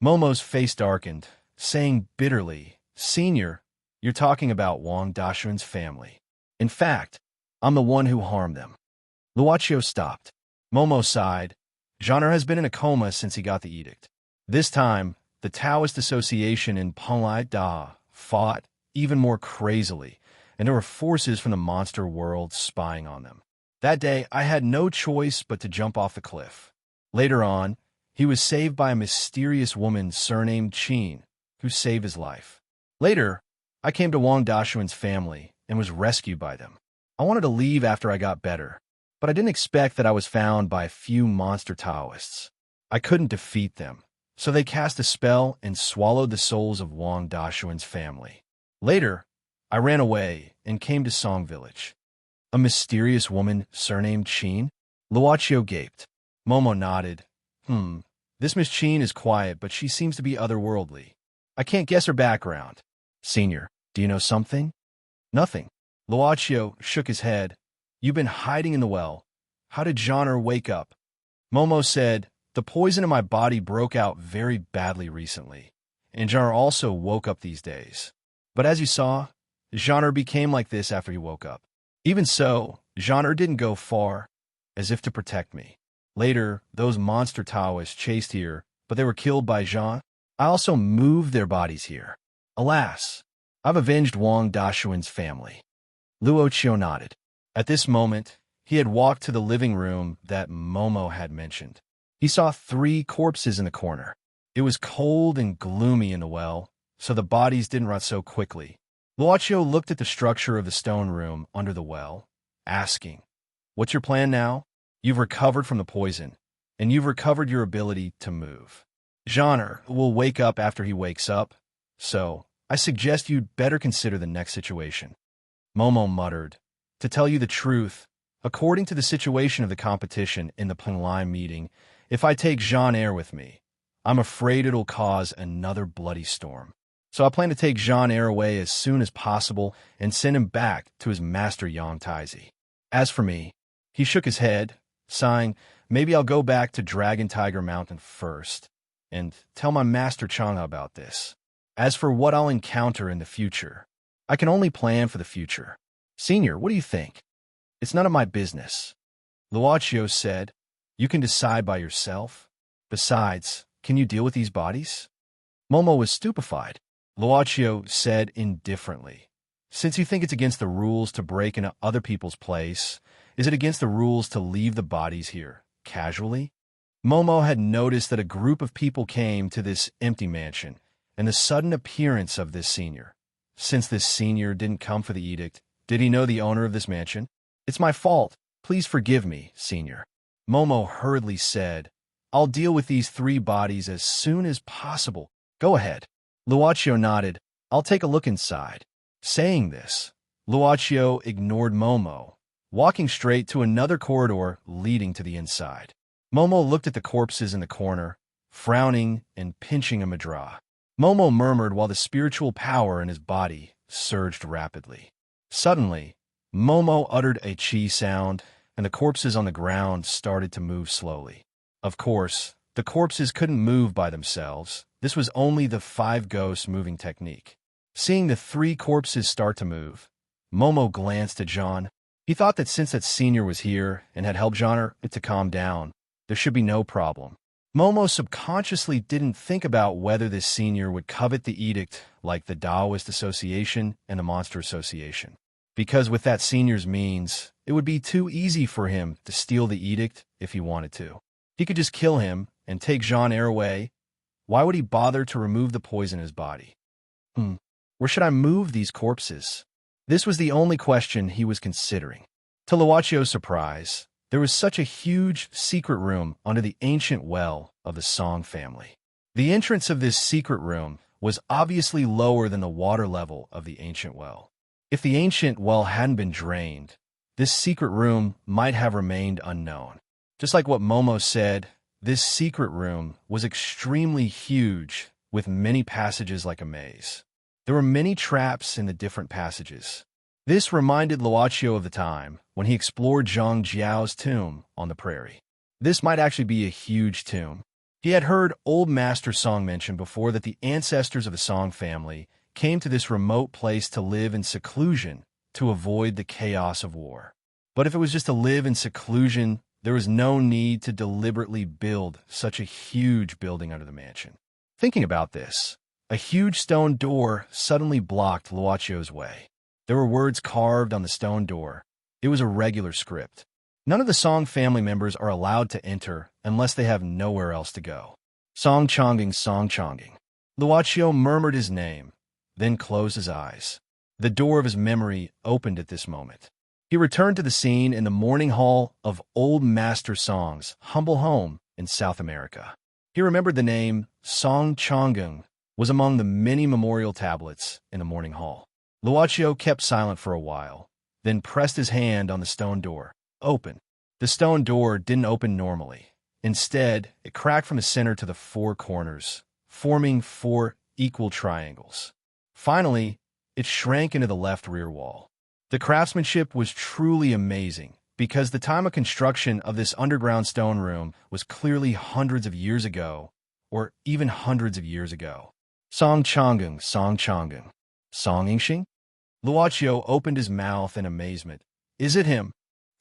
Momo's face darkened, saying bitterly, "Senior, you're talking about Wang Dashuan's family. In fact, I'm the one who harmed them." Luocio stopped. Momo sighed. Genre has been in a coma since he got the edict. This time, the Taoist Association in Penglai Da fought even more crazily, and there were forces from the monster world spying on them. That day, I had no choice but to jump off the cliff. Later on, he was saved by a mysterious woman surnamed Qin, who saved his life. Later, I came to Wang Dashuan's family and was rescued by them. I wanted to leave after I got better, but I didn't expect that I was found by a few monster Taoists. I couldn't defeat them, so they cast a spell and swallowed the souls of Wang Dashuan's family. Later, I ran away and came to Song Village. A mysterious woman surnamed Qin? Luocio gaped. Momo nodded. This Miss Qin is quiet, but she seems to be otherworldly. I can't guess her background. Senior, do you know something? Nothing. Luocio shook his head. You've been hiding in the well. How did Genre wake up? Momo said, the poison in my body broke out very badly recently, and Genre also woke up these days. But as you saw, Genre became like this after he woke up. Even so, Genre didn't go far, as if to protect me. Later, those monster Taoists chased here, but they were killed by Jean. I also moved their bodies here. Alas, I've avenged Wang Dashuan's family. Luocio nodded. At this moment, he had walked to the living room that Momo had mentioned. He saw 3 corpses in the corner. It was cold and gloomy in the well, so the bodies didn't rot so quickly. Luocio looked at the structure of the stone room under the well, asking, "What's your plan now? You've recovered from the poison. and you've recovered your ability to move. Genre will wake up after he wakes up, so I suggest you'd better consider the next situation. Momo muttered, "To tell you the truth, according to the situation of the competition in the Pengline meeting, if I take Jean Eyre with me, I'm afraid it'll cause another bloody storm. So I plan to take Jean Eyre away as soon as possible and send him back to his master Yang Taizi. As for me," he shook his head, sighing, "maybe I'll go back to Dragon Tiger Mountain first and tell my master Chang'e about this. As for what I'll encounter in the future, I can only plan for the future. Senior, what do you think?" "It's none of my business," Luochio said. "You can decide by yourself. Besides, can you deal with these bodies?" Momo was stupefied. Luochio said indifferently, "Since you think it's against the rules to break into other people's place, is it against the rules to leave the bodies here, casually?" Momo had noticed that a group of people came to this empty mansion, and the sudden appearance of this senior. Since this senior didn't come for the edict, did he know the owner of this mansion? "It's my fault. Please forgive me, senior," Momo hurriedly said. "I'll deal with these 3 bodies as soon as possible. Go ahead." Luochio nodded. "I'll take a look inside." Saying this, Luochio ignored Momo, walking straight to another corridor leading to the inside. Momo looked at the corpses in the corner, frowning and pinching a madra. Momo murmured while the spiritual power in his body surged rapidly. Suddenly, Momo uttered a chi sound, and the corpses on the ground started to move slowly. Of course, the corpses couldn't move by themselves. This was only the 5 ghosts moving technique. Seeing the 3 corpses start to move, Momo glanced at Jean. He thought that since that senior was here and had helped Jean to calm down, there should be no problem. Momo subconsciously didn't think about whether this senior would covet the edict like the Taoist Association and the Monster Association. Because with that senior's means, it would be too easy for him to steal the edict if he wanted to. He could just kill him and take Jean Eyre away. Why would he bother to remove the poison in his body? Where should I move these corpses? This was the only question he was considering. To Luochio's surprise, there was such a huge secret room under the ancient well of the Song family. The entrance of this secret room was obviously lower than the water level of the ancient well. If the ancient well hadn't been drained, this secret room might have remained unknown. Just like what Momo said, this secret room was extremely huge, with many passages like a maze. There were many traps in the different passages. This reminded Luochio of the time when he explored Zhang Jiao's tomb on the prairie. This might actually be a huge tomb. He had heard old Master Song mention before that the ancestors of the Song family came to this remote place to live in seclusion to avoid the chaos of war. But if it was just to live in seclusion, there was no need to deliberately build such a huge building under the mansion. Thinking about this, a huge stone door suddenly blocked Luochio's way. There were words carved on the stone door. It was a regular script. None of the Song family members are allowed to enter unless they have nowhere else to go. Song Chonging, Song Chonging. Luochio murmured his name, then closed his eyes. The door of his memory opened at this moment. He returned to the scene in the morning hall of Old Master Song's humble home in South America. He remembered the name Song Chonging was among the many memorial tablets in the morning hall. Luochio kept silent for a while, then pressed his hand on the stone door. Open. The stone door didn't open normally. Instead, it cracked from the center to the 4 corners, forming 4 equal triangles. Finally, it shrank into the left rear wall. The craftsmanship was truly amazing because the time of construction of this underground stone room was clearly hundreds of years ago, or even hundreds of years ago. Song Chongeng, Song Chongeng. Song Yingxing? Luochio opened his mouth in amazement. Is it him?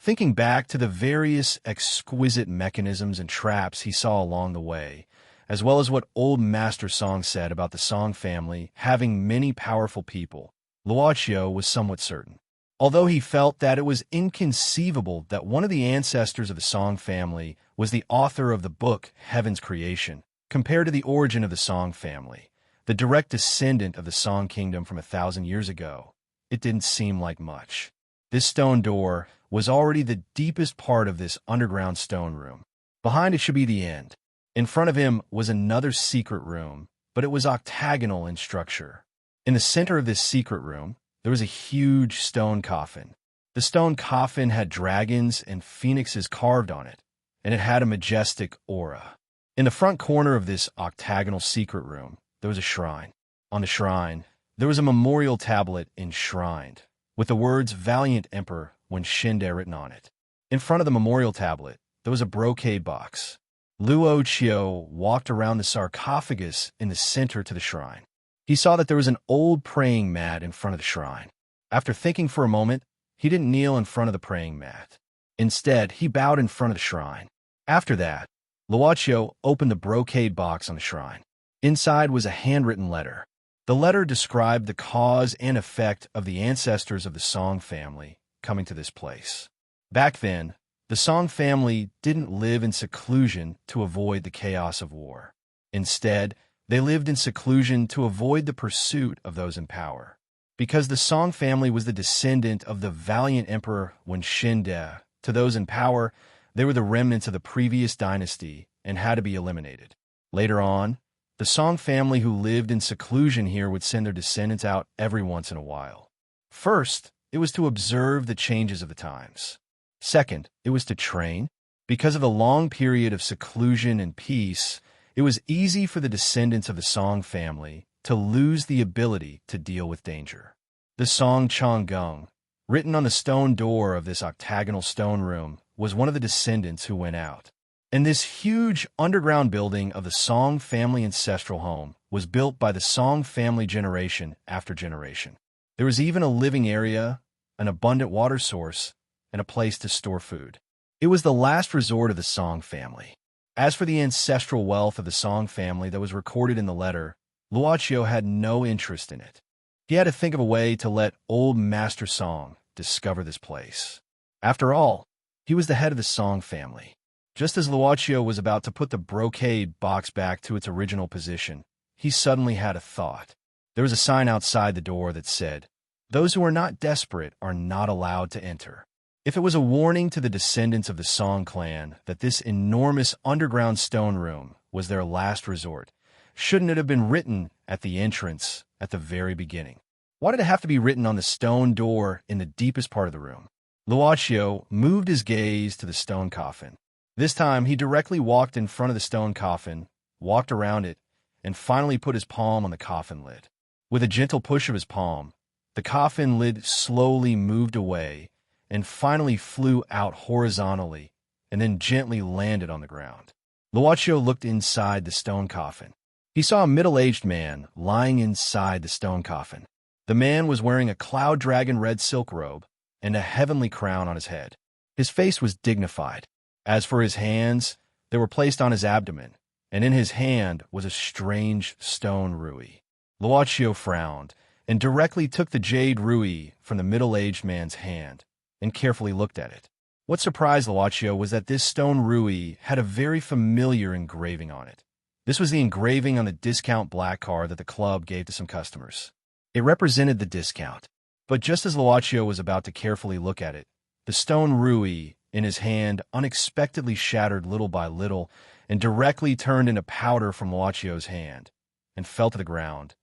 Thinking back to the various exquisite mechanisms and traps he saw along the way, as well as what old Master Song said about the Song family having many powerful people, Luochio was somewhat certain. Although he felt that it was inconceivable that one of the ancestors of the Song family was the author of the book Heaven's Creation, compared to the origin of the Song family, the direct descendant of the Song kingdom from 1,000 years ago, it didn't seem like much. This stone door was already the deepest part of this underground stone room. Behind it should be the end. In front of him was another secret room, but it was octagonal in structure. In the center of this secret room, there was a huge stone coffin. The stone coffin had dragons and phoenixes carved on it, and it had a majestic aura. In the front corner of this octagonal secret room, there was a shrine. On the shrine, there was a memorial tablet enshrined, with the words "Valiant Emperor" when Shinde written on it. In front of the memorial tablet, there was a brocade box. Luo Chio walked around the sarcophagus in the center to the shrine. He saw that there was an old praying mat in front of the shrine. After thinking for a moment, he didn't kneel in front of the praying mat. Instead, he bowed in front of the shrine. After that, Luochio opened the brocade box on the shrine. Inside was a handwritten letter. The letter described the cause and effect of the ancestors of the Song family coming to this place. Back then, the Song family didn't live in seclusion to avoid the chaos of war. Instead, they lived in seclusion to avoid the pursuit of those in power. Because the Song family was the descendant of the valiant emperor Wenshinde, to those in power, they were the remnants of the previous dynasty and had to be eliminated. Later on, the Song family who lived in seclusion here would send their descendants out every once in a while. First, it was to observe the changes of the times. Second, it was to train. Because of the long period of seclusion and peace, it was easy for the descendants of the Song family to lose the ability to deal with danger. The Song Changgung, written on the stone door of this octagonal stone room, was one of the descendants who went out. And this huge underground building of the Song family ancestral home was built by the Song family generation after generation. There was even a living area, an abundant water source, and a place to store food. It was the last resort of the Song family. As for the ancestral wealth of the Song family that was recorded in the letter, Luochio had no interest in it. He had to think of a way to let old Master Song discover this place. After all, he was the head of the Song family. Just as Luochio was about to put the brocade box back to its original position, he suddenly had a thought. There was a sign outside the door that said, "Those who are not desperate are not allowed to enter." If it was a warning to the descendants of the Song clan that this enormous underground stone room was their last resort, shouldn't it have been written at the entrance at the very beginning? Why did it have to be written on the stone door in the deepest part of the room? Luochio moved his gaze to the stone coffin. This time, he directly walked in front of the stone coffin, walked around it, and finally put his palm on the coffin lid. With a gentle push of his palm, the coffin lid slowly moved away and finally flew out horizontally and then gently landed on the ground. Luochio looked inside the stone coffin. He saw a middle-aged man lying inside the stone coffin. The man was wearing a cloud dragon red silk robe and a heavenly crown on his head. His face was dignified. As for his hands, they were placed on his abdomen, and in his hand was a strange stone rui. Luochio frowned and directly took the jade rui from the middle-aged man's hand and carefully looked at it. What surprised Luochio was that this stone rui had a very familiar engraving on it. This was the engraving on the discount black card that the club gave to some customers. It represented the discount. But just as Luochio was about to carefully look at it, the stone rui in his hand unexpectedly shattered little by little and directly turned into powder from Luochio's hand and fell to the ground,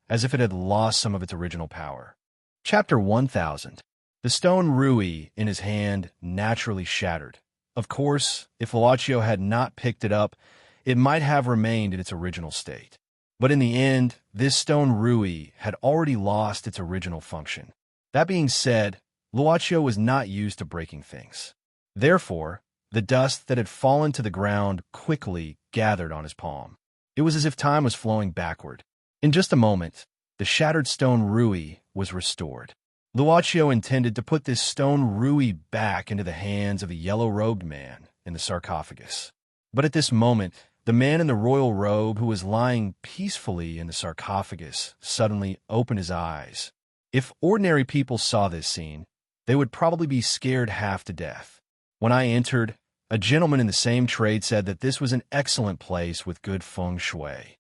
as if it had lost some of its original power. Chapter 1000. The stone rui in his hand naturally shattered. Of course, if Luochio had not picked it up, it might have remained in its original state. But in the end, this stone rui had already lost its original function. That being said, Luochio was not used to breaking things. Therefore, the dust that had fallen to the ground quickly gathered on his palm. It was as if time was flowing backward. In just a moment, the shattered stone rui was restored. Luochio intended to put this stone rui back into the hands of the yellow-robed man in the sarcophagus. But at this moment, the man in the royal robe who was lying peacefully in the sarcophagus suddenly opened his eyes. If ordinary people saw this scene, they would probably be scared half to death. When I entered, a gentleman in the same trade said that this was an excellent place with good feng shui.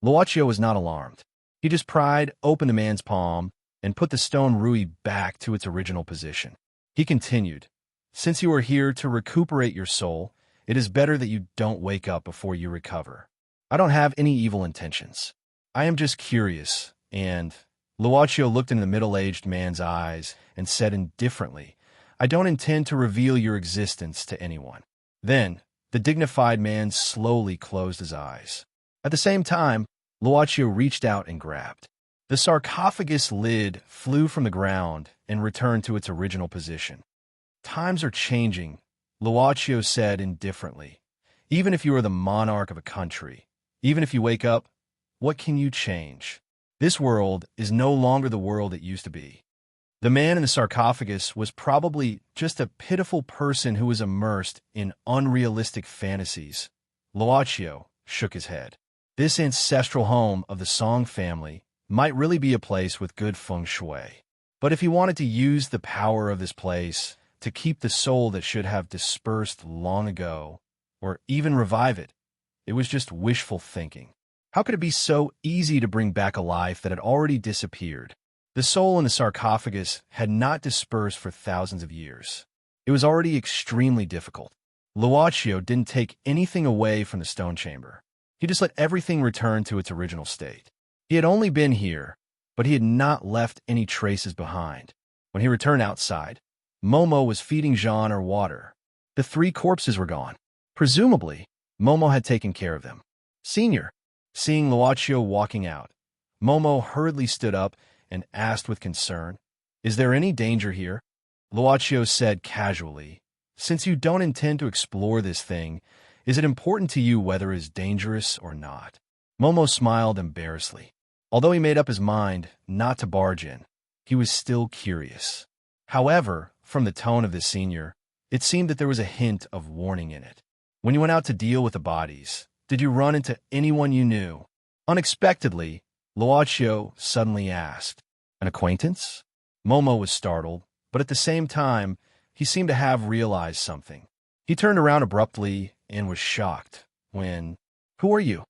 Luochio was not alarmed. He just pried open the man's palm and put the stone rui back to its original position. He continued, "Since you are here to recuperate your soul, It is better that you don't wake up before you recover. I don't have any evil intentions. I am just curious, and Luaccio looked into the middle-aged man's eyes and said indifferently, I don't intend to reveal your existence to anyone. Then, the dignified man slowly closed his eyes. At the same time, Luaccio reached out and grabbed. The sarcophagus lid flew from the ground and returned to its original position. Times are changing, Luaccio said indifferently. Even if you are the monarch of a country, even if you wake up, what can you change? This world is no longer the world it used to be. The man in the sarcophagus was probably just a pitiful person who was immersed in unrealistic fantasies. Luaccio shook his head. This ancestral home of the Song family might really be a place with good feng shui. But if he wanted to use the power of this place to keep the soul that should have dispersed long ago, or even revive it, it was just wishful thinking. How could it be so easy to bring back a life that had already disappeared? The soul in the sarcophagus had not dispersed for thousands of years. It was already extremely difficult. Luaccio didn't take anything away from the stone chamber. He just let everything return to its original state. He had only been here, but he had not left any traces behind. When he returned outside, Momo was feeding Jean her water. The 3 corpses were gone. Presumably, Momo had taken care of them. Senior, seeing Luaccio walking out, Momo hurriedly stood up and asked with concern, Is there any danger here? Luaccio said casually, Since you don't intend to explore this thing, is it important to you whether it is dangerous or not? Momo smiled embarrassedly. Although he made up his mind not to barge in, he was still curious. However, from the tone of the senior, it seemed that there was a hint of warning in it. When you went out to deal with the bodies, did you run into anyone you knew? Unexpectedly, Luaccio suddenly asked, An acquaintance? Momo was startled, but at the same time, he seemed to have realized something. He turned around abruptly and was shocked when, Who are you?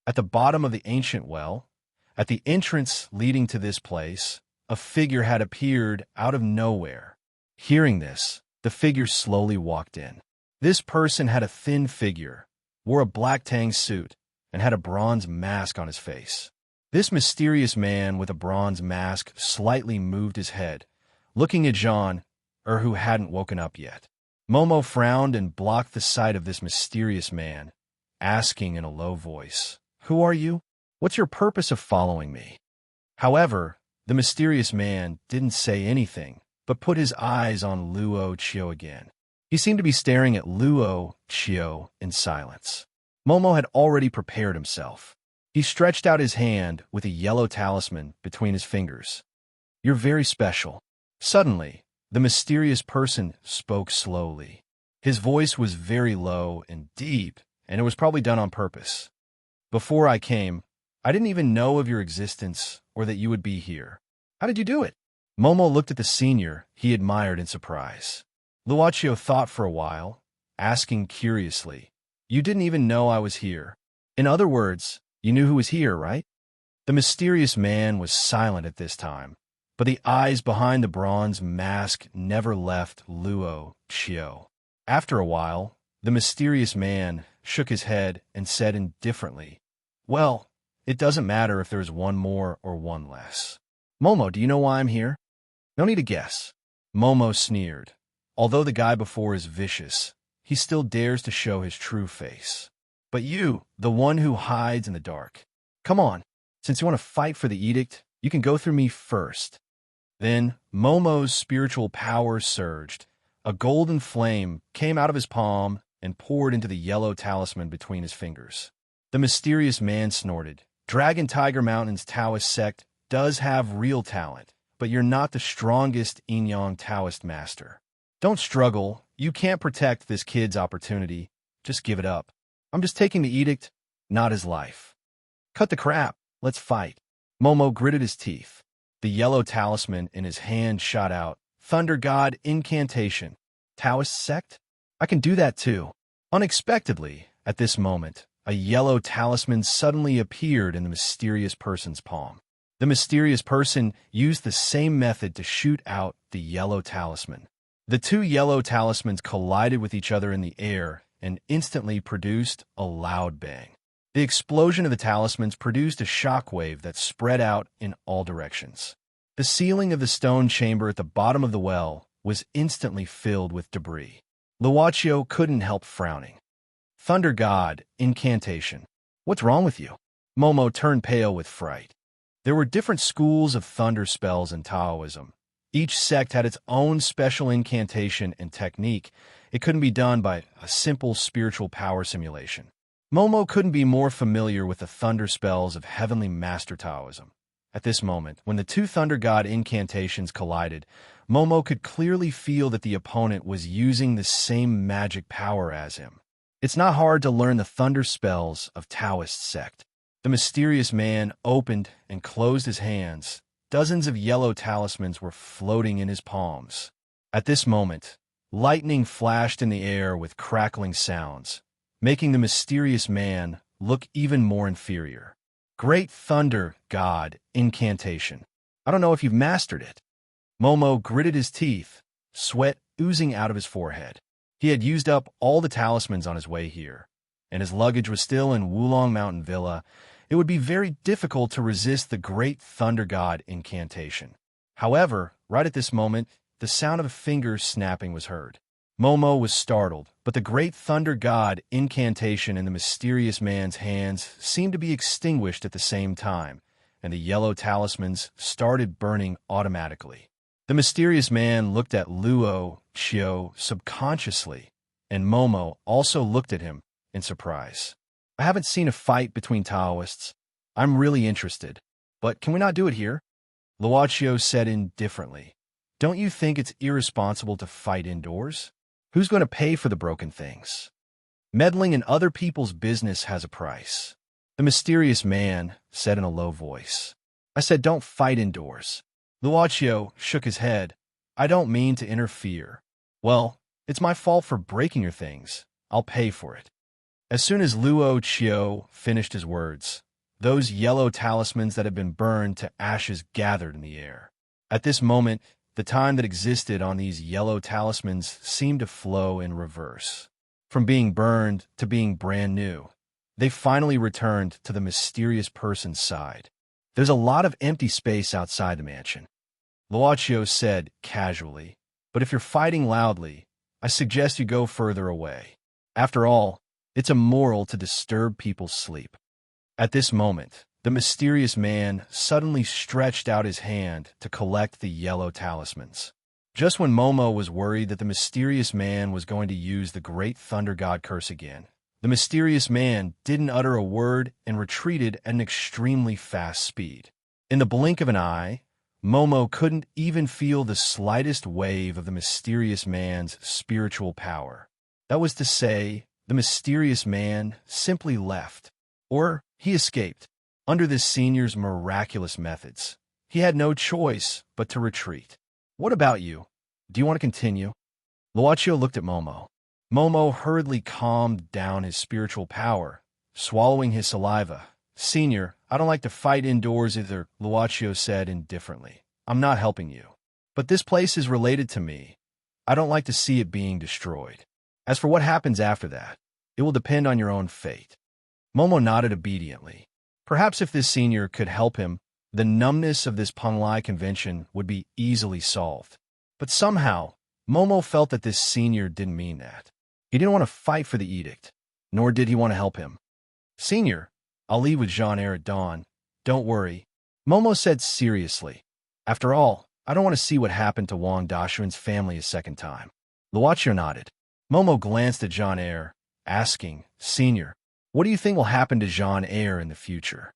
At the bottom of the ancient well, at the entrance leading to this place, a figure had appeared out of nowhere. Hearing this, the figure slowly walked in. This person had a thin figure, wore a black tang suit, and had a bronze mask on his face. This mysterious man with a bronze mask slightly moved his head, looking at Jean, who hadn't woken up yet. Momo frowned and blocked the sight of this mysterious man, asking in a low voice, Who are you? What's your purpose of following me? However, the mysterious man didn't say anything, but put his eyes on Luo again. He seemed to be staring at Luo in silence. Momo had already prepared himself. He stretched out his hand with a yellow talisman between his fingers. You're very special. Suddenly, the mysterious person spoke slowly. His voice was very low and deep, and it was probably done on purpose. Before I came, I didn't even know of your existence or that you would be here. How did you do it? Momo looked at the senior he admired in surprise. Luaccio thought for a while, asking curiously, You didn't even know I was here. In other words, you knew who was here, right? The mysterious man was silent at this time, but the eyes behind the bronze mask never left Luo. After a while, the mysterious man shook his head and said indifferently, Well, it doesn't matter if there's one more or one less. Momo, do you know why I'm here? No need to guess. Momo sneered. Although the guy before is vicious, he still dares to show his true face. But you, the one who hides in the dark. Come on, since you want to fight for the edict, you can go through me first. Then Momo's spiritual power surged. A golden flame came out of his palm and poured into the yellow talisman between his fingers. The mysterious man snorted. Dragon Tiger Mountain's Taoist sect does have real talent, but you're not the strongest Yin-Yang Taoist master. Don't struggle. You can't protect this kid's opportunity. Just give it up. I'm just taking the edict, not his life. Cut the crap. Let's fight. Momo gritted his teeth. The yellow talisman in his hand shot out. Thunder God Incantation. Taoist sect? I can do that too. Unexpectedly, at this moment, a yellow talisman suddenly appeared in the mysterious person's palm. The mysterious person used the same method to shoot out the yellow talisman. The 2 yellow talismans collided with each other in the air and instantly produced a loud bang. The explosion of the talismans produced a shockwave that spread out in all directions. The ceiling of the stone chamber at the bottom of the well was instantly filled with debris. Luaccio couldn't help frowning. Thunder God, incantation. What's wrong with you? Momo turned pale with fright. There were different schools of thunder spells in Taoism. Each sect had its own special incantation and technique. It couldn't be done by a simple spiritual power simulation. Momo couldn't be more familiar with the thunder spells of Heavenly Master Taoism. At this moment, when the two Thunder God incantations collided, Momo could clearly feel that the opponent was using the same magic power as him. It's not hard to learn the thunder spells of Taoist sect. The mysterious man opened and closed his hands. Dozens of yellow talismans were floating in his palms. At this moment, lightning flashed in the air with crackling sounds, making the mysterious man look even more inferior. Great Thunder God incantation. I don't know if you've mastered it. Momo gritted his teeth, sweat oozing out of his forehead. He had used up all the talismans on his way here, and his luggage was still in Wulong Mountain Villa. It would be very difficult to resist the Great Thunder God incantation. However, right at this moment, the sound of a finger snapping was heard. Momo was startled, but the Great Thunder God incantation in the mysterious man's hands seemed to be extinguished at the same time, and the yellow talismans started burning automatically. The mysterious man looked at Luo subconsciously, and Momo also looked at him in surprise. I haven't seen a fight between Taoists. I'm really interested. But can we not do it here? Luaccio said indifferently. Don't you think it's irresponsible to fight indoors? Who's going to pay for the broken things? Meddling in other people's business has a price. The mysterious man said in a low voice. I said don't fight indoors. Luaccio shook his head. I don't mean to interfere. Well, it's my fault for breaking your things. I'll pay for it. As soon as Luo finished his words, those yellow talismans that had been burned to ashes gathered in the air. At this moment, the time that existed on these yellow talismans seemed to flow in reverse. From being burned to being brand new, they finally returned to the mysterious person's side. There's a lot of empty space outside the mansion. Luaccio said casually, but if you're fighting loudly, I suggest you go further away. After all, it's immoral to disturb people's sleep. At this moment, the mysterious man suddenly stretched out his hand to collect the yellow talismans. Just when Momo was worried that the mysterious man was going to use the Great Thunder God curse again, the mysterious man didn't utter a word and retreated at an extremely fast speed. In the blink of an eye, Momo couldn't even feel the slightest wave of the mysterious man's spiritual power. That was to say, the mysterious man simply left, or he escaped. Under this senior's miraculous methods, he had no choice but to retreat. What about you? Do you want to continue? Luaccio looked at Momo. Momo hurriedly calmed down his spiritual power, swallowing his saliva. Senior, I don't like to fight indoors either, Luaccio said indifferently. I'm not helping you. But this place is related to me. I don't like to see it being destroyed. As for what happens after that, it will depend on your own fate. Momo nodded obediently. Perhaps if this senior could help him, the numbness of this Panglai convention would be easily solved. But somehow, Momo felt that this senior didn't mean that. He didn't want to fight for the edict, nor did he want to help him. Senior, I'll leave with Jean-Eyre at dawn. Don't worry, Momo said seriously. After all, I don't want to see what happened to Wang Dashuan's family a second time. Luaccio nodded. Momo glanced at Jean-Eyre, asking, Senior, what do you think will happen to Jean-Eyre in the future?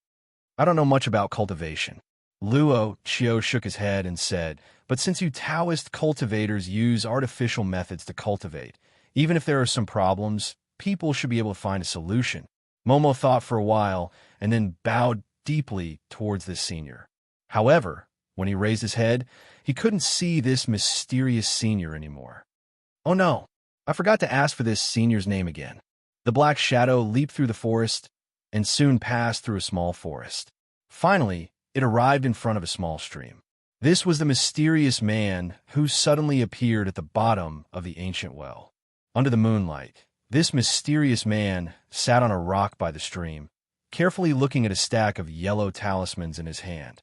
I don't know much about cultivation. Luo shook his head and said, but since you Taoist cultivators use artificial methods to cultivate, even if there are some problems, people should be able to find a solution. Momo thought for a while and then bowed deeply towards this senior. However, when he raised his head, he couldn't see this mysterious senior anymore. Oh no, I forgot to ask for this senior's name again. The black shadow leaped through the forest and soon passed through a small forest. Finally, it arrived in front of a small stream. This was the mysterious man who suddenly appeared at the bottom of the ancient well. Under the moonlight, This mysterious man sat on a rock by the stream, carefully looking at a stack of yellow talismans in his hand.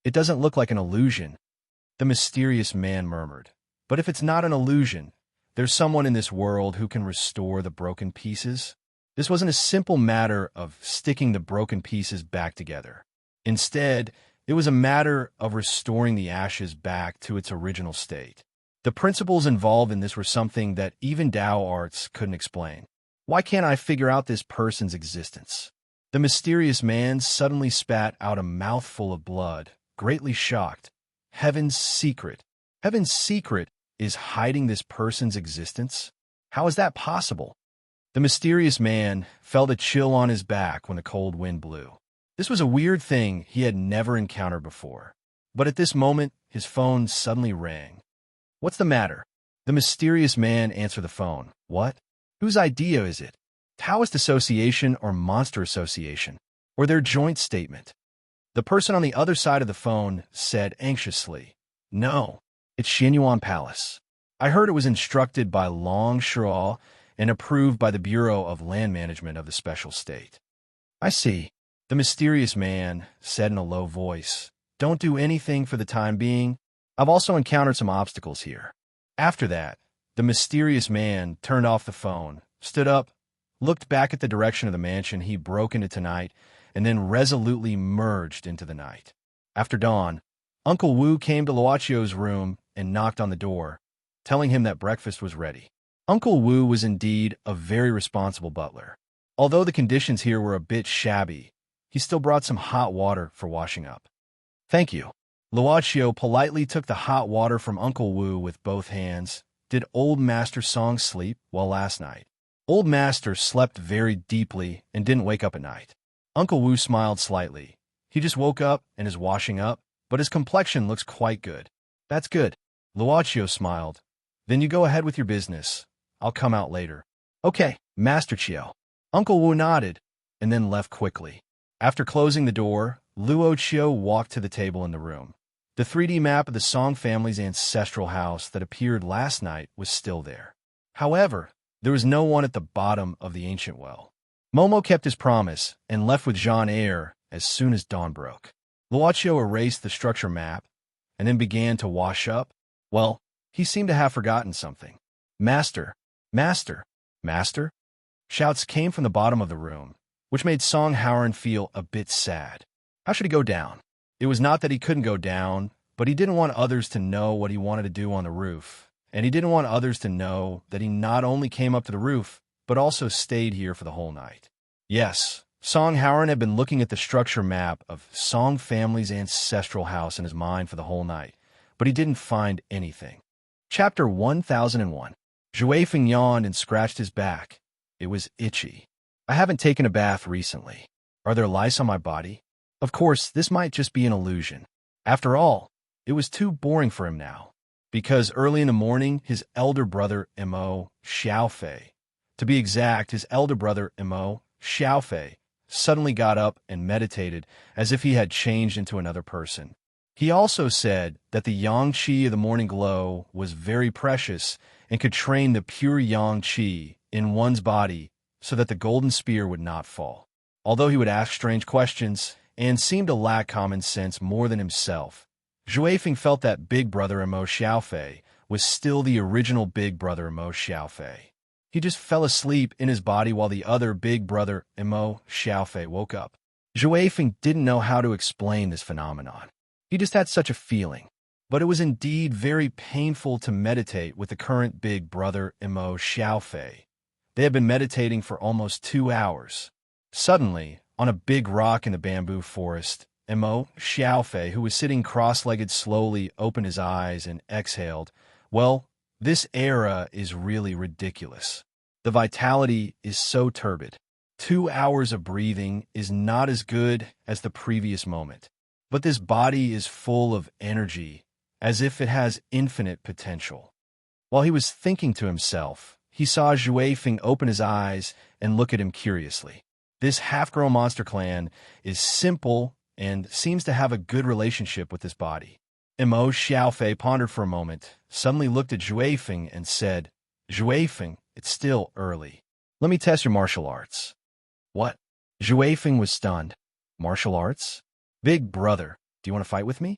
"It doesn't look like an illusion," the mysterious man murmured. "But if it's not an illusion, there's someone in this world who can restore the broken pieces." This wasn't a simple matter of sticking the broken pieces back together. Instead, it was a matter of restoring the ashes back to its original state. The principles involved in this were something that even Tao arts couldn't explain. "Why can't I figure out this person's existence?" The mysterious man suddenly spat out a mouthful of blood, greatly shocked. "Heaven's secret. Heaven's secret is hiding this person's existence? How is that possible?" The mysterious man felt a chill on his back when a cold wind blew. This was a weird thing he had never encountered before. But at this moment, his phone suddenly rang. "What's the matter?" The mysterious man answered the phone. "What? Whose idea is it? Taoist Association or Monster Association? Or their joint statement?" The person on the other side of the phone said anxiously, "No, it's Xianyuan Palace. I heard it was instructed by Long Shuo and approved by the Bureau of Land Management of the Special State." "I see," the mysterious man said in a low voice. "Don't do anything for the time being. I've also encountered some obstacles here." After that, the mysterious man turned off the phone, stood up, looked back at the direction of the mansion he broke into tonight, and then resolutely merged into the night. After dawn, Uncle Wu came to Luocchio's room and knocked on the door, telling him that breakfast was ready. Uncle Wu was indeed a very responsible butler. Although the conditions here were a bit shabby, he still brought some hot water for washing up. "Thank you." Luocchio politely took the hot water from Uncle Wu with both hands. "Did Old Master Song sleep well last night?" Old Master slept very deeply and didn't wake up at night. Uncle Wu smiled slightly. "He just woke up and is washing up, but his complexion looks quite good." "That's good." Luocchio smiled. "Then you go ahead with your business. I'll come out later." "Okay, Master Chio." Uncle Wu nodded and then left quickly. After closing the door, Luocchio walked to the table in the room. The 3D map of the Song family's ancestral house that appeared last night was still there. However, there was no one at the bottom of the ancient well. Momo kept his promise and left with Jean Eyre as soon as dawn broke. Luocchio erased the structure map and then began to wash up. Well, he seemed to have forgotten something. "Master! Master! Master!" Shouts came from the bottom of the room, which made Song Howard feel a bit sad. How should he go down? It was not that he couldn't go down, but he didn't want others to know what he wanted to do on the roof, and he didn't want others to know that he not only came up to the roof, but also stayed here for the whole night. Yes, Song Howard had been looking at the structure map of Song family's ancestral house in his mind for the whole night, but he didn't find anything. Chapter 1001. Zhuefeng yawned and scratched his back. It was itchy. "I haven't taken a bath recently. Are there lice on my body?" Of course, this might just be an illusion. After all, it was too boring for him now, because early in the morning, his elder brother, Mo Xiaofei, to be exact, his elder brother, Mo Xiaofei, suddenly got up and meditated as if he had changed into another person. He also said that the yang qi of the morning glow was very precious and could train the pure yang qi in one's body so that the golden spear would not fall. Although he would ask strange questions and seemed to lack common sense more than himself, Zhuefeng felt that Big Brother Mo Xiaofei was still the original Big Brother Mo Xiaofei. He just fell asleep in his body while the other Big Brother Mo Xiaofei woke up. Zhuefeng didn't know how to explain this phenomenon. He just had such a feeling. But it was indeed very painful to meditate with the current Big Brother Mo Xiaofei. They had been meditating for almost 2 hours. Suddenly, on a big rock in the bamboo forest, Mo Xiaofei, who was sitting cross-legged, slowly opened his eyes and exhaled. "Well, this era is really ridiculous. The vitality is so turbid. 2 hours of breathing is not as good as the previous moment. But this body is full of energy, as if it has infinite potential." While he was thinking to himself, he saw Zhuefeng open his eyes and look at him curiously. This half-grown monster clan is simple and seems to have a good relationship with this body. Mo Xiaofei pondered for a moment, suddenly looked at Zhuefeng and said, "Zhuefeng, it's still early. Let me test your martial arts. What? Zhou Feng was stunned. Martial arts? Big brother, do you want to fight with me?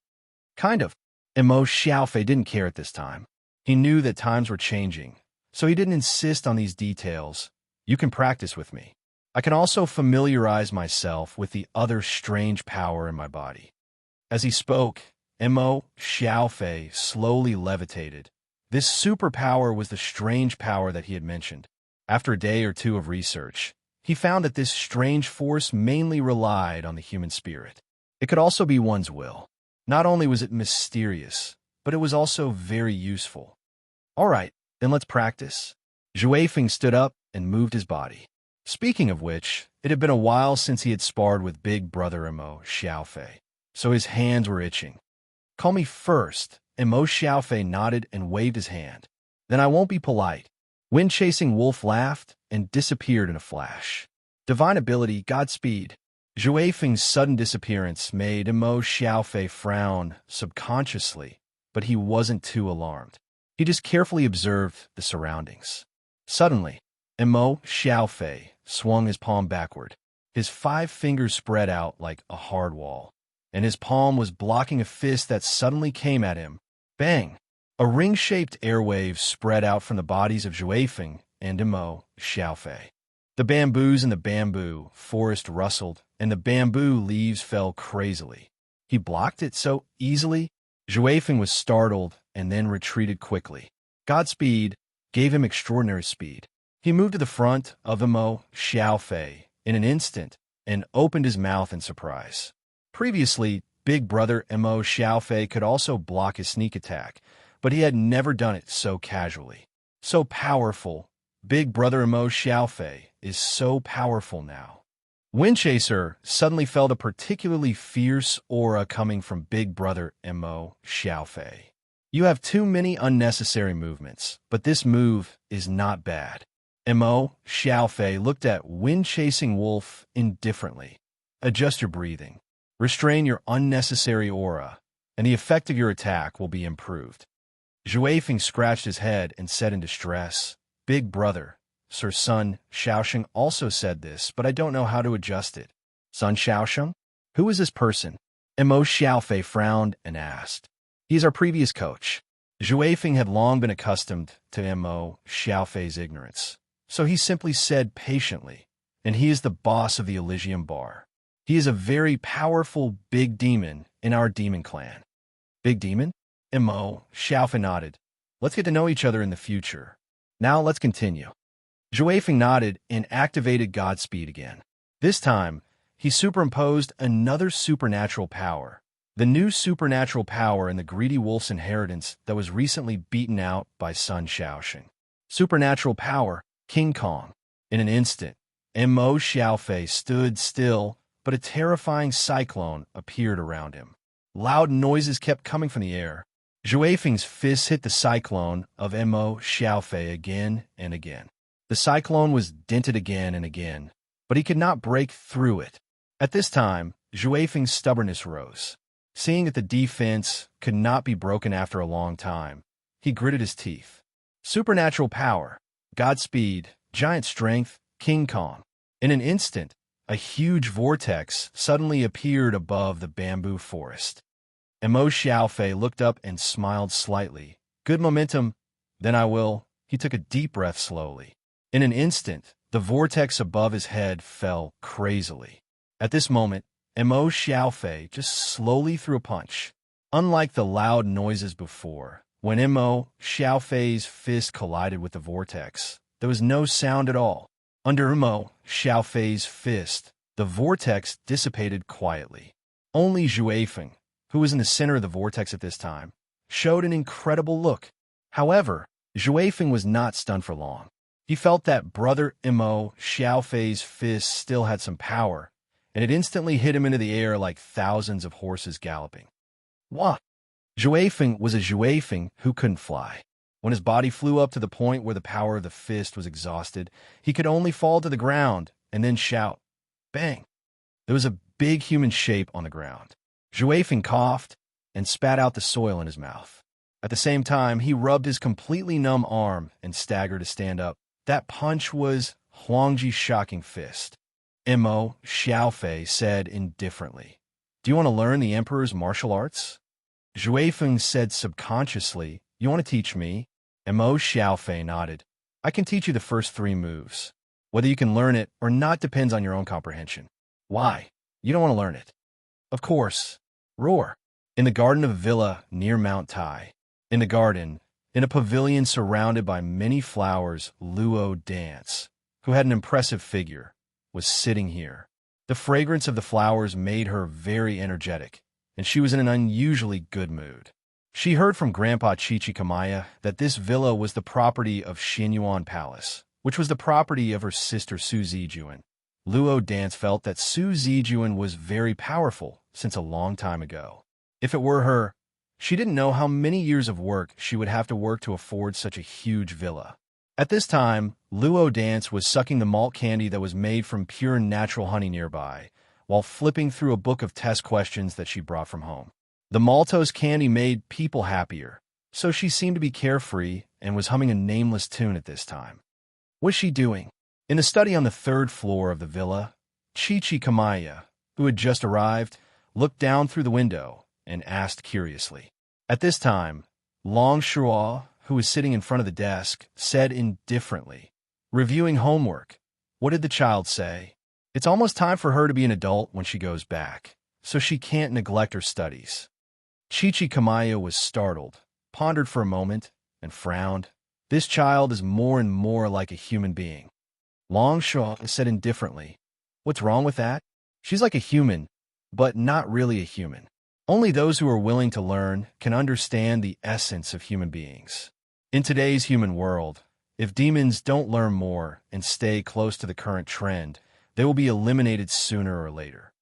Kind of. And Mo Xiaofei didn't care at this time. He knew that times were changing, so he didn't insist on these details. You can practice with me. I can also familiarize myself with the other strange power in my body. As he spoke, Mo Xiaofei slowly levitated. This superpower was the strange power that he had mentioned. After a day or two of research, he found that this strange force mainly relied on the human spirit. It could also be one's will. Not only was it mysterious, but it was also very useful. All right, then let's practice. Zhou Feng stood up and moved his body. Speaking of which, it had been a while since he had sparred with big brother Mo Xiaofei, so his hands were itching. Call me first, and Mo Xiaofei nodded and waved his hand. Then I won't be polite. Wind-chasing wolf laughed and disappeared in a flash. Divine ability, Godspeed. Zhou Feng's sudden disappearance made Mo Xiaofei frown subconsciously, but he wasn't too alarmed. He just carefully observed the surroundings. Suddenly, Mo Xiaofei swung his palm backward. His 5 fingers spread out like a hard wall, and his palm was blocking a fist that suddenly came at him. Bang! A ring-shaped airwave spread out from the bodies of Zhou Feng and Mo Xiaofei. The bamboos in the bamboo forest rustled, and the bamboo leaves fell crazily. He blocked it so easily. Zhou Feng was startled and then retreated quickly. Godspeed gave him extraordinary speed. He moved to the front of Mo Xiaofei in an instant and opened his mouth in surprise. Previously, big brother Mo Xiaofei could also block his sneak attack, but he had never done it so casually. So powerful. Big brother Mo Xiaofei is so powerful now. Windchaser suddenly felt a particularly fierce aura coming from big brother Mo Xiaofei. You have too many unnecessary movements, but this move is not bad. Mo Xiaofei looked at wind-chasing wolf indifferently. Adjust your breathing. Restrain your unnecessary aura, and the effect of your attack will be improved. Zhou Feng scratched his head and said in distress, Big brother, Sir Sun Xiaosheng also said this, but I don't know how to adjust it. Sun Xiaosheng? Who is this person? Mo Xiaofei frowned and asked. He is our previous coach. Zhou Feng had long been accustomed to Mo Xiaofei's ignorance, so he simply said patiently, and he is the boss of the Elysium Bar. He is a very powerful big demon in our demon clan. Big demon? Mo Xiaofei nodded. Let's get to know each other in the future. Now let's continue. Zhou Feng nodded and activated Godspeed again. This time, he superimposed another supernatural power, the new supernatural power in the greedy wolf's inheritance that was recently beaten out by Sun Xiaosheng. Supernatural power, King Kong. In an instant, Mo Xiaofei stood still, but a terrifying cyclone appeared around him. Loud noises kept coming from the air. Zhou Feng's fists hit the cyclone of Mo Xiaofei again and again. The cyclone was dented again and again, but he could not break through it. At this time, Zhou Feng's stubbornness rose. Seeing that the defense could not be broken after a long time, he gritted his teeth. Supernatural power, Godspeed, giant strength, King Kong. In an instant, a huge vortex suddenly appeared above the bamboo forest. Mo Xiaofei looked up and smiled slightly. Good momentum. Then I will. He took a deep breath slowly. In an instant, the vortex above his head fell crazily. At this moment, Mo Xiaofei just slowly threw a punch. Unlike the loud noises before, when Mo Xiaofei's fist collided with the vortex, there was no sound at all. Under Mo Xiaofei's fist, the vortex dissipated quietly. Only Zhou Feng, who was in the center of the vortex at this time, showed an incredible look. However, Zhou Feng was not stunned for long. He felt that brother Mo Xiaofei's fist still had some power, and it instantly hit him into the air like thousands of horses galloping. What? Zhou Feng was a Zhou Feng who couldn't fly. When his body flew up to the point where the power of the fist was exhausted, he could only fall to the ground and then shout, Bang! There was a big human shape on the ground. Zhou Feng coughed and spat out the soil in his mouth. At the same time, he rubbed his completely numb arm and staggered to stand up. That punch was Huangji's shocking fist. Mo, Xiaofei said indifferently. Do you want to learn the emperor's martial arts? Zhuifeng said subconsciously, you want to teach me? Mo Xiaofei nodded. I can teach you the first 3 moves. Whether you can learn it or not depends on your own comprehension. Why? You don't want to learn it. Of course. Roar. In the garden of a villa near Mount Tai. In the garden, in a pavilion surrounded by many flowers, Luo Dance, who had an impressive figure, was sitting here. The fragrance of the flowers made her very energetic, and she was in an unusually good mood. She heard from Grandpa Chichikamaya that this villa was the property of Xinyuan Palace, which was the property of her sister Su Zijuan. Luo Dance felt that Su Zijuan was very powerful since a long time ago. If it were her, she didn't know how many years of work she would have to work to afford such a huge villa. At this time, Luo Dance was sucking the malt candy that was made from pure natural honey nearby, while flipping through a book of test questions that she brought from home. The maltose candy made people happier, so she seemed to be carefree and was humming a nameless tune at this time. What was she doing? In the study on the 3rd floor of the villa, Chichikamaya, who had just arrived, looked down through the window and asked curiously. At this time, Long Shuo, who was sitting in front of the desk, said indifferently, reviewing homework. What did the child say? It's almost time for her to be an adult when she goes back, so she can't neglect her studies. Chichikamaya was startled, pondered for a moment, and frowned. This child is more and more like a human being. Long Shuo said indifferently, what's wrong with that? She's like a human, but not really a human. Only those who are willing to learn can understand the essence of human beings. In today's human world, if demons don't learn more and stay close to the current trend, they will be eliminated sooner or later.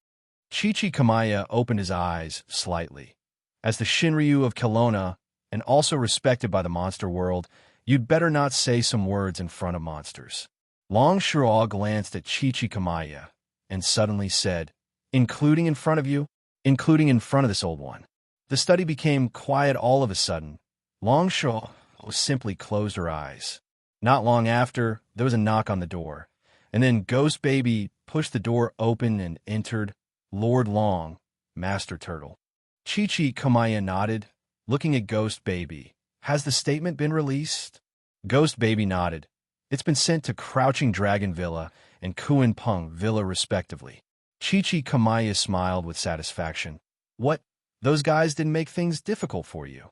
Chichikamaya opened his eyes slightly. As the Shinryu of Kelowna, and also respected by the monster world, you'd better not say some words in front of monsters. Long Shuo glanced at Chichikamaya and suddenly said, including in front of you? Including in front of this old one. The study became quiet all of a sudden. Long Shuo simply closed her eyes. Not long after, there was a knock on the door, and then Ghost Baby pushed the door open and entered Lord Long, Master Turtle. Chichikamaya nodded, looking at Ghost Baby. Has the statement been released? Ghost Baby nodded. It's been sent to Crouching Dragon Villa and Kuan Peng Villa respectively. Chichikamaya smiled with satisfaction. What? Those guys didn't make things difficult for you.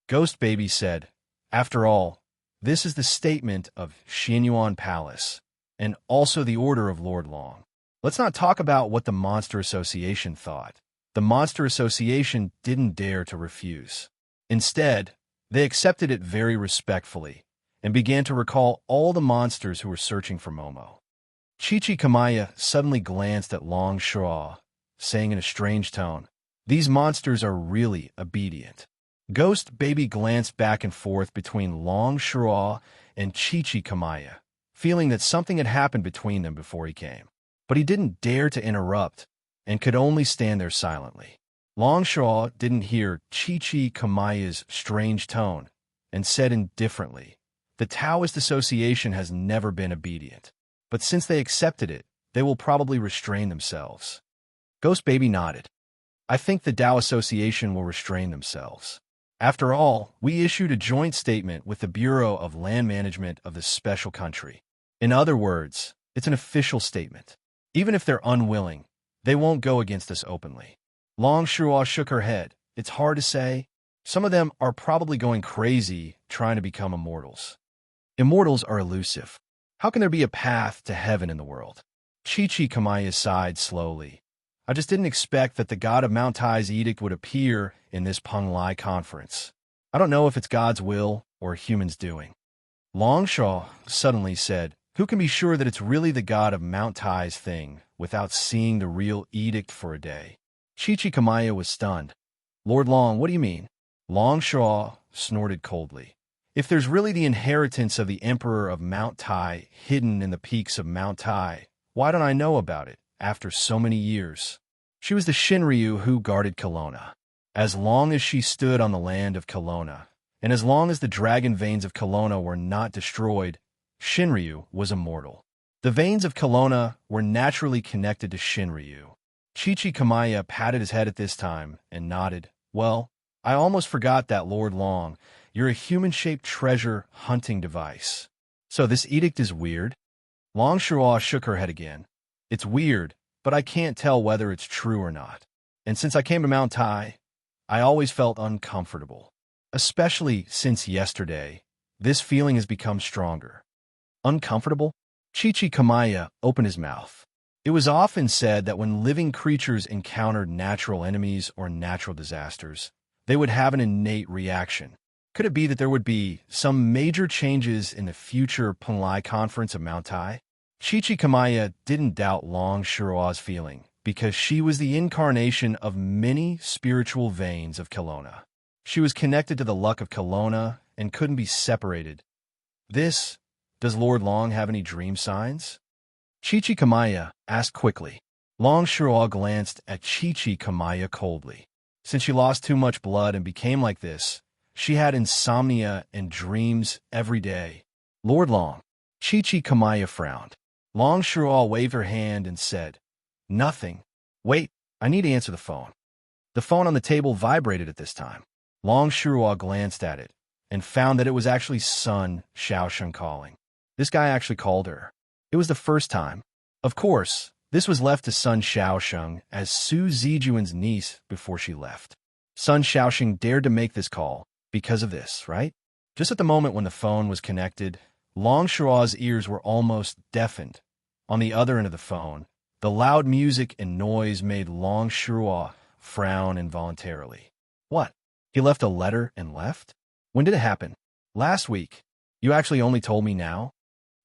Ghost Baby said, after all, this is the statement of Xinyuan Palace, and also the order of Lord Long. Let's not talk about what the Monster Association thought. The Monster Association didn't dare to refuse. Instead, they accepted it very respectfully, and began to recall all the monsters who were searching for Momo. Chichikamaya suddenly glanced at Long Shuo, saying in a strange tone, these monsters are really obedient. Ghost Baby glanced back and forth between Long Shuo and Chichikamaya, feeling that something had happened between them before he came. But he didn't dare to interrupt, and could only stand there silently. Long Shuo didn't hear Chichikamaya's strange tone, and said indifferently, the Taoist Association has never been obedient. But since they accepted it, they will probably restrain themselves. Ghost Baby nodded. I think the Tao Association will restrain themselves. After all, we issued a joint statement with the Bureau of Land Management of this special country. In other words, it's an official statement. Even if they're unwilling, they won't go against us openly. Long Shuo shook her head. It's hard to say. Some of them are probably going crazy trying to become immortals. Immortals are elusive. How can there be a path to heaven in the world? Chichikamaya sighed slowly. I just didn't expect that the god of Mount Tai's edict would appear in this Peng Lai conference. I don't know if it's God's will or humans' doing. Long Shuo suddenly said, who can be sure that it's really the god of Mount Tai's thing without seeing the real edict for a day? Chichikamaya was stunned. Lord Long, what do you mean? Long Shuo snorted coldly. If there's really the inheritance of the Emperor of Mount Tai hidden in the peaks of Mount Tai, why don't I know about it after so many years? She was the Shinryu who guarded Kelowna. As long as she stood on the land of Kelowna, and as long as the dragon veins of Kelowna were not destroyed, Shinryu was immortal. The veins of Kelowna were naturally connected to Shinryu. Chichikamaya patted his head at this time and nodded. Well, I almost forgot that, Lord Long. You're a human-shaped treasure hunting device. So this edict is weird? Long Shirua shook her head again. It's weird, but I can't tell whether it's true or not. And since I came to Mount Tai, I always felt uncomfortable. Especially since yesterday, this feeling has become stronger. Uncomfortable? Chichikamaya opened his mouth. It was often said that when living creatures encountered natural enemies or natural disasters, they would have an innate reaction. Could it be that there would be some major changes in the future Punlai conference of Mount Tai? Chichikamaya didn't doubt Long Shirua's feeling, because she was the incarnation of many spiritual veins of Kelowna. She was connected to the luck of Kelowna and couldn't be separated. Does Lord Long have any dream signs? Chichikamaya asked quickly. Long Shirua glanced at Chichikamaya coldly. Since she lost too much blood and became like this, she had insomnia and dreams every day. Lord Long. Chichikamaya frowned. Long Shirua waved her hand and said, Nothing. Wait, I need to answer the phone. The phone on the table vibrated at this time. Long Shirua glanced at it and found that it was actually Sun Xiaosheng calling. This guy actually called her. It was the first time. Of course, this was left to Sun Xiaosheng as Su Zijuan's niece before she left. Sun Xiaosheng dared to make this call because of this, right? Just at the moment when the phone was connected, Long Shirua's ears were almost deafened. On the other end of the phone, the loud music and noise made Long Shirua frown involuntarily. What? He left a letter and left? When did it happen? Last week. You actually only told me now?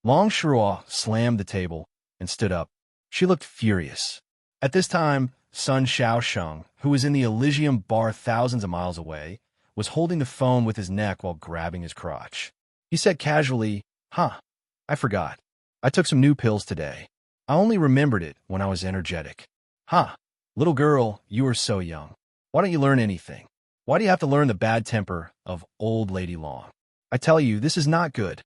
Long Shirua slammed the table and stood up. She looked furious. At this time, Sun Xiaosheng, who was in the Elysium bar thousands of miles away, was holding the phone with his neck while grabbing his crotch. He said casually, I forgot. I took some new pills today. I only remembered it when I was energetic. Little girl, you are so young. Why don't you learn anything? Why do you have to learn the bad temper of old Lady Long? I tell you, this is not good.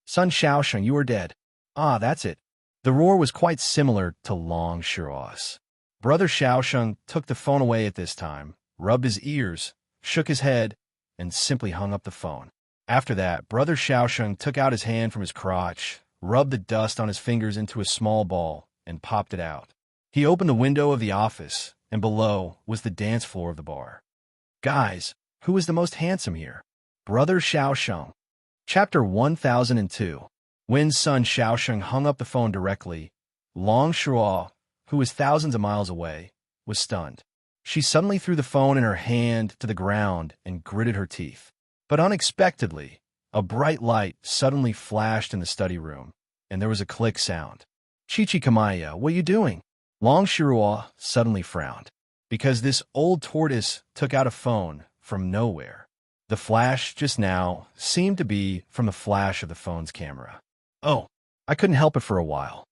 Sun Xiaosheng, you are dead. That's it. The roar was quite similar to Long Shirua's. Brother Xiaosheng took the phone away at this time, rubbed his ears, shook his head, and simply hung up the phone. After that, Brother Xiaosheng took out his hand from his crotch, rubbed the dust on his fingers into a small ball, and popped it out. He opened the window of the office, and below was the dance floor of the bar. Guys, who is the most handsome here? Brother Xiaosheng. Chapter 1002. When Sun Xiaosheng hung up the phone directly, Long Shirua, who was thousands of miles away, was stunned. She suddenly threw the phone in her hand to the ground and gritted her teeth. But unexpectedly, a bright light suddenly flashed in the study room, and there was a click sound. Chichikamaya, what are you doing? Long Shirua suddenly frowned, because this old tortoise took out a phone from nowhere. The flash just now seemed to be from the flash of the phone's camera. Oh, I couldn't help it for a while.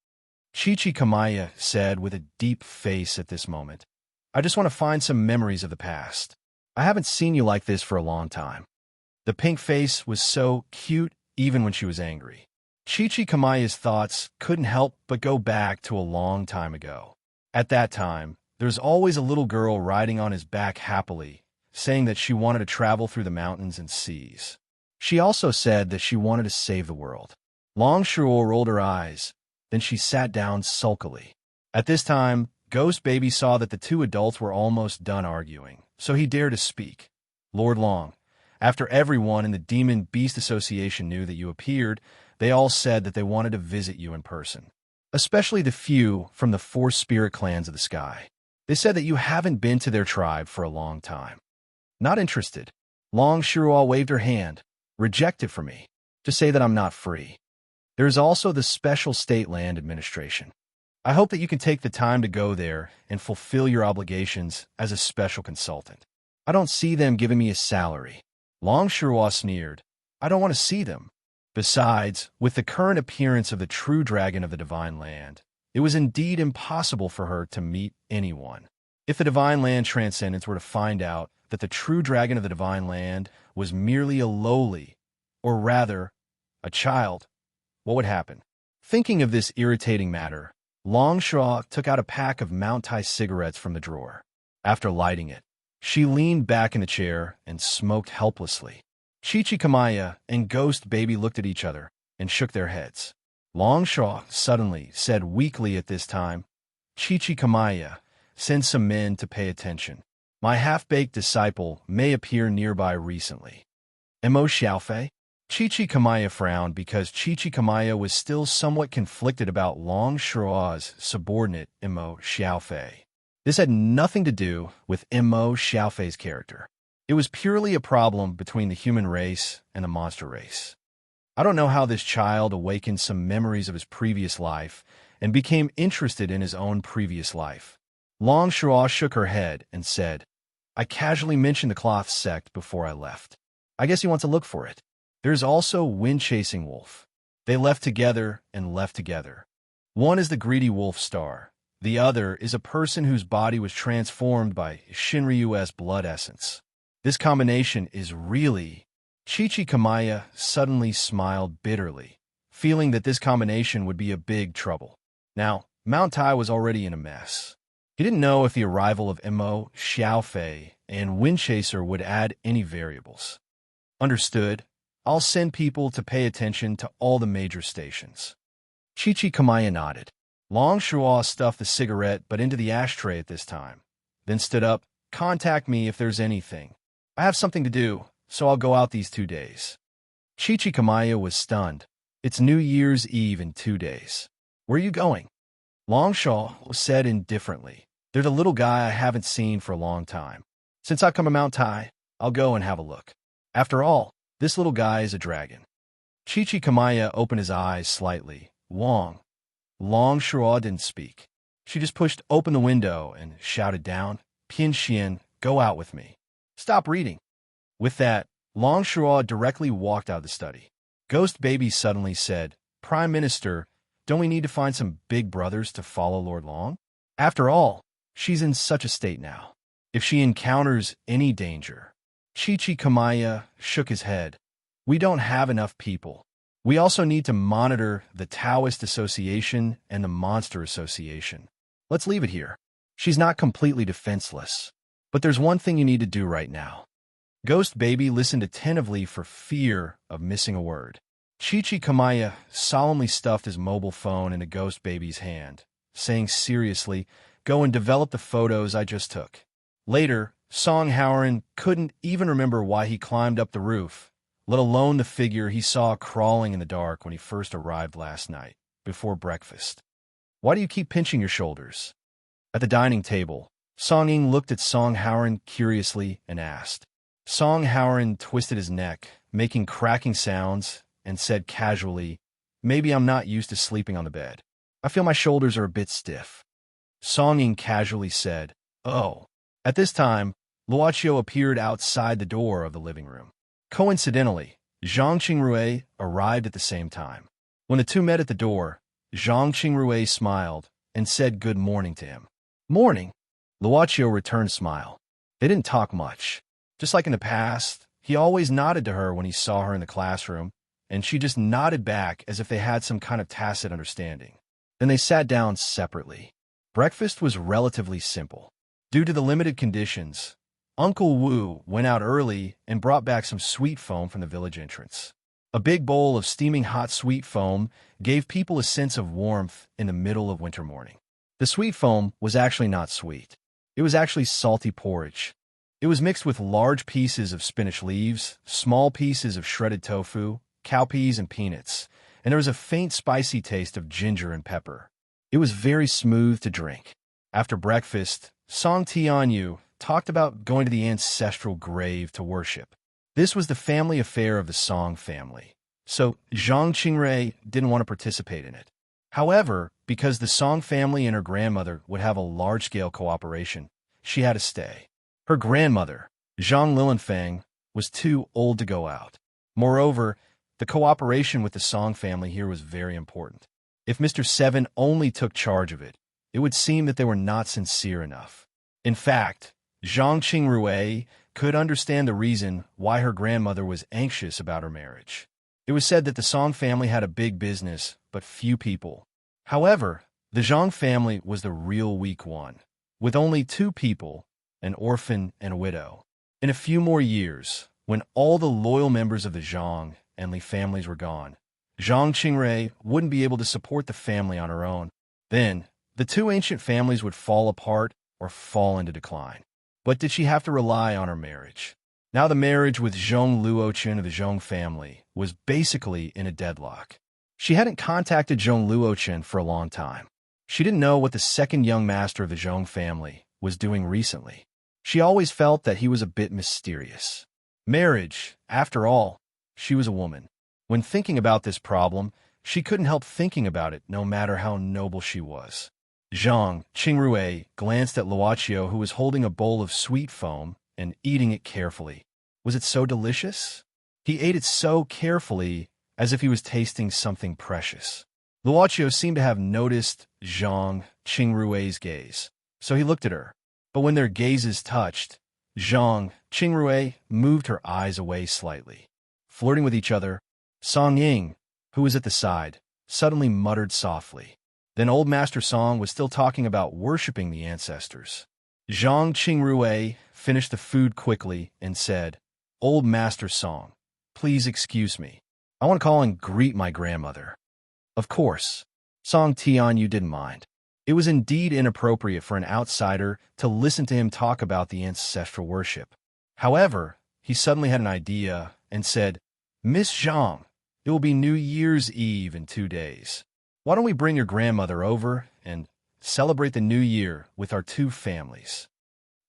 Chichikamaya said with a deep face at this moment. I just want to find some memories of the past. I haven't seen you like this for a long time. The pink face was so cute even when she was angry. Chichikamaya's thoughts couldn't help but go back to a long time ago. At that time, there was always a little girl riding on his back happily, saying that she wanted to travel through the mountains and seas. She also said that she wanted to save the world. Long Shirua rolled her eyes, then she sat down sulkily. At this time, Ghost Baby saw that the two adults were almost done arguing, so he dared to speak. Lord Long, after everyone in the Demon Beast Association knew that you appeared, they all said that they wanted to visit you in person. Especially the few from the 4 spirit clans of the sky. They said that you haven't been to their tribe for a long time. Not interested. Long Shirua waved her hand, rejected for me, to say that I'm not free. There is also the Special State Land Administration. I hope that you can take the time to go there and fulfill your obligations as a special consultant. I don't see them giving me a salary. Long Shirua sneered. I don't want to see them. Besides, with the current appearance of the true dragon of the Divine Land, it was indeed impossible for her to meet anyone. If the Divine Land Transcendents were to find out that the true dragon of the Divine Land was merely a lowly, or rather, a child, what would happen? Thinking of this irritating matter, Longshaw took out a pack of Mount Tai cigarettes from the drawer. After lighting it, she leaned back in the chair and smoked helplessly. Chichikamaya and Ghost Baby looked at each other and shook their heads. Longshaw suddenly said weakly at this time, "Chichikamaya, send some men to pay attention. My half-baked disciple may appear nearby recently." Mo Xiaofei? Chichikamaya frowned because Chichikamaya was still somewhat conflicted about Longshaw's subordinate Mo Xiaofei. This had nothing to do with Mo Xiaofei's character. It was purely a problem between the human race and the monster race. I don't know how this child awakened some memories of his previous life and became interested in his own previous life. Longshaw shook her head and said, "I casually mentioned the cloth sect before I left. I guess you want to look for it. There's also Wind-Chasing Wolf. They left together and left together. One is the greedy wolf star. The other is a person whose body was transformed by Shinryu's blood essence. This combination is really..." Chichikamaya suddenly smiled bitterly, feeling that this combination would be a big trouble. Now, Mount Tai was already in a mess. He didn't know if the arrival of Mo Xiaofei and Windchaser would add any variables. "Understood. I'll send people to pay attention to all the major stations." Chichikamaya nodded. Longshaw stuffed the cigarette but into the ashtray at this time, then stood up. "Contact me if there's anything. I have something to do, so I'll go out these 2 days." Chichikamaya was stunned. It's New Year's Eve in 2 days. "Where are you going?" Longshaw said indifferently. "They're the little guy I haven't seen for a long time. Since I come to Mount Tai, I'll go and have a look. After all, this little guy is a dragon." Chichikamaya opened his eyes slightly. Longshaw didn't speak. She just pushed open the window and shouted down, "Pianxian, go out with me. Stop reading." With that, Longshaw directly walked out of the study. Ghost Baby suddenly said, "Prime Minister, don't we need to find some big brothers to follow Lord Long? After all, she's in such a state now. If she encounters any danger..." Chichikamaya shook his head. "We don't have enough people. We also need to monitor the Taoist Association and the Monster Association. Let's leave it here. She's not completely defenseless. But there's one thing you need to do right now." Ghost Baby listened attentively for fear of missing a word. Chichikamaya solemnly stuffed his mobile phone into Ghost Baby's hand, saying seriously, "Go and develop the photos I just took." Later, Song Howren couldn't even remember why he climbed up the roof, let alone the figure he saw crawling in the dark when he first arrived last night, before breakfast. "Why do you keep pinching your shoulders?" At the dining table, Song Ying looked at Song Howren curiously and asked. Song Howren twisted his neck, making cracking sounds, and said casually, "Maybe I'm not used to sleeping on the bed. I feel my shoulders are a bit stiff." Song Ying casually said, "Oh." At this time, Luochio appeared outside the door of the living room. Coincidentally, Zhang Qingrui arrived at the same time. When the two met at the door, Zhang Qingrui smiled and said good morning to him. "Morning." Luochio returned a smile. They didn't talk much. Just like in the past, he always nodded to her when he saw her in the classroom, and she just nodded back as if they had some kind of tacit understanding. Then they sat down separately. Breakfast was relatively simple. Due to the limited conditions, Uncle Wu went out early and brought back some sweet foam from the village entrance. A big bowl of steaming hot sweet foam gave people a sense of warmth in the middle of winter morning. The sweet foam was actually not sweet. It was actually salty porridge. It was mixed with large pieces of spinach leaves, small pieces of shredded tofu, cowpeas, and peanuts, and there was a faint spicy taste of ginger and pepper. It was very smooth to drink. After breakfast, Song Tianyu talked about going to the ancestral grave to worship. This was the family affair of the Song family, so Zhang Qingrui didn't want to participate in it. However, because the Song family and her grandmother would have a large-scale cooperation, she had to stay. Her grandmother, Zhang Lilinfang, was too old to go out. Moreover, the cooperation with the Song family here was very important. If Mr. Seven only took charge of it, it would seem that they were not sincere enough. In fact, Zhang Qingrui could understand the reason why her grandmother was anxious about her marriage. It It was said that the Song family had a big business, but few people. However, the Zhang family was the real weak one, with only 2 people, an orphan and a widow. In a few more years, when all the loyal members of the Zhang and Li families were gone, Zhang Qingrui wouldn't be able to support the family on her own. Then, the 2 ancient families would fall apart or fall into decline. But did she have to rely on her marriage? Now the marriage with Zhong Luochen of the Zhong family was basically in a deadlock. She hadn't contacted Zhong Luochen for a long time. She didn't know what the second young master of the Zhong family was doing recently. She always felt that he was a bit mysterious. Marriage, after all, she was a woman. When thinking about this problem, she couldn't help thinking about it no matter how noble she was. Zhang Qingrui glanced at Luoqiu, who was holding a bowl of sweet foam and eating it carefully. Was it so delicious? He ate it so carefully, as if he was tasting something precious. Luoqiu seemed to have noticed Zhang Qingrui's gaze, so he looked at her. But when their gazes touched, Zhang Qingrui moved her eyes away slightly. Flirting with each other, Song Ying, who was at the side, suddenly muttered softly. Then Old Master Song was still talking about worshipping the ancestors. Zhang Qingrui finished the food quickly and said, "Old Master Song, please excuse me. I want to call and greet my grandmother." Of course, Song Tianyu didn't mind. It was indeed inappropriate for an outsider to listen to him talk about the ancestral worship. However, he suddenly had an idea and said, "Miss Zhang, it will be New Year's Eve in 2 days. Why don't we bring your grandmother over and celebrate the new year with our 2 families?"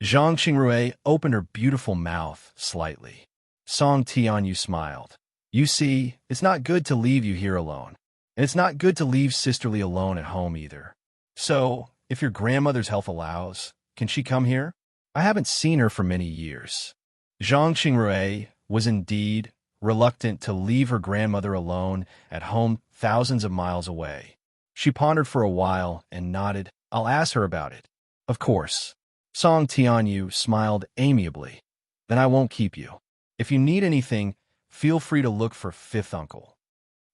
Zhang Qingrui opened her beautiful mouth slightly. Song Tianyu smiled. "You see, it's not good to leave you here alone. And it's not good to leave sisterly alone at home either. So, if your grandmother's health allows, can she come here? I haven't seen her for many years." Zhang Qingrui was indeed reluctant to leave her grandmother alone at home thousands of miles away. She pondered for a while and nodded. "I'll ask her about it." "Of course." Song Tianyu smiled amiably. "Then I won't keep you. If you need anything, feel free to look for 5th uncle."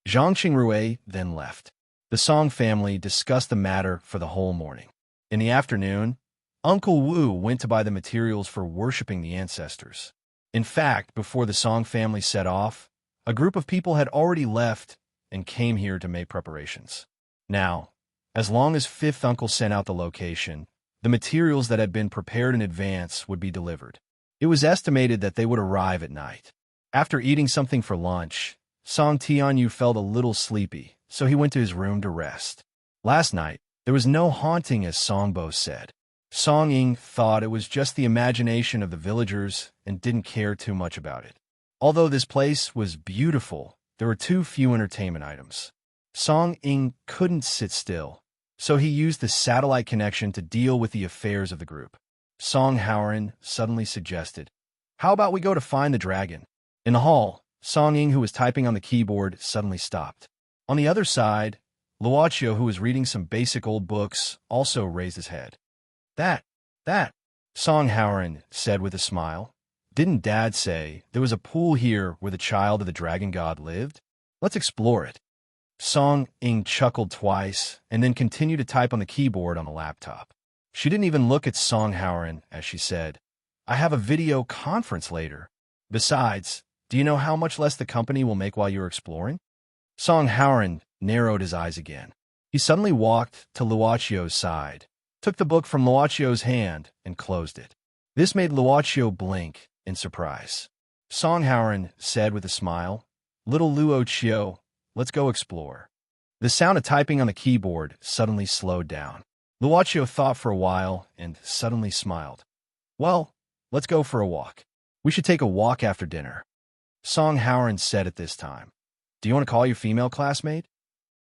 Zhang Qingrui then left. The Song family discussed the matter for the whole morning. In the afternoon, Uncle Wu went to buy the materials for worshipping the ancestors. In fact, before the Song family set off, a group of people had already left and came here to make preparations. Now, as long as 5th uncle sent out the location, the materials that had been prepared in advance would be delivered. It was estimated that they would arrive at night. After eating something for lunch, Song Tianyu felt a little sleepy, so he went to his room to rest. Last night, there was no haunting, as Songbo said. Song Ying thought it was just the imagination of the villagers and didn't care too much about it. Although this place was beautiful, there were too few entertainment items. Song Ying couldn't sit still, so he used the satellite connection to deal with the affairs of the group. Song Howren suddenly suggested, "How about we go to find the dragon?" In the hall, Song Ying, who was typing on the keyboard, suddenly stopped. On the other side, Luoqiu, who was reading some basic old books, also raised his head. That, Song Howren said with a smile. "Didn't Dad say there was a pool here where the child of the dragon god lived? Let's explore it." Song Ying chuckled twice and then continued to type on the keyboard on the laptop. She didn't even look at Song Howren as she said, "I have a video conference later. Besides, do you know how much less the company will make while you're exploring?" Song Howren narrowed his eyes again. He suddenly walked to Luoqiu's side, took the book from Luoqiu's hand, and closed it. This made Luoqiu blink in surprise. Song Howren said with a smile, "Little Luoqiu, let's go explore." The sound of typing on the keyboard suddenly slowed down. Luoqiu thought for a while and suddenly smiled. "Well, let's go for a walk. We should take a walk after dinner." Song Howren said at this time, "Do you want to call your female classmate?"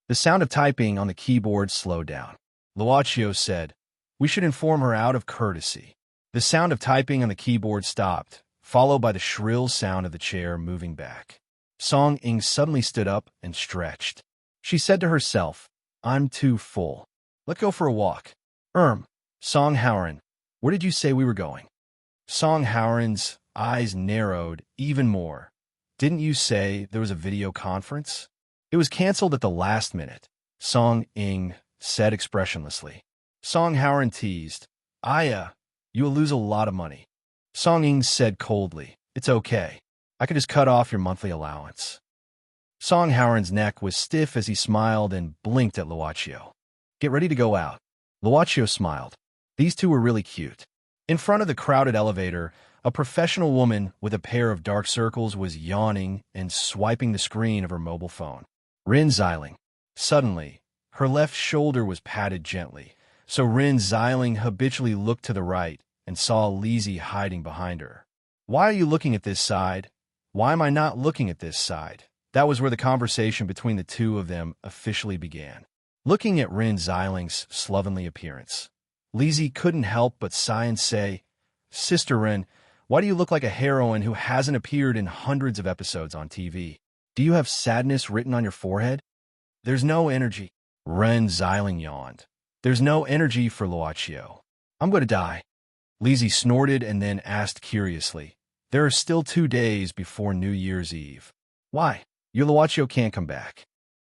The sound of typing on the keyboard slowed down. Luoqiu said, "We should inform her out of courtesy." The sound of typing on the keyboard stopped, followed by the shrill sound of the chair moving back. Song Ying suddenly stood up and stretched. She said to herself, "I'm too full. Let's go for a walk." Song Howren, where did you say we were going?" Song Howren's eyes narrowed even more. Didn't you say there was a video conference? It was canceled at the last minute, Song Ing said expressionlessly. Song Howard teased, you'll lose a lot of money. Song Ing said coldly, it's okay. I could just cut off your monthly allowance. Song Howard's neck was stiff as he smiled and blinked at Luaccio. Get ready to go out. Luaccio smiled. These two were really cute. In front of the crowded elevator, a professional woman with a pair of dark circles was yawning and swiping the screen of her mobile phone. Rin Xiling. Suddenly, her left shoulder was patted gently, so Rin Xiling habitually looked to the right and saw Lizzie hiding behind her. Why are you looking at this side? Why am I not looking at this side? That was where the conversation between the two of them officially began. Looking at Rin Xiling's slovenly appearance, Lizzie couldn't help but sigh and say, Sister Rin, why do you look like a heroine who hasn't appeared in hundreds of episodes on TV? Do you have sadness written on your forehead? There's no energy. Rin Xiling yawned. There's no energy for Luaccio. I'm going to die. Lizzie snorted and then asked curiously, there are still 2 days before New Year's Eve. Why? Your Luaccio can't come back.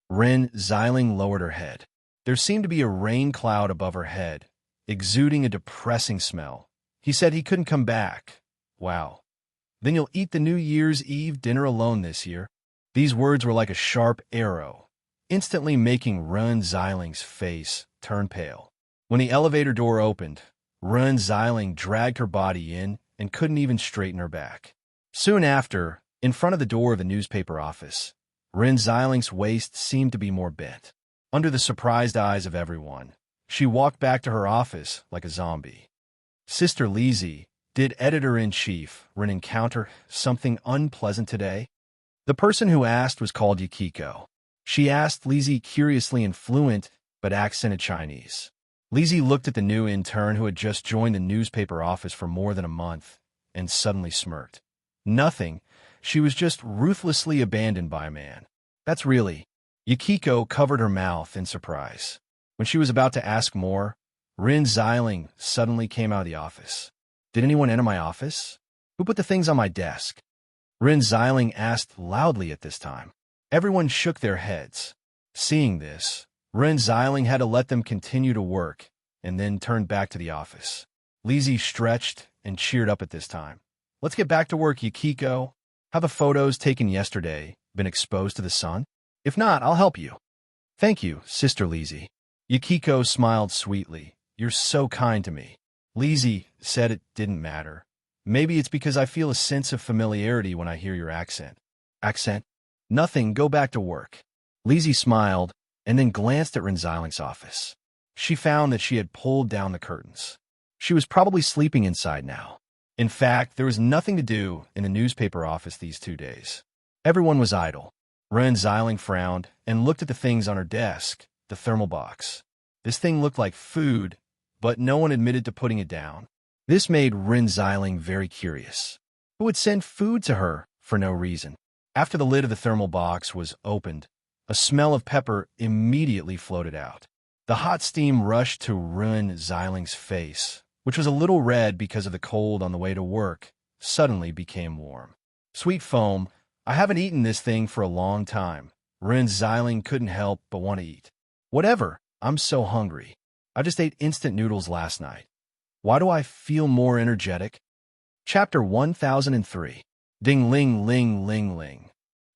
Rin Xiling lowered her head. There seemed to be a rain cloud above her head, exuding a depressing smell. He said he couldn't come back. Wow. Then you'll eat the New Year's Eve dinner alone this year. These words were like a sharp arrow, instantly making Rin Xiling's face turn pale. When the elevator door opened, Rin Xiling dragged her body in and couldn't even straighten her back. Soon after, in front of the door of the newspaper office, Rin Xiling's waist seemed to be more bent. Under the surprised eyes of everyone, she walked back to her office like a zombie. Sister Lizzie, did Editor-in-Chief Rin encounter something unpleasant today? The person who asked was called Yukiko. She asked Lizzie curiously in fluent but accented Chinese. Lizzie looked at the new intern who had just joined the newspaper office for more than a month and suddenly smirked. Nothing. She was just ruthlessly abandoned by a man. That's really. Yukiko covered her mouth in surprise. When she was about to ask more, Rin Xiling suddenly came out of the office. Did anyone enter my office? Who put the things on my desk? Rin Xiling asked loudly at this time. Everyone shook their heads. Seeing this, Rin Xiling had to let them continue to work and then turned back to the office. Lizzie stretched and cheered up at this time. Let's get back to work, Yukiko. Have the photos taken yesterday been exposed to the sun? If not, I'll help you. Thank you, Sister Lizzie. Yukiko smiled sweetly. You're so kind to me. Lizzie said it didn't matter. Maybe it's because I feel a sense of familiarity when I hear your accent. Accent? Nothing, go back to work. Lizzie smiled and then glanced at Rin Xiling's office. She found that she had pulled down the curtains. She was probably sleeping inside now. In fact, there was nothing to do in the newspaper office these 2 days. Everyone was idle. Rin Xiling frowned and looked at the things on her desk, the thermal box. This thing looked like food, but no one admitted to putting it down. This made Rin Xiling very curious. Who would send food to her for no reason? After the lid of the thermal box was opened, a smell of pepper immediately floated out. The hot steam rushed to Rin Xiling's face, which was a little red because of the cold on the way to work, suddenly became warm. Sweet foam, I haven't eaten this thing for a long time. Rin Xiling couldn't help but want to eat. Whatever, I'm so hungry. I just ate instant noodles last night. Why do I feel more energetic? Chapter 1003. Ding ling ling ling ling.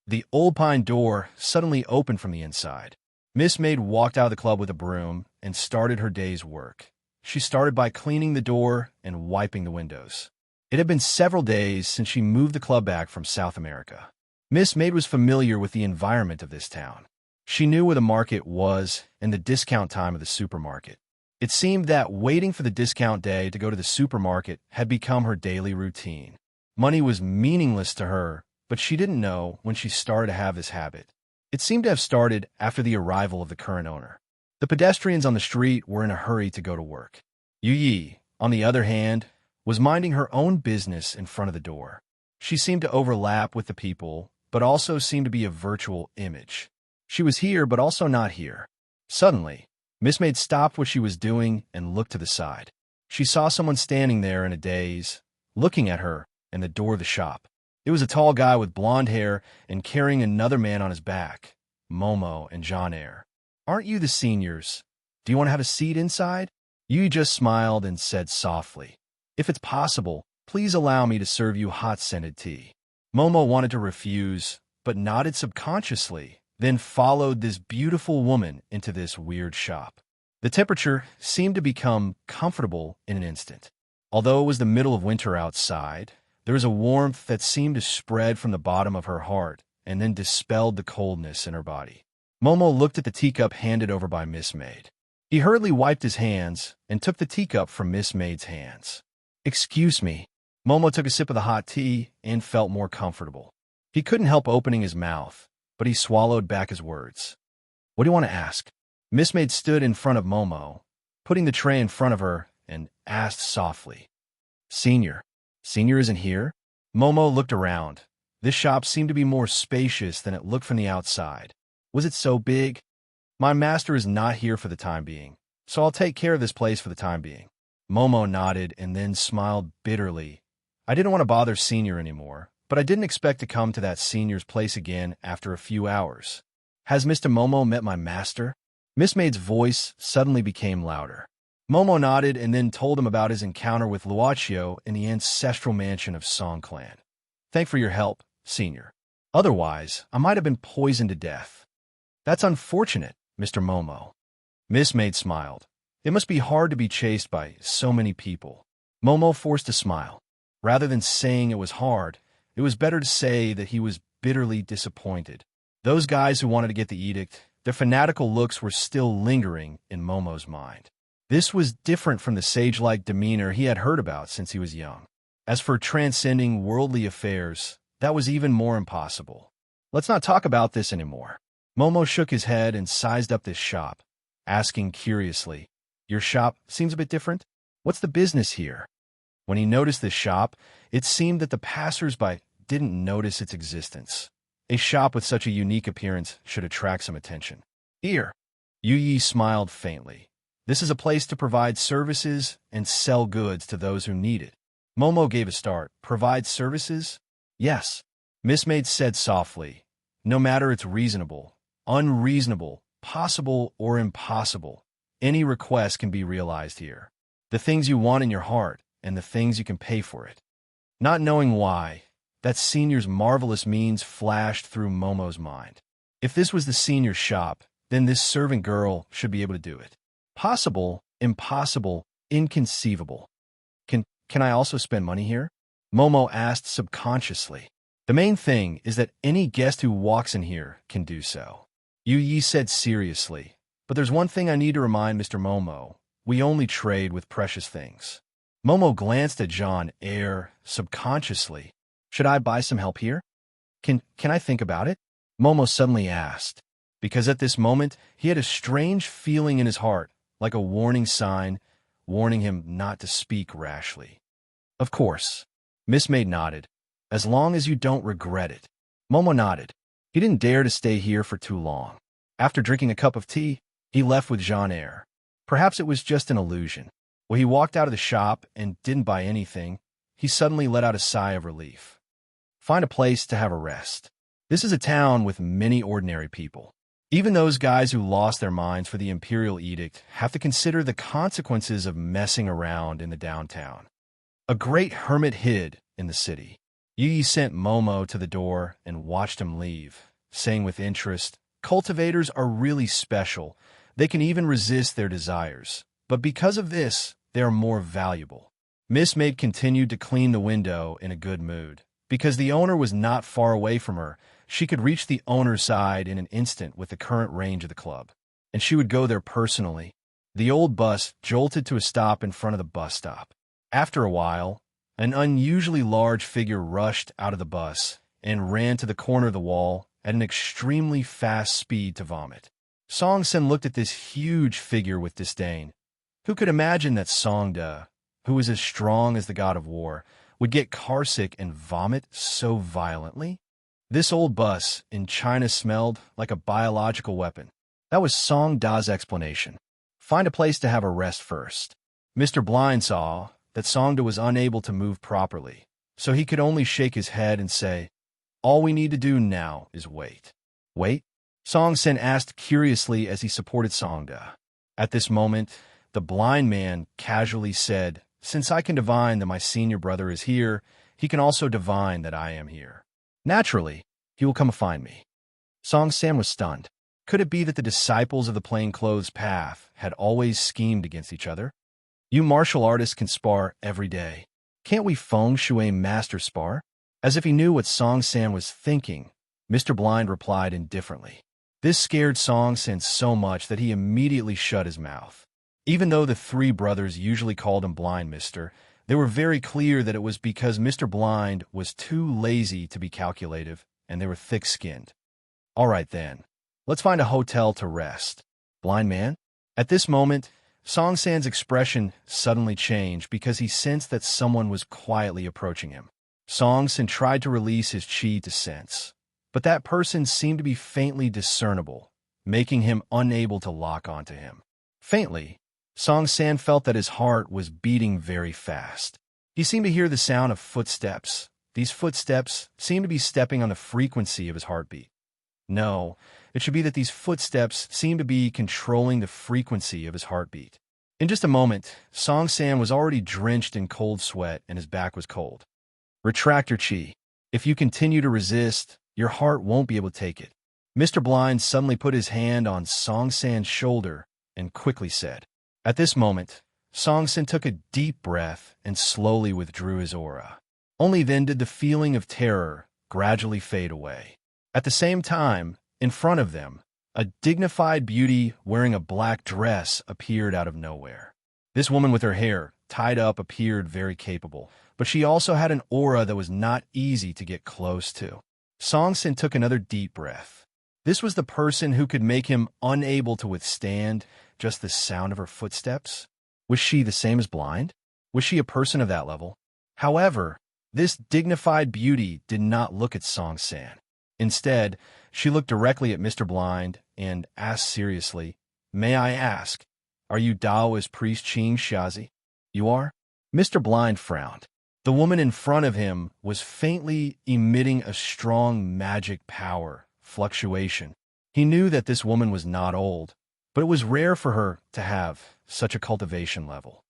The old pine door suddenly opened from the inside. Miss Maid walked out of the club with a broom and started her day's work. She started by cleaning the door and wiping the windows. It had been several days since she moved the club back from South America. Miss Maid was familiar with the environment of this town. She knew where the market was and the discount time of the supermarket. It seemed that waiting for the discount day to go to the supermarket had become her daily routine. Money was meaningless to her, but she didn't know when she started to have this habit. It seemed to have started after the arrival of the current owner. The pedestrians on the street were in a hurry to go to work. Yu Yi, on the other hand, was minding her own business in front of the door. She seemed to overlap with the people, but also seemed to be a virtual image. She was here, but also not here. Suddenly, Miss Maid stopped what she was doing and looked to the side. She saw someone standing there in a daze, looking at her and the door of the shop. It was a tall guy with blonde hair and carrying another man on his back, Momo and John Eyre. "Aren't you the seniors? Do you want to have a seat inside?" Yu just smiled and said softly, "If it's possible, please allow me to serve you hot scented tea." Momo wanted to refuse, but nodded subconsciously, then followed this beautiful woman into this weird shop. The temperature seemed to become comfortable in an instant. Although it was the middle of winter outside, there was a warmth that seemed to spread from the bottom of her heart and then dispelled the coldness in her body. Momo looked at the teacup handed over by Miss Maid. He hurriedly wiped his hands and took the teacup from Miss Maid's hands. "Excuse me." Momo took a sip of the hot tea and felt more comfortable. He couldn't help opening his mouth, but he swallowed back his words. "What do you want to ask?" Miss Maid stood in front of Momo, putting the tray in front of her, and asked softly, "Senior isn't here?" Momo looked around. This shop seemed to be more spacious than it looked from the outside. Was it so big? "My master is not here for the time being, so I'll take care of this place for the time being." Momo nodded and then smiled bitterly. "I didn't want to bother Senior anymore, but I didn't expect to come to that Senior's place again after a few hours. Has Mr. Momo met my master?" Miss Maid's voice suddenly became louder. Momo nodded and then told him about his encounter with Luochio in the ancestral mansion of Song Clan. "Thank for your help, Senior. Otherwise, I might have been poisoned to death." "That's unfortunate, Mr. Momo." Miss Maid smiled. "It must be hard to be chased by so many people." Momo forced a smile. Rather than saying it was hard, it was better to say that he was bitterly disappointed. Those guys who wanted to get the edict, their fanatical looks were still lingering in Momo's mind. This was different from the sage-like demeanor he had heard about since he was young. As for transcending worldly affairs, that was even more impossible. "Let's not talk about this anymore." Momo shook his head and sized up this shop, asking curiously, "Your shop seems a bit different? What's the business here?" When he noticed this shop, it seemed that the passers-by didn't notice its existence. A shop with such a unique appearance should attract some attention. "Here." Yu Yi smiled faintly. "This is a place to provide services and sell goods to those who need it." Momo gave a start. "Provide services?" "Yes," Miss Maid said softly. "No matter it's reasonable, unreasonable, possible or impossible, any request can be realized here. The things you want in your heart and the things you can pay for it." Not knowing why, that Senior's marvelous means flashed through Momo's mind. If this was the Senior's shop, then this servant girl should be able to do it. Possible, impossible, inconceivable. Can I also spend money here?" Momo asked subconsciously. "The main thing is that any guest who walks in here can do so." Yu Yi said seriously, "But there's one thing I need to remind Mr. Momo. We only trade with precious things." Momo glanced at John Eyre subconsciously. "Should I buy some help here? Can I think about it?" Momo suddenly asked, because at this moment he had a strange feeling in his heart, like a warning sign, warning him not to speak rashly. "Of course." Miss Maid nodded. "As long as you don't regret it." Momo nodded. He didn't dare to stay here for too long. After drinking a cup of tea, he left with Jean Eyre. Perhaps it was just an illusion. When he walked out of the shop and didn't buy anything, he suddenly let out a sigh of relief. Find a place to have a rest. This is a town with many ordinary people. Even those guys who lost their minds for the Imperial Edict have to consider the consequences of messing around in the downtown. A great hermit hid in the city. Yu Yi sent Momo to the door and watched him leave, saying with interest, "Cultivators are really special. They can even resist their desires. But because of this, they are more valuable." Miss Maid continued to clean the window in a good mood. Because the owner was not far away from her, she could reach the owner's side in an instant with the current range of the club. And she would go there personally. The old bus jolted to a stop in front of the bus stop. After a while, an unusually large figure rushed out of the bus and ran to the corner of the wall at an extremely fast speed to vomit. Song Sen looked at this huge figure with disdain. Who could imagine that Songda, who was as strong as the god of war, would get carsick and vomit so violently? This old bus in China smelled like a biological weapon. That was Song Da's explanation. Find a place to have a rest first. Mr. Blind saw that Songda was unable to move properly, so he could only shake his head and say, "All we need to do now is wait." "Wait?" Song Sin asked curiously as he supported Songda. At this moment, the blind man casually said, "Since I can divine that my senior brother is here, he can also divine that I am here. Naturally, he will come find me." Song San was stunned. Could it be that the disciples of the plainclothes path had always schemed against each other? "You martial artists can spar every day. Can't we feng shui master spar?" As if he knew what Song San was thinking, Mr. Blind replied indifferently. This scared Song San so much that he immediately shut his mouth. Even though the three brothers usually called him Blind Mister, they were very clear that it was because Mr. Blind was too lazy to be calculative, and they were thick-skinned. "All right then, let's find a hotel to rest." "Blind man?" At this moment, Song San's expression suddenly changed because he sensed that someone was quietly approaching him. Song San tried to release his chi to sense, but that person seemed to be faintly discernible, making him unable to lock onto him. Faintly, Song San felt that his heart was beating very fast. He seemed to hear the sound of footsteps. These footsteps seemed to be stepping on the frequency of his heartbeat. No, it should be that these footsteps seemed to be controlling the frequency of his heartbeat. In just a moment, Song San was already drenched in cold sweat and his back was cold. "Retract your chi. If you continue to resist, your heart won't be able to take it." Mr. Blind suddenly put his hand on Song San's shoulder and quickly said. At this moment, Song San took a deep breath and slowly withdrew his aura. Only then did the feeling of terror gradually fade away. At the same time, in front of them, a dignified beauty wearing a black dress appeared out of nowhere. This woman with her hair tied up appeared very capable, but she also had an aura that was not easy to get close to. Song Sin took another deep breath. This was the person who could make him unable to withstand just the sound of her footsteps. Was she the same as Blind? Was she a person of that level? However, this dignified beauty did not look at Song San. Instead, she looked directly at Mr. Blind and asked seriously, "May I ask, are you Taoist priest Qing Shazi?" "You are?" Mr. Blind frowned. The woman in front of him was faintly emitting a strong magic power, fluctuation. He knew that this woman was not old, but it was rare for her to have such a cultivation level.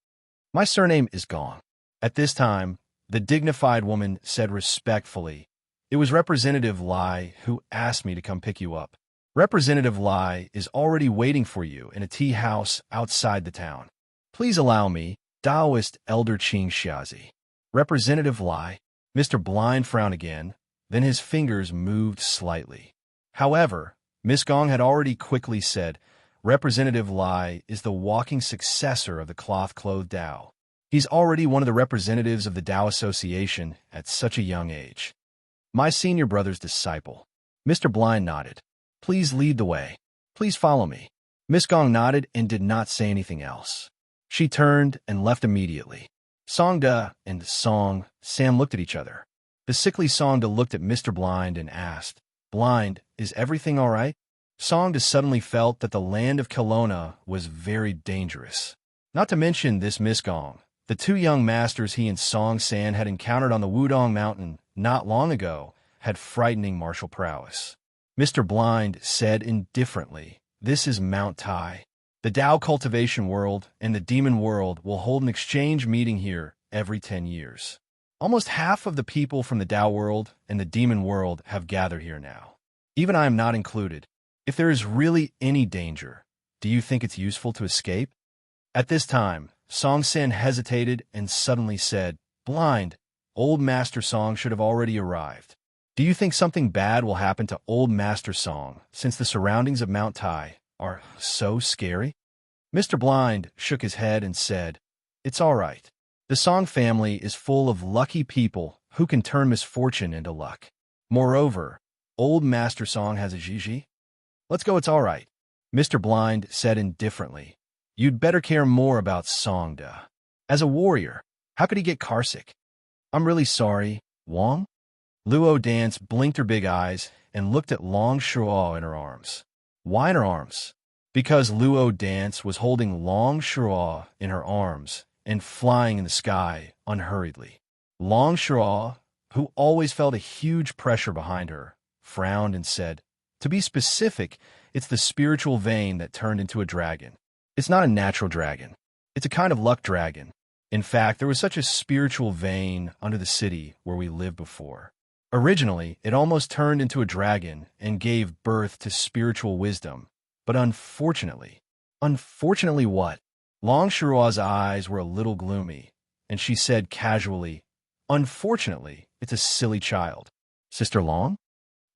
"My surname is Gong." At this time, the dignified woman said respectfully, "It was Representative Lai who asked me to come pick you up. Representative Lai is already waiting for you in a tea house outside the town. Please allow me, Taoist Elder Qing Xiazi." "Representative Lai?" Mr. Blind frowned again, then his fingers moved slightly. However, Miss Gong had already quickly said, "Representative Lai is the walking successor of the cloth-clothed Tao. He's already one of the representatives of the Tao Association at such a young age. My senior brother's disciple." Mr. Blind nodded. "Please lead the way. Please follow me." Miss Gong nodded and did not say anything else. She turned and left immediately. Songda and Song Sam looked at each other. The sickly Songda looked at Mr. Blind and asked, "Blind, is everything all right?" Songda suddenly felt that the land of Kelowna was very dangerous. Not to mention this Miss Gong, the two young masters he and Song San had encountered on the Wudong Mountain not long ago had frightening martial prowess. Mr. Blind said indifferently, "This is Mount Tai. The Tao cultivation world and the demon world will hold an exchange meeting here every 10 years. Almost half of the people from the Tao world and the demon world have gathered here now. Even I am not included. If there is really any danger, do you think it's useful to escape?" At this time, Song San hesitated and suddenly said, "Blind, Old Master Song should have already arrived. Do you think something bad will happen to Old Master Song since the surroundings of Mount Tai are so scary?" Mr. Blind shook his head and said, "It's all right. The Song family is full of lucky people who can turn misfortune into luck. Moreover, Old Master Song has a Gigi. Let's go, it's all right." Mr. Blind said indifferently, "You'd better care more about Songda. As a warrior, how could he get carsick?" "I'm really sorry, Wong?" Luo Dance blinked her big eyes and looked at Long Shuo in her arms. Why in her arms? Because Luo Dance was holding Long Shuo in her arms and flying in the sky unhurriedly. Long Shiraw, who always felt a huge pressure behind her, frowned and said, "To be specific, it's the spiritual vein that turned into a dragon. It's not a natural dragon. It's a kind of luck dragon. In fact, there was such a spiritual vein under the city where we lived before. Originally, it almost turned into a dragon and gave birth to spiritual wisdom. But unfortunately what?" Long Shiraw's eyes were a little gloomy, and she said casually, "Unfortunately, it's a silly child." "Sister Long?"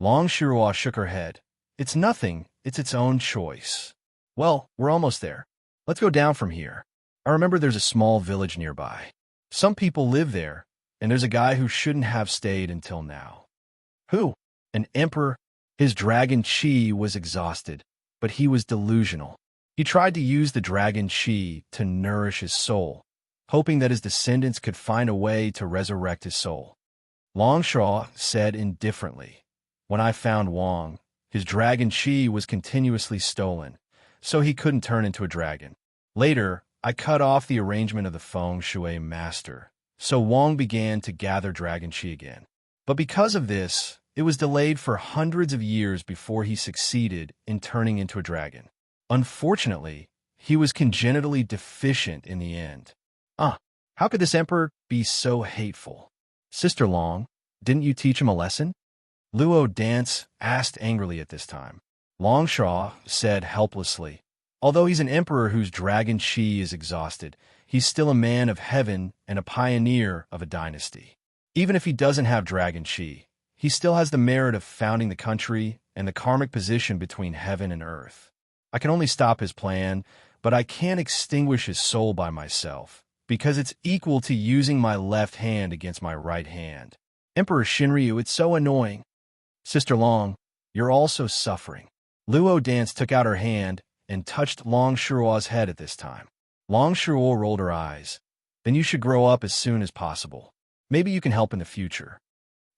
Long Shiraw shook her head. "It's nothing. It's its own choice." "Well, we're almost there. Let's go down from here. I remember there's a small village nearby. Some people live there, and there's a guy who shouldn't have stayed until now." "Who?" "An emperor. His dragon chi was exhausted, but he was delusional. He tried to use the dragon chi to nourish his soul, hoping that his descendants could find a way to resurrect his soul." Long Shiraw said indifferently, "When I found Wang, his dragon chi was continuously stolen, so he couldn't turn into a dragon. Later, I cut off the arrangement of the feng shui master, so Wang began to gather dragon chi again. But because of this, it was delayed for hundreds of years before he succeeded in turning into a dragon. Unfortunately, he was congenitally deficient in the end." How could this emperor be so hateful?" "Sister Long, didn't you teach him a lesson?" Luo Dance asked angrily at this time. Long Shaw said helplessly, "Although he's an emperor whose dragon chi is exhausted, he's still a man of heaven and a pioneer of a dynasty. Even if he doesn't have dragon chi, he still has the merit of founding the country and the karmic position between heaven and earth. I can only stop his plan, but I can't extinguish his soul by myself, because it's equal to using my left hand against my right hand. Emperor Shinryu, it's so annoying." "Sister Long, you're also suffering." Luo Dance took out her hand and touched Long Shiraw's head at this time. Long Shiraw rolled her eyes. "Then you should grow up as soon as possible. Maybe you can help in the future."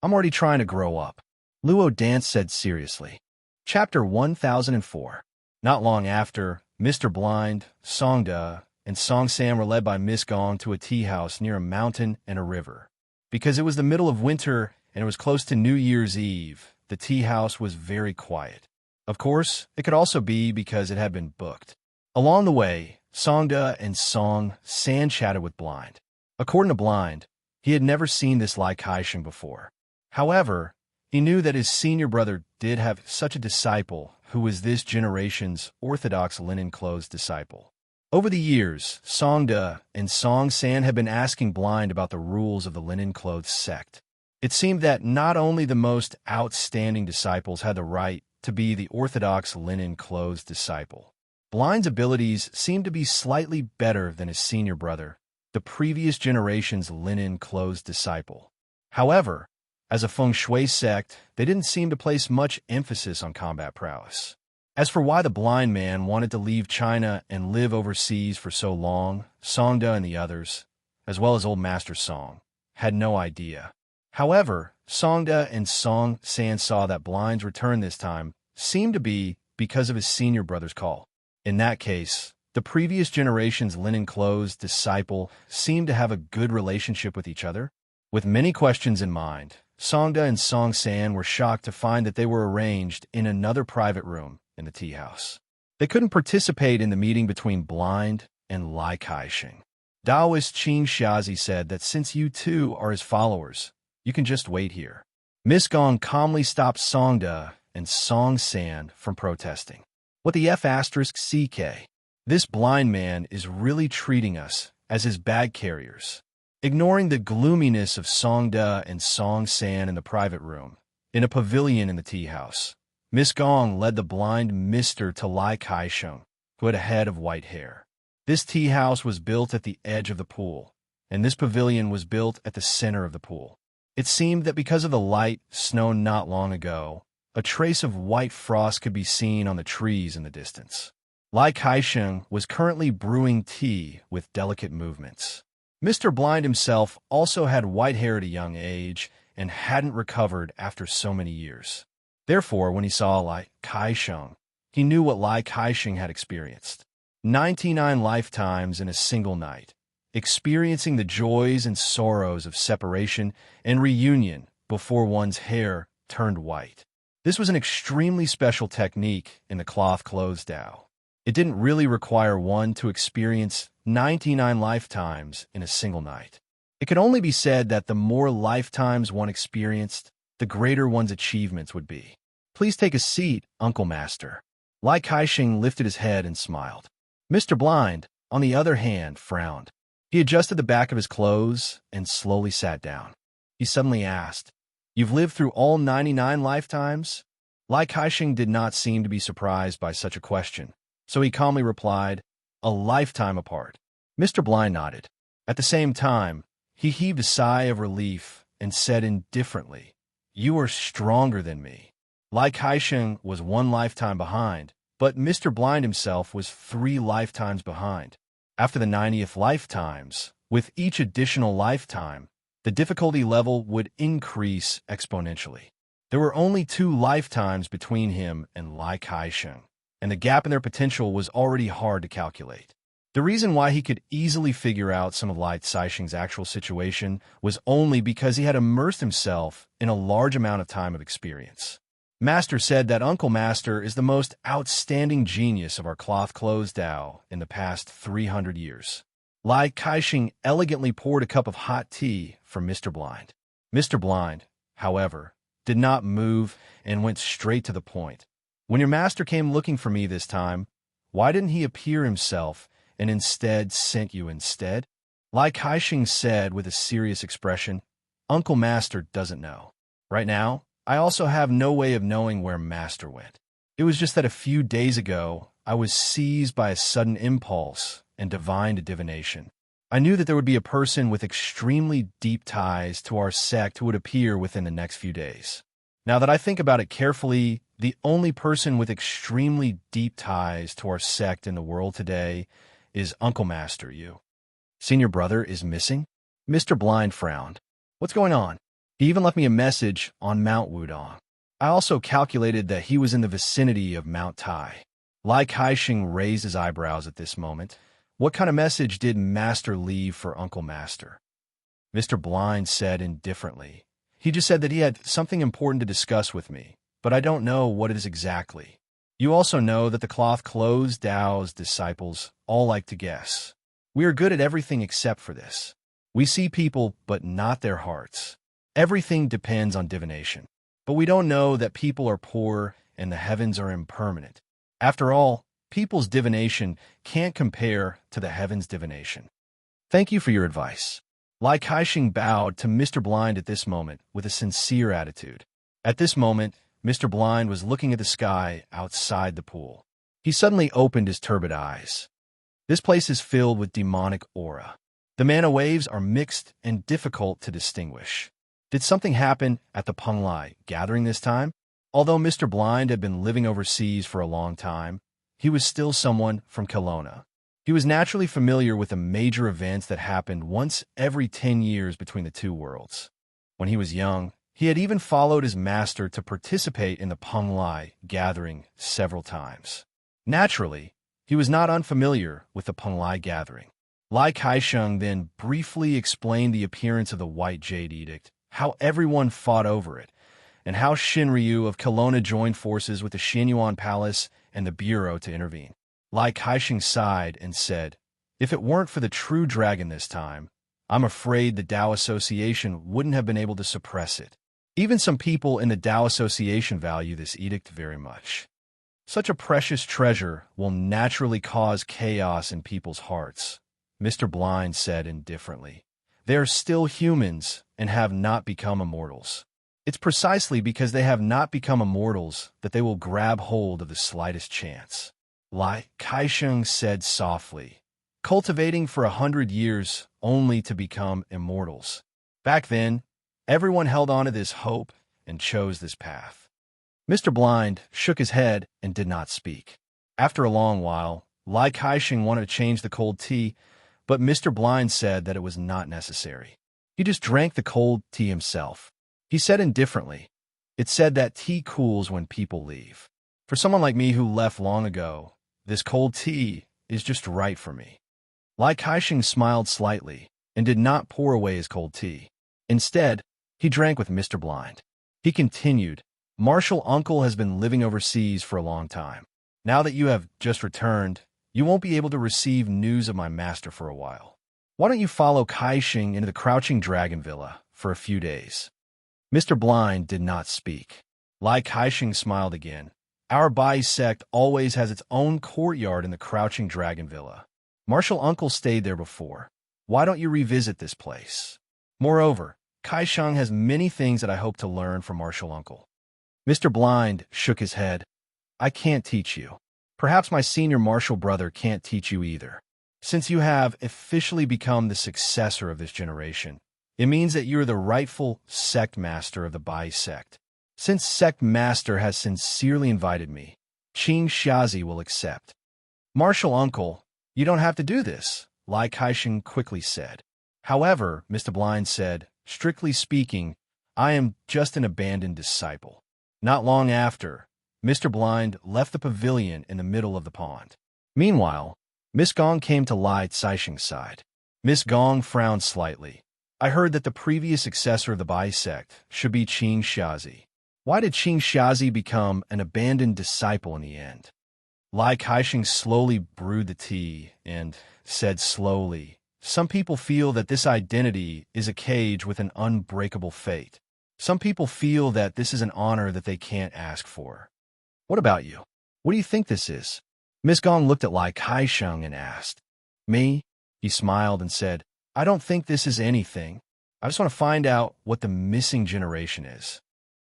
"I'm already trying to grow up," Luo Dance said seriously. Chapter 1004. Not long after, Mr. Blind, Songda, and Song Sam were led by Miss Gong to a tea house near a mountain and a river. Because it was the middle of winter and it was close to New Year's Eve, the tea house was very quiet. Of course, it could also be because it had been booked. Along the way, Songda and Song San chatted with Blind. According to Blind, he had never seen this Lai Kai-sheng before. However, he knew that his senior brother did have such a disciple who was this generation's orthodox linen-clothes disciple. Over the years, Songda and Song San had been asking Blind about the rules of the linen-clothes sect. It seemed that not only the most outstanding disciples had the right to be the orthodox linen-clothes disciple. Blind's abilities seemed to be slightly better than his senior brother, the previous generation's linen-clothes disciple. However, as a feng shui sect, they didn't seem to place much emphasis on combat prowess. As for why the blind man wanted to leave China and live overseas for so long, Songda and the others, as well as Old Master Song, had no idea. However, Songda and Song San saw that Blind's return this time seemed to be because of his senior brother's call. In that case, the previous generation's linen-clothes disciple seemed to have a good relationship with each other. With many questions in mind, Songda and Song San were shocked to find that they were arranged in another private room in the tea house. They couldn't participate in the meeting between Blind and Lai Kai-sheng. Taoist Qing Xiazi said that since you two are his followers, you can just wait here. Miss Gong calmly stopped Songda and Song San from protesting. "What the F***CK? This blind man is really treating us as his bag carriers." Ignoring the gloominess of Songda and Song San in the private room, in a pavilion in the tea house, Miss Gong led the blind mister to Lai Kai-sheng, who had a head of white hair. This tea house was built at the edge of the pool, and this pavilion was built at the center of the pool. It seemed that because of the light snow not long ago, a trace of white frost could be seen on the trees in the distance. Lai Kai-sheng was currently brewing tea with delicate movements. Mr. Blind himself also had white hair at a young age and hadn't recovered after so many years. Therefore, when he saw Lai Kai-sheng, he knew what Lai Kai-sheng had experienced. 99 lifetimes in a single night, experiencing the joys and sorrows of separation and reunion before one's hair turned white. This was an extremely special technique in the cloth clothes Tao. It didn't really require one to experience 99 lifetimes in a single night. It could only be said that the more lifetimes one experienced, the greater one's achievements would be. Please take a seat, Uncle Master. Lai Kaixing lifted his head and smiled. Mr. Blind, on the other hand, frowned. He adjusted the back of his clothes and slowly sat down. He suddenly asked, "You've lived through all 99 lifetimes?" Lai Kaixing did not seem to be surprised by such a question, so he calmly replied, "A lifetime apart." Mr. Blind nodded. At the same time, he heaved a sigh of relief and said indifferently, "You are stronger than me." Lai Kaixing was 1 lifetime behind, but Mr. Blind himself was 3 lifetimes behind. After the 90th lifetimes, with each additional lifetime, the difficulty level would increase exponentially. There were only 2 lifetimes between him and Lai Kaixing, and the gap in their potential was already hard to calculate. The reason why he could easily figure out some of Lai Kaixing's actual situation was only because he had immersed himself in a large amount of time of experience. Master said that Uncle Master is the most outstanding genius of our cloth clothes Tao in the past 300 years. Lai Kaixing elegantly poured a cup of hot tea for Mr. Blind. Mr. Blind, however, did not move and went straight to the point. "When your master came looking for me this time, why didn't he appear himself and instead sent you instead?" Lai Kaixing said with a serious expression, "Uncle Master doesn't know. Right now, I also have no way of knowing where Master went. It was just that a few days ago, I was seized by a sudden impulse and divined a divination. I knew that there would be a person with extremely deep ties to our sect who would appear within the next few days. Now that I think about it carefully, the only person with extremely deep ties to our sect in the world today is Uncle Master, you. Senior brother is missing?" Mr. Blind frowned. "What's going on? He even left me a message on Mount Wudong. I also calculated that he was in the vicinity of Mount Tai." Lai Kaixing raised his eyebrows at this moment. "What kind of message did Master leave for Uncle Master?" Mr. Blind said indifferently, "He just said that he had something important to discuss with me, but I don't know what it is exactly. You also know that the cloth clothes Tao's disciples all like to guess. We are good at everything except for this. We see people, but not their hearts. Everything depends on divination. But we don't know that people are poor and the heavens are impermanent. After all, people's divination can't compare to the heavens' divination. Thank you for your advice." Lai Kaixing bowed to Mr. Blind at this moment with a sincere attitude. At this moment, Mr. Blind was looking at the sky outside the pool. He suddenly opened his turbid eyes. This place is filled with demonic aura. The mana waves are mixed and difficult to distinguish. Did something happen at the Penglai gathering this time? Although Mr. Blind had been living overseas for a long time, he was still someone from Kelowna. He was naturally familiar with the major events that happened once every 10 years between the 2 worlds. When he was young, he had even followed his master to participate in the Penglai gathering several times. Naturally, he was not unfamiliar with the Penglai gathering. Lai Kaixing then briefly explained the appearance of the White Jade Edict, how everyone fought over it, and how Shinryu of Kelowna joined forces with the Xianyuan Palace and the Bureau to intervene. Lai Kaixing sighed and said, "If it weren't for the true dragon this time, I'm afraid the Tao Association wouldn't have been able to suppress it. Even some people in the Tao Association value this edict very much. Such a precious treasure will naturally cause chaos in people's hearts," Mr. Blind said indifferently. "They are still humans and have not become immortals. It's precisely because they have not become immortals that they will grab hold of the slightest chance." Lai Kaixing said softly, "Cultivating for 100 years only to become immortals. Back then, everyone held on to this hope and chose this path." Mr. Blind shook his head and did not speak. After a long while, Lai Kaixing wanted to change the cold tea, but Mr. Blind said that it was not necessary. He just drank the cold tea himself. He said indifferently, "It said that tea cools when people leave. For someone like me who left long ago, this cold tea is just right for me." Lai Kaixing smiled slightly and did not pour away his cold tea. Instead, he drank with Mr. Blind. He continued, "Martial Uncle has been living overseas for a long time. Now that you have just returned, you won't be able to receive news of my master for a while. Why don't you follow Kaixing into the Crouching Dragon Villa for a few days?" Mr. Blind did not speak. Lai Kaixing smiled again. "Our Bai sect always has its own courtyard in the Crouching Dragon Villa. Martial Uncle stayed there before. Why don't you revisit this place? Moreover, Kaixing has many things that I hope to learn from Martial Uncle." Mr. Blind shook his head. "I can't teach you. Perhaps my senior martial brother can't teach you either. Since you have officially become the successor of this generation, it means that you are the rightful sect master of the Bai sect. Since sect master has sincerely invited me, Qing Xiazi will accept." "Martial Uncle, you don't have to do this," Lai Kaixing quickly said. "However," Mr. Blind said, "strictly speaking, I am just an abandoned disciple." Not long after, Mr. Blind left the pavilion in the middle of the pond. Meanwhile, Miss Gong came to Lai Caixing's side. Miss Gong frowned slightly. "I heard that the previous successor of the Bai sect should be Qing Xiazi. Why did Qing Xiazi become an abandoned disciple in the end?" Lai Kaixing slowly brewed the tea and said slowly, "Some people feel that this identity is a cage with an unbreakable fate. Some people feel that this is an honor that they can't ask for. What about you? What do you think this is?" Miss Gong looked at Lai Kaixing and asked. "Me?" He smiled and said, "I don't think this is anything. I just want to find out what the missing generation is."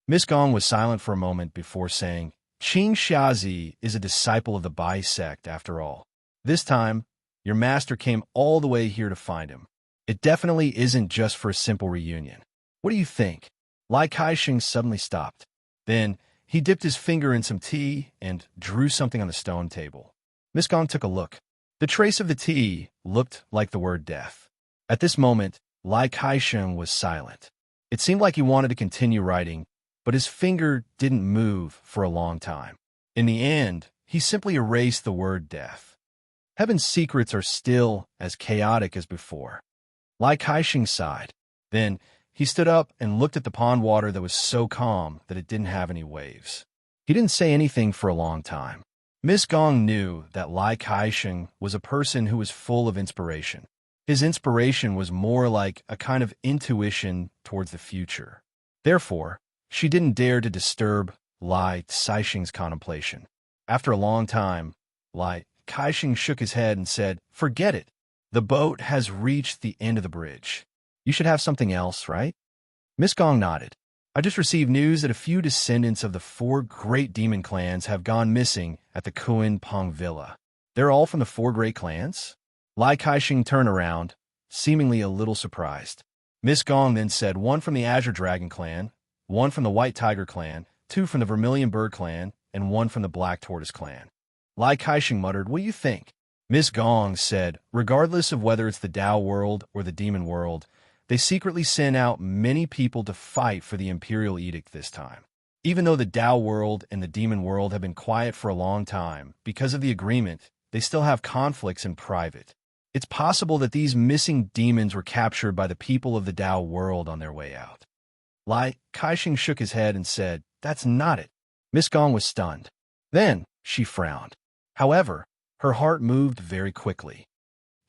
Miss Gong was silent for a moment before saying, "Qing Xiazi is a disciple of the Bai sect, after all. This time, your master came all the way here to find him. It definitely isn't just for a simple reunion. What do you think?" Lai Kaixing suddenly stopped. Then, he dipped his finger in some tea and drew something on the stone table. Miss Gong took a look. The trace of the tea looked like the word death. At this moment, Lai Kaixing was silent. It seemed like he wanted to continue writing, but his finger didn't move for a long time. In the end, he simply erased the word death. Heaven's secrets are still as chaotic as before. Lai Kaixing sighed. Then, he stood up and looked at the pond water that was so calm that it didn't have any waves. He didn't say anything for a long time. Miss Gong knew that Lai Kaixing was a person who was full of inspiration. His inspiration was more like a kind of intuition towards the future. Therefore, she didn't dare to disturb Lai Caixing's contemplation. After a long time, Lai Kaixing shook his head and said, "Forget it. The boat has reached the end of the bridge. You should have something else, right?" Miss Gong nodded. "I just received news that a few descendants of the 4 great demon clans have gone missing at the Kuan Pong Villa. They're all from the 4 great clans?" Lai Kaixing turned around, seemingly a little surprised. Miss Gong then said 1 from the Azure Dragon clan, 1 from the White Tiger clan, 2 from the Vermilion Bird clan, and 1 from the Black Tortoise clan. Lai Kaixing muttered, "What do you think?" Miss Gong said, "Regardless of whether it's the Tao world or the demon world, they secretly sent out many people to fight for the Imperial Edict this time. Even though the Tao world and the demon world have been quiet for a long time, because of the agreement, they still have conflicts in private. It's possible that these missing demons were captured by the people of the Tao world on their way out." Lai Kaixing shook his head and said, "That's not it." Miss Gong was stunned. Then she frowned. However, her heart moved very quickly.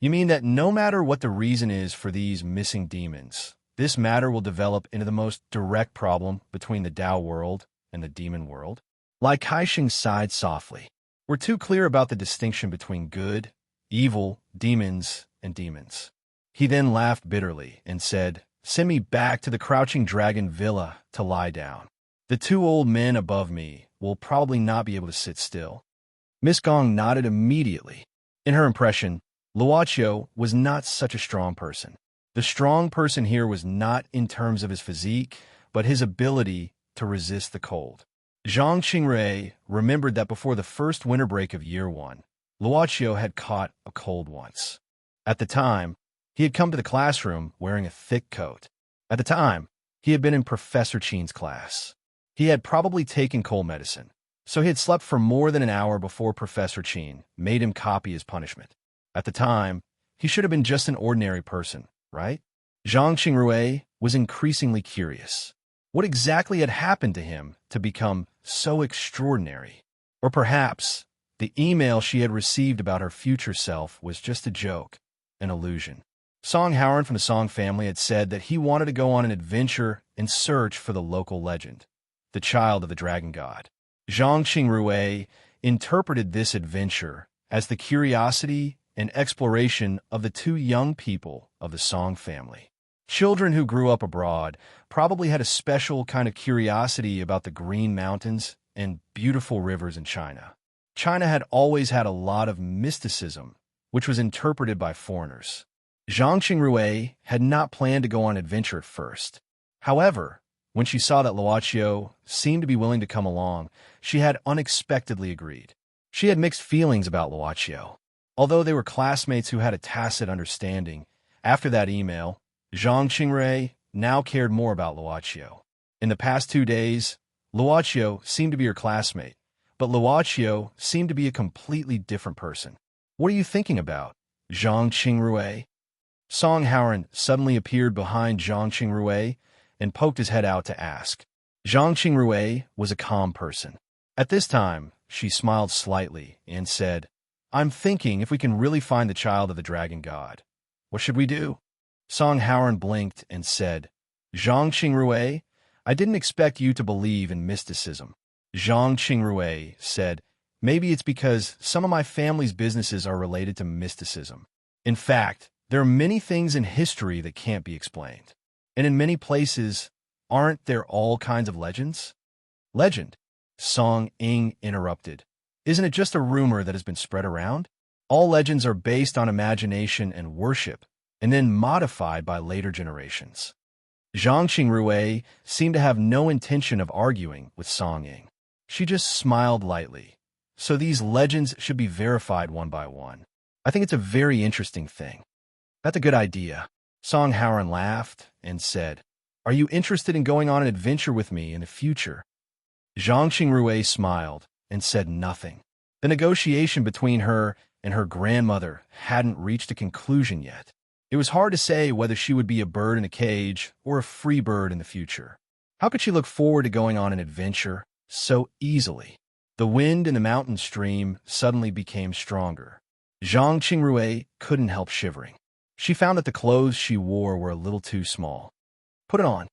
"You mean that no matter what the reason is for these missing demons, this matter will develop into the most direct problem between the Tao world and the demon world?" Lai Kaixing sighed softly. "We're too clear about the distinction between good, evil, demons, and demons." He then laughed bitterly and said, "Send me back to the Crouching Dragon Villa to lie down. The 2 old men above me will probably not be able to sit still." Miss Gong nodded immediately. In her impression, Luoqiu was not such a strong person. The strong person here was not in terms of his physique, but his ability to resist the cold. Zhang Qingrui remembered that before the first winter break of year 1, Luoqiu had caught a cold once. At the time, he had come to the classroom wearing a thick coat. At the time, he had been in Professor Qin's class. He had probably taken cold medicine, so he had slept for more than an hour before Professor Qin made him copy his punishment. At the time, He should have been just an ordinary person, right? Zhang Qingrui was increasingly curious. What exactly had happened to him to become so extraordinary? Or perhaps the email she had received about her future self was just a joke, an illusion. Song Howard from the Song family had said that he wanted to go on an adventure and search for the local legend, the child of the dragon god. Zhang Qingrui interpreted this adventure as the curiosity and exploration of the two young people of the Song family. Children who grew up abroad probably had a special kind of curiosity about the green mountains and beautiful rivers in China. China had always had a lot of mysticism, which was interpreted by foreigners. Zhang Qingrui had not planned to go on an adventure at first. However, when she saw that Luoqiu seemed to be willing to come along, she had unexpectedly agreed. She had mixed feelings about Luoqiu. Although they were classmates who had a tacit understanding, after that email, Zhang Qingrui now cared more about Luoqiu. In the past 2 days, Luoqiu seemed to be her classmate, but Luoqiu seemed to be a completely different person. What are you thinking about, Zhang Qingrui? Song Howard suddenly appeared behind Zhang Qingrui and poked his head out to ask. Zhang Qingrui was a calm person. At this time, she smiled slightly and said, I'm thinking if we can really find the child of the dragon god. What should we do? Song Howard blinked and said, Zhang Qingrui, I didn't expect you to believe in mysticism. Zhang Qingrui said, maybe it's because some of my family's businesses are related to mysticism. In fact, there are many things in history that can't be explained. And in many places, aren't there all kinds of legends? Legend, Song Ing interrupted. Isn't it just a rumor that has been spread around? All legends are based on imagination and worship, and then modified by later generations. Zhang Qingrui seemed to have no intention of arguing with Song Ing. She just smiled lightly. So these legends should be verified one by one. I think it's a very interesting thing. That's a good idea. Song Howard laughed and said, Are you interested in going on an adventure with me in the future? Zhang Qingrui smiled and said nothing. The negotiation between her and her grandmother hadn't reached a conclusion yet. It was hard to say whether she would be a bird in a cage or a free bird in the future. How could she look forward to going on an adventure so easily? The wind in the mountain stream suddenly became stronger. Zhang Qingrui couldn't help shivering. She found that the clothes she wore were a little too small. Put it on.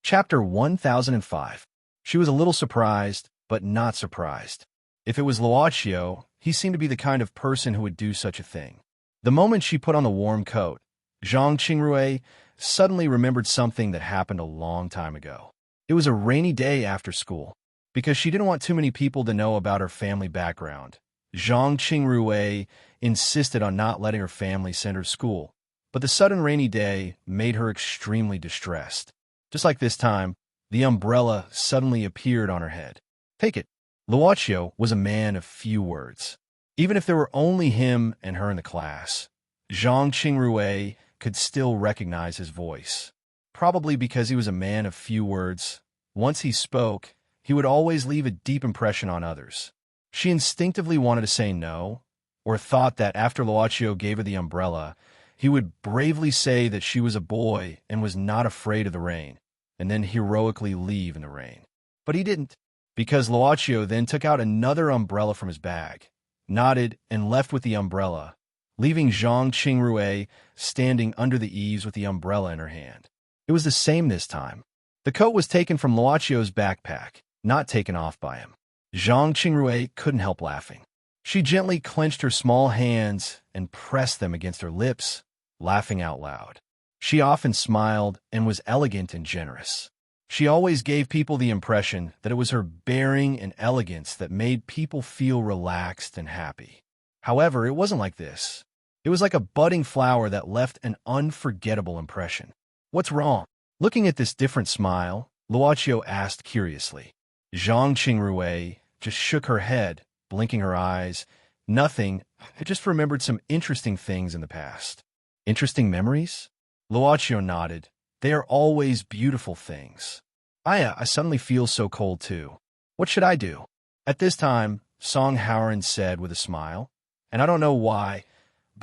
Chapter 1005. She was a little surprised, but not surprised. If it was Luoqiu, he seemed to be the kind of person who would do such a thing. The moment she put on the warm coat, Zhang Qingrui suddenly remembered something that happened a long time ago. It was a rainy day after school. Because she didn't want too many people to know about her family background, Zhang Qingrui insisted on not letting her family send her to school. But the sudden rainy day made her extremely distressed. Just like this time, the umbrella suddenly appeared on her head. Take it. Luoqiu was a man of few words. Even if there were only him and her in the class, Zhang Qingrui could still recognize his voice. Probably because he was a man of few words, once he spoke, he would always leave a deep impression on others. She instinctively wanted to say no, or thought that after Luoqiu gave her the umbrella, he would bravely say that she was a boy and was not afraid of the rain, and then heroically leave in the rain. But he didn't, because Luoqiu then took out another umbrella from his bag, nodded, and left with the umbrella, leaving Zhang Qingrui standing under the eaves with the umbrella in her hand. It was the same this time. The coat was taken from Luoqiu's backpack, not taken off by him. Zhang Qingrui couldn't help laughing. She gently clenched her small hands and pressed them against her lips, laughing out loud. She often smiled and was elegant and generous. She always gave people the impression that it was her bearing and elegance that made people feel relaxed and happy. However, it wasn't like this. It was like a budding flower that left an unforgettable impression. What's wrong? Looking at this different smile, Luoqiu asked curiously. Zhang Qingrui just shook her head, blinking her eyes. Nothing. I just remembered some interesting things in the past. Interesting memories? Luoqiu nodded. They are always beautiful things. I suddenly feel so cold too. What should I do? At this time, Song Howard said with a smile, and I don't know why,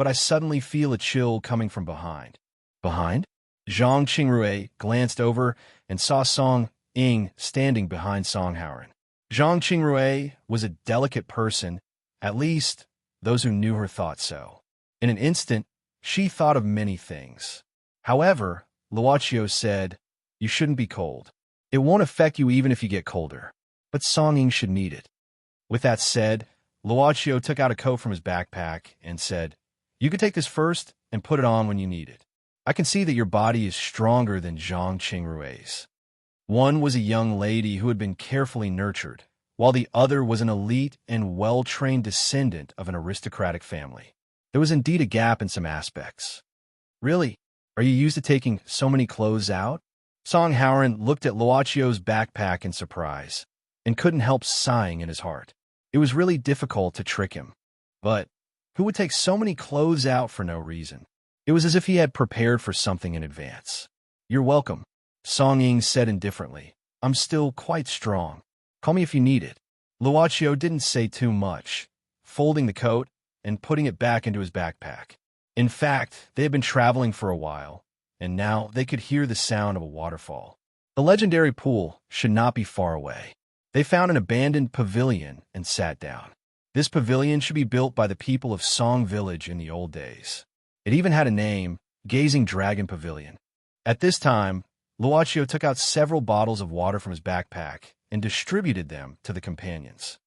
but I suddenly feel a chill coming from behind. Behind? Zhang Qingrui glanced over and saw Song Ying standing behind Song Haoran. Zhang Qingrui was a delicate person, at least those who knew her thought so. In an instant, she thought of many things. However, Luochio said, "You shouldn't be cold. It won't affect you even if you get colder. But Song Ying should need it." With that said, Luochio took out a coat from his backpack and said, "You can take this first and put it on when you need it. I can see that your body is stronger than Zhang Qingrui's." One was a young lady who had been carefully nurtured, while the other was an elite and well-trained descendant of an aristocratic family. There was indeed a gap in some aspects. "Really? Are you used to taking so many clothes out?" Song Haoran looked at Luochio's backpack in surprise, and couldn't help sighing in his heart. It was really difficult to trick him. But who would take so many clothes out for no reason? It was as if he had prepared for something in advance. "You're welcome," Song Ying said indifferently. "I'm still quite strong. Call me if you need it." Luochio didn't say too much, folding the coat and putting it back into his backpack. In fact, they had been traveling for a while, and now they could hear the sound of a waterfall. The legendary pool should not be far away. They found an abandoned pavilion and sat down. This pavilion should be built by the people of Song Village in the old days. It even had a name, Gazing Dragon Pavilion. At this time, Luochio took out several bottles of water from his backpack and distributed them to the companions.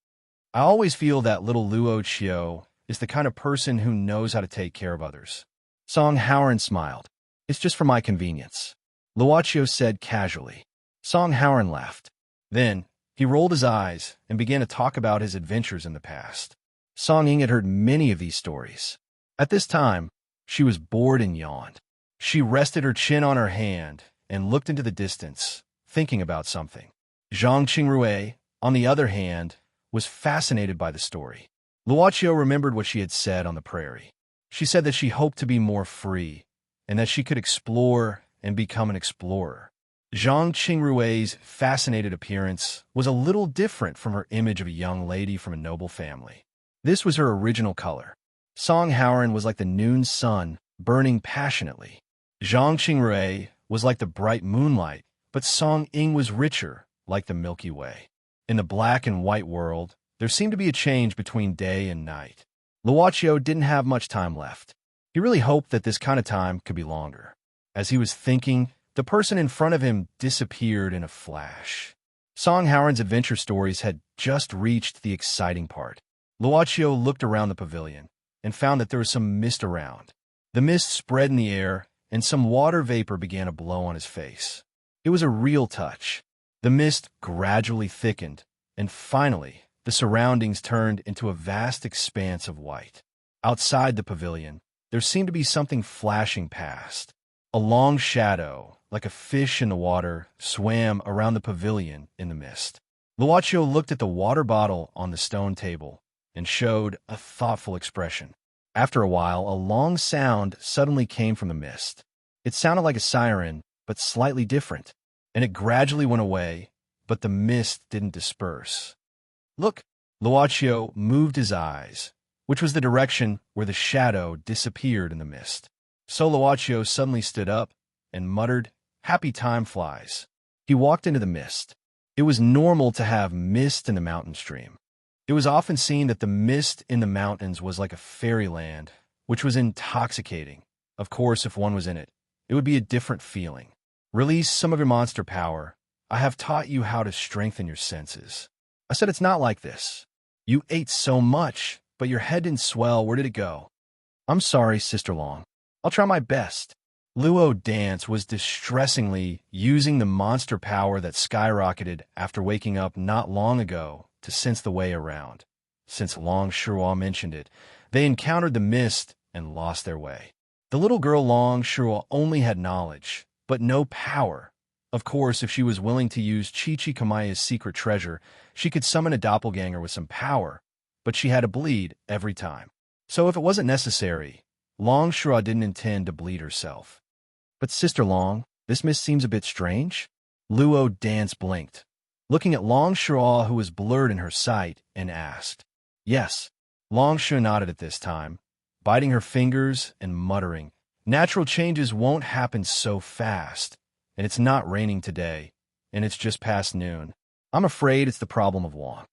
I always feel that little Luochio is the kind of person who knows how to take care of others. Song Haoran smiled. "It's just for my convenience," Luochio said casually. Song Haoran laughed. Then, he rolled his eyes and began to talk about his adventures in the past. Song Ying had heard many of these stories. At this time, she was bored and yawned. She rested her chin on her hand and looked into the distance, thinking about something. Zhang Qingrui, on the other hand, was fascinated by the story. Luochio remembered what she had said on the prairie. She said that she hoped to be more free, and that she could explore and become an explorer. Zhang Qingrui's fascinated appearance was a little different from her image of a young lady from a noble family. This was her original color. Song Haoran was like the noon sun, burning passionately. Zhang Qingrui was like the bright moonlight, but Song Ying was richer, like the Milky Way. In the black and white world, there seemed to be a change between day and night. Luochio didn't have much time left. He really hoped that this kind of time could be longer. As he was thinking, the person in front of him disappeared in a flash. Song Haoran's adventure stories had just reached the exciting part. Luochio looked around the pavilion and found that there was some mist around. The mist spread in the air, and some water vapor began to blow on his face. It was a real touch. The mist gradually thickened, and finally, the surroundings turned into a vast expanse of white. Outside the pavilion, there seemed to be something flashing past. A long shadow, like a fish in the water, swam around the pavilion in the mist. Luochio looked at the water bottle on the stone table and showed a thoughtful expression. After a while, a long sound suddenly came from the mist. It sounded like a siren, but slightly different, and it gradually went away, but the mist didn't disperse. "Look!" Luochio moved his eyes, which was the direction where the shadow disappeared in the mist. So Luochio suddenly stood up and muttered, "Happy time flies." He walked into the mist. It was normal to have mist in the mountain stream. It was often seen that the mist in the mountains was like a fairyland, which was intoxicating. Of course, if one was in it, it would be a different feeling. "Release some of your monster power. I have taught you how to strengthen your senses." I said, "It's not like this. You ate so much, but your head didn't swell. Where did it go?" "I'm sorry, Sister Long. I'll try my best." Luo Dance was distressingly using the monster power that skyrocketed after waking up not long ago to sense the way around. Since Long Shirua mentioned it, they encountered the mist and lost their way. The little girl Long Shirua only had knowledge, but no power. Of course, if she was willing to use Chi-Chi Kamaya's secret treasure, she could summon a doppelganger with some power, but she had to bleed every time. So if it wasn't necessary, Long Shirua didn't intend to bleed herself. "But Sister Long, this mist seems a bit strange." Luo Dance blinked, looking at Long Shirua, who was blurred in her sight, and asked. "Yes." Long Shirua nodded at this time, biting her fingers and muttering, "Natural changes won't happen so fast, and it's not raining today, and it's just past noon. I'm afraid it's the problem of Wong."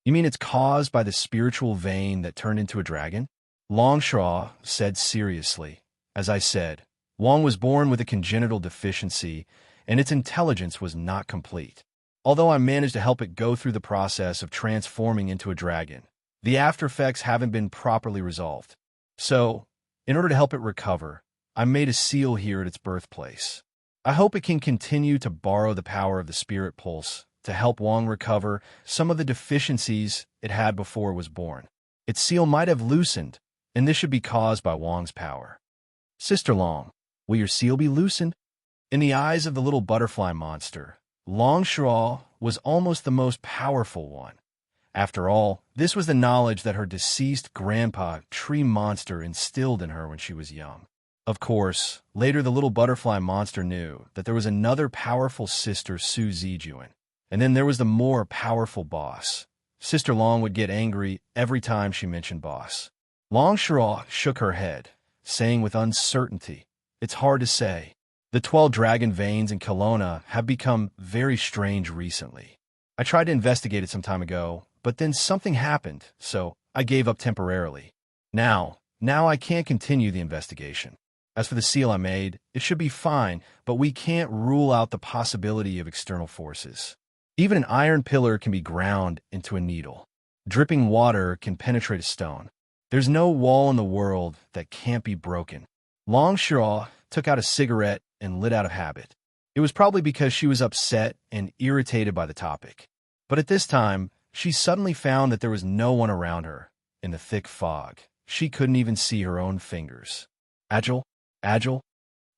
"You mean it's caused by the spiritual vein that turned into a dragon?" Longshaw said seriously. "As I said, Wong was born with a congenital deficiency, and its intelligence was not complete. Although I managed to help it go through the process of transforming into a dragon, the aftereffects haven't been properly resolved. So, in order to help it recover, I made a seal here at its birthplace. I hope it can continue to borrow the power of the spirit pulse to help Wong recover some of the deficiencies it had before it was born. Its seal might have loosened, and this should be caused by Wong's power." "Sister Long, will your seal be loosened?" In the eyes of the little butterfly monster, Longshaw was almost the most powerful one. After all, this was the knowledge that her deceased grandpa, Tree Monster, instilled in her when she was young. Of course, later the little butterfly monster knew that there was another powerful sister, Su Zijuan, and then there was the more powerful boss. Sister Long would get angry every time she mentioned boss. Longshaw shook her head, saying with uncertainty, "It's hard to say. The 12 dragon veins in Kelowna have become very strange recently. I tried to investigate it some time ago, but then something happened, so I gave up temporarily. Now I can't continue the investigation. As for the seal I made, it should be fine, but we can't rule out the possibility of external forces. Even an iron pillar can be ground into a needle. Dripping water can penetrate a stone. There's no wall in the world that can't be broken." Longshaw took out a cigarette and lit out of habit. It was probably because she was upset and irritated by the topic. But at this time, she suddenly found that there was no one around her. In the thick fog, she couldn't even see her own fingers. "Agile? Agile?"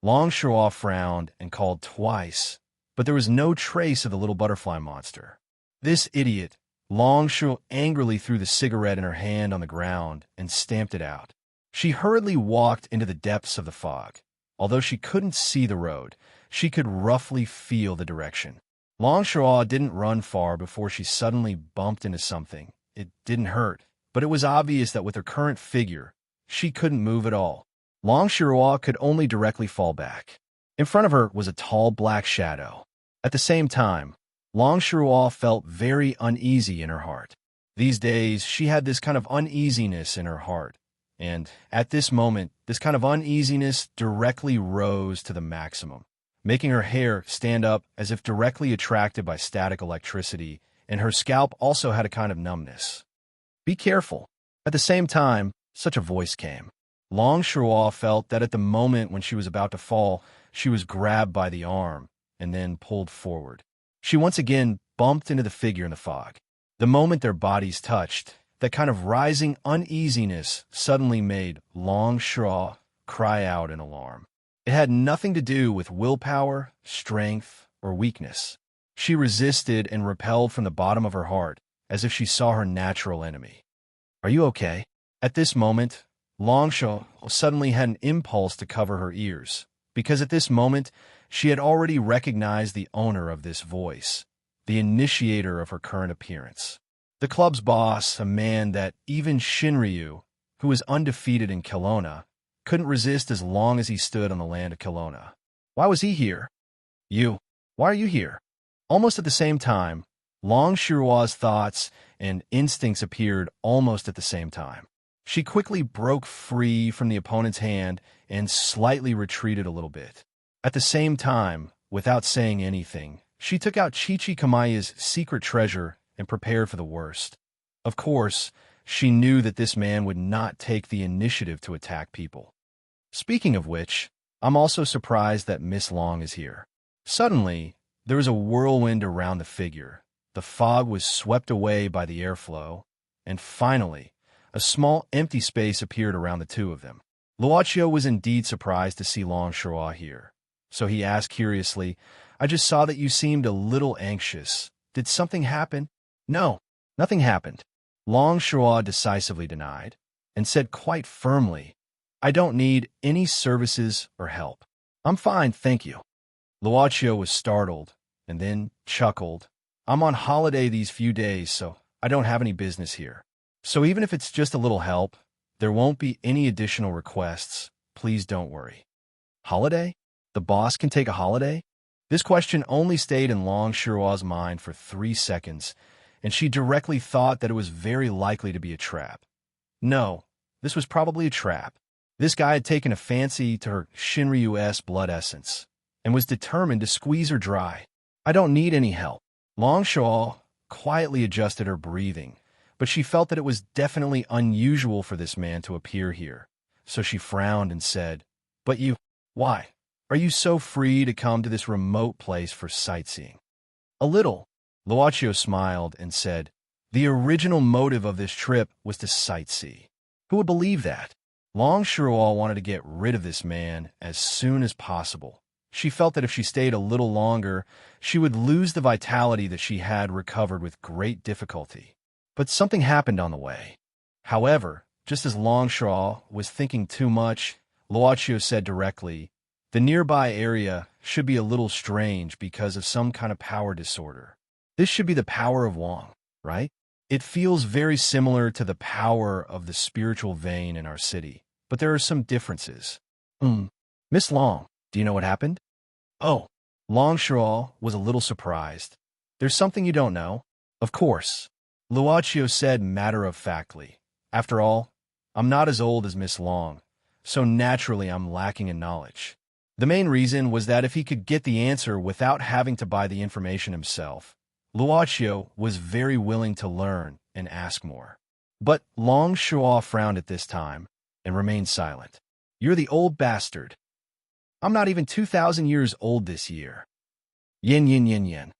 Longshaw frowned and called twice, but there was no trace of the little butterfly monster. "This idiot!" Longshaw angrily threw the cigarette in her hand on the ground and stamped it out. She hurriedly walked into the depths of the fog. Although she couldn't see the road, she could roughly feel the direction. Longshaw didn't run far before she suddenly bumped into something. It didn't hurt, but it was obvious that with her current figure, she couldn't move at all. Longshaw could only directly fall back. In front of her was a tall black shadow. At the same time, Longshaw felt very uneasy in her heart. These days, she had this kind of uneasiness in her heart, and at this moment, this kind of uneasiness directly rose to the maximum, making her hair stand up as if directly attracted by static electricity, and her scalp also had a kind of numbness. "Be careful." At the same time, such a voice came. Longshaw felt that at the moment when she was about to fall, she was grabbed by the arm and then pulled forward. She once again bumped into the figure in the fog. The moment their bodies touched, that kind of rising uneasiness suddenly made Longshaw cry out in alarm. It had nothing to do with willpower, strength, or weakness. She resisted and repelled from the bottom of her heart, as if she saw her natural enemy. "Are you okay?" At this moment, Longshaw suddenly had an impulse to cover her ears, because at this moment, she had already recognized the owner of this voice, the initiator of her current appearance. The club's boss, a man that even Shinryu, who was undefeated in Kelowna, couldn't resist as long as he stood on the land of Kelowna. Why was he here? "You. Why are you here?" Almost at the same time, Longshaw's thoughts and instincts appeared almost at the same time. She quickly broke free from the opponent's hand and slightly retreated a little bit. At the same time, without saying anything, she took out Chichikamaya's secret treasure and prepared for the worst. Of course, she knew that this man would not take the initiative to attack people. Speaking of which, I'm also surprised that Miss Long is here. Suddenly, there was a whirlwind around the figure. The fog was swept away by the airflow, and finally, a small empty space appeared around the two of them. Luochio was indeed surprised to see Longshaw here, so he asked curiously, "I just saw that you seemed a little anxious. Did something happen?" "No, nothing happened," Longshaw decisively denied, and said quite firmly, "I don't need any services or help. I'm fine, thank you." Luochio was startled, and then chuckled. "I'm on holiday these few days, so I don't have any business here. So even if it's just a little help, There won't be any additional requests. Please don't worry. Holiday? The boss can take a holiday? This question only stayed in Long Shirua's mind for 3 seconds, and she directly thought that it was very likely to be a trap. No, this was probably a trap. This guy had taken a fancy to her Shinryu-S blood essence, and was determined to squeeze her dry. I don't need any help. Long Shirua quietly adjusted her breathing, but she felt that it was definitely unusual for this man to appear here. So she frowned and said, "But you, why? Are you so free to come to this remote place for sightseeing?" "A little." Luochio smiled and said, "The original motive of this trip was to sightsee." Who would believe that? Long Shirua wanted to get rid of this man as soon as possible. She felt that if she stayed a little longer, she would lose the vitality that she had recovered with great difficulty. But something happened on the way. However, just as Long Shirua was thinking too much, Luochio said directly, "The nearby area should be a little strange because of some kind of power disorder. This should be the power of Wang, right? It feels very similar to the power of the spiritual vein in our city, but there are some differences." Miss Long, do you know what happened?" "Oh." Long Shirua was a little surprised. "There's something you don't know?" "Of course." Luochio said matter-of-factly. "After all, I'm not as old as Miss Long, so naturally I'm lacking in knowledge." The main reason was that if he could get the answer without having to buy the information himself, Luochio was very willing to learn and ask more. But Long Shirua frowned at this time and remained silent. "You're the old bastard. I'm not even 2,000 years old this year." Yin yin yin yin.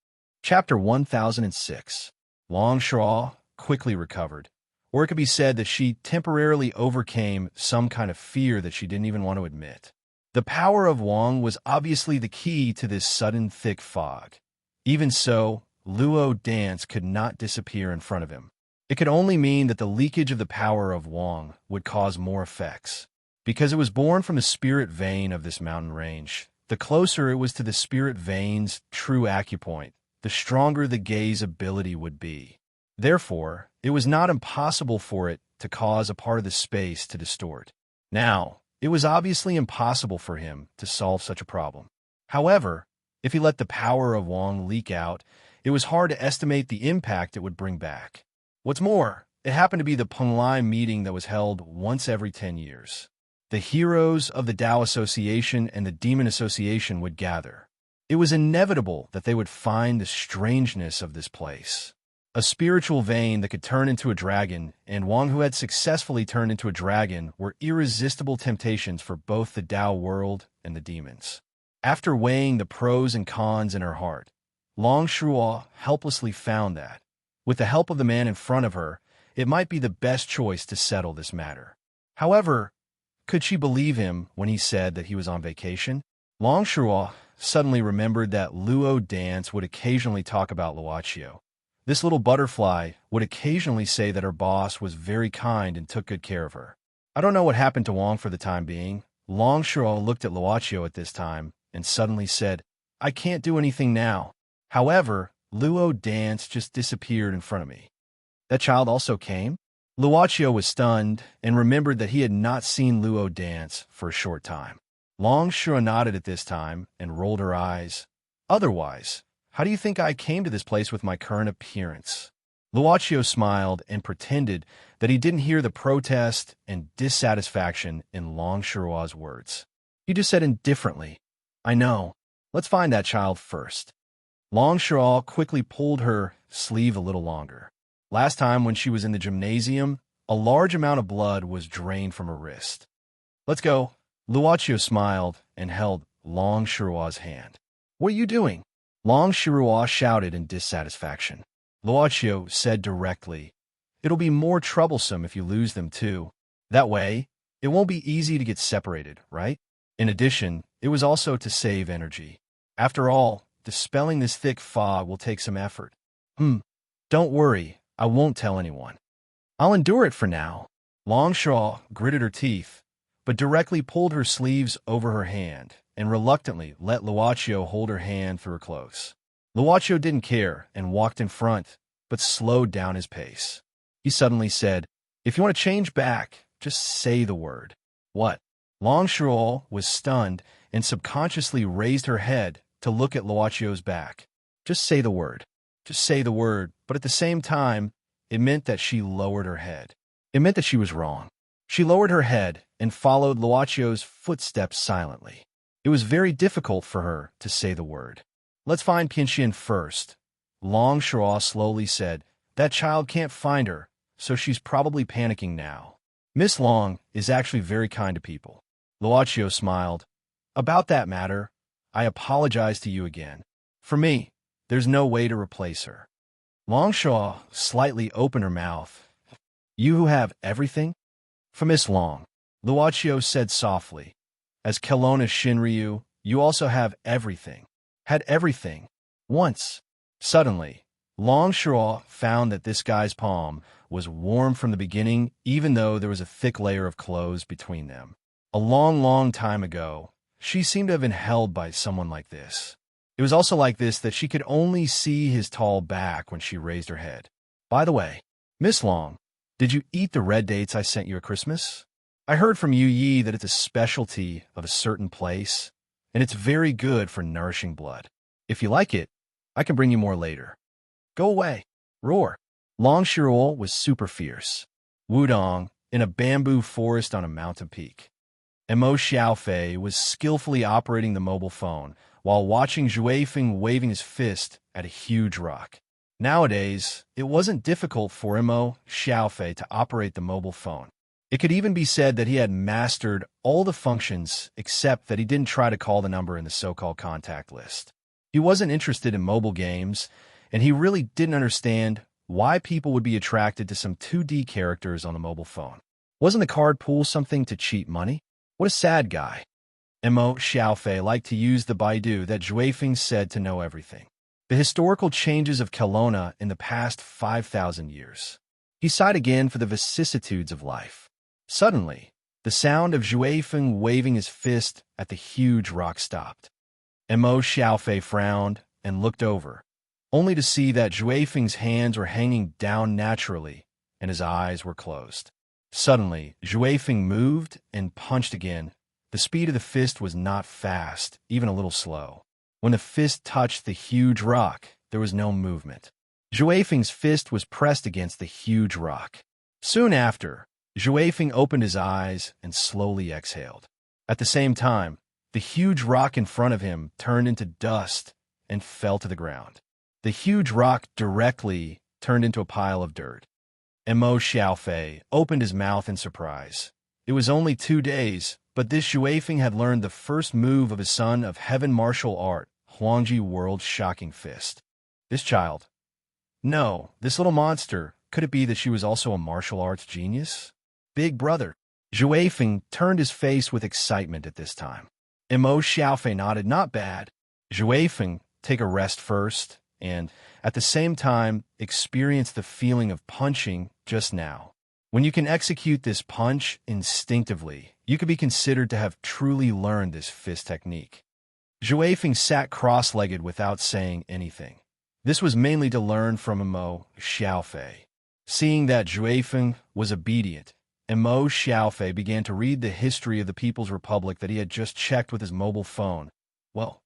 Chapter 1006. Long Shirua quickly recovered, or it could be said that she temporarily overcame some kind of fear that she didn't even want to admit. The power of Wang was obviously the key to this sudden thick fog. Even so, Luo Dance could not disappear in front of him. It could only mean that the leakage of the power of Wang would cause more effects. Because it was born from the spirit vein of this mountain range, the closer it was to the spirit vein's true acupoint, the stronger the gaze ability would be. Therefore, it was not impossible for it to cause a part of the space to distort. Now, it was obviously impossible for him to solve such a problem. However, if he let the power of Wang leak out, it was hard to estimate the impact it would bring back. What's more, it happened to be the Penglai meeting that was held once every 10 years. The heroes of the Tao Association and the Demon Association would gather. It was inevitable that they would find the strangeness of this place. A spiritual vein that could turn into a dragon, and Wang who had successfully turned into a dragon, were irresistible temptations for both the Tao world and the demons. After weighing the pros and cons in her heart, Long Shirua helplessly found that, with the help of the man in front of her, it might be the best choice to settle this matter. However, could she believe him when he said that he was on vacation? Long Shirua suddenly remembered that Luo Dance would occasionally talk about Luochio. This little butterfly would occasionally say that her boss was very kind and took good care of her. I don't know what happened to Wang for the time being. Long Shirua looked at Luochio at this time and suddenly said, "I can't do anything now. However, Luo Dance just disappeared in front of me." "That child also came?" Luochio was stunned and remembered that he had not seen Luo Dance for a short time. Long Shirua nodded at this time and rolled her eyes. "Otherwise, how do you think I came to this place with my current appearance?" Luochio smiled and pretended that he didn't hear the protest and dissatisfaction in Long Shirua's words. "You just said indifferently." "I know. Let's find that child first." Long Shirua quickly pulled her sleeve a little longer. Last time when she was in the gymnasium, a large amount of blood was drained from her wrist. "Let's go." Luochio smiled and held Long Shirua's hand. "What are you doing?" Long Shirua shouted in dissatisfaction. Luochio said directly, "It'll be more troublesome if you lose them too. That way, it won't be easy to get separated, right? In addition, it was also to save energy. After all, dispelling this thick fog will take some effort." Don't worry, I won't tell anyone. I'll endure it for now." Long Shirua gritted her teeth, but directly pulled her sleeves over her hand and reluctantly let Luochio hold her hand through her clothes. Luochio didn't care and walked in front, but slowed down his pace. He suddenly said, "If you want to change back, Just say the word. What? Long Shuo was stunned and subconsciously raised her head to look at Luochio's back. Just say the word. Just say the word, but at the same time, it meant that she lowered her head. It meant that she was wrong. She lowered her head and followed Luochio's footsteps silently. It was very difficult for her to say the word. Let's find Pianxian first. Long Shuo slowly said, that child can't find her, so she's probably panicking now. Miss Long is actually very kind to people. Luochio smiled. About that matter, I apologize to you again. For me, there's no way to replace her. Long Shuo slightly opened her mouth. You who have everything? For Miss Long, Luochio said softly. As Kelowna Shinryu, you also have everything. Had everything. Once. Suddenly, Long Shuo found that this guy's palm was warm from the beginning, even though there was a thick layer of clothes between them. A long, long time ago, she seemed to have been held by someone like this. It was also like this that she could only see his tall back when she raised her head. By the way, Miss Long, did you eat the red dates I sent you at Christmas? I heard from Yu Yi that it's a specialty of a certain place, and it's very good for nourishing blood. If you like it, I can bring you more later. Go away. Roar. Long Shuo was super fierce. Wudong, in a bamboo forest on a mountain peak. Mo Xiaofei was skillfully operating the mobile phone while watching Zhuifeng waving his fist at a huge rock. Nowadays, it wasn't difficult for Mo Xiaofei to operate the mobile phone. It could even be said that he had mastered all the functions except that he didn't try to call the number in the so-called contact list. He wasn't interested in mobile games, and he really didn't understand why people would be attracted to some 2D characters on a mobile phone. Wasn't the card pool something to cheat money? What a sad guy. Mo Xiaofei liked to use the Baidu that Zhuifeng said to know everything. The historical changes of Kelowna in the past 5,000 years. He sighed again for the vicissitudes of life. Suddenly, the sound of Zhuifeng waving his fist at the huge rock stopped. Mo Xiaofei frowned and looked over, only to see that Zhuifeng's hands were hanging down naturally and his eyes were closed. Suddenly, Zhuifeng moved and punched again. The speed of the fist was not fast, even a little slow. When the fist touched the huge rock, there was no movement. Zhuifeng's fist was pressed against the huge rock. Soon after, Zhuifeng opened his eyes and slowly exhaled. At the same time, the huge rock in front of him turned into dust and fell to the ground. The huge rock directly turned into a pile of dirt. Mo Xiaofei opened his mouth in surprise. It was only 2 days, but this Zhuifeng had learned the first move of his son of heaven martial art, Huangji World's shocking fist. This child. No, this little monster. Could it be that she was also a martial arts genius? Big brother. Zhuifeng turned his face with excitement at this time. Mo Xiaofei nodded. Not bad. Zhuifeng, take a rest first, and, at the same time, experience the feeling of punching just now. When you can execute this punch instinctively, you could be considered to have truly learned this fist technique. Zhuifeng sat cross-legged without saying anything. This was mainly to learn from Mo Xiaofei. Seeing that Zhuifeng was obedient, Mo Xiaofei began to read the history of the People's Republic that he had just checked with his mobile phone. Well,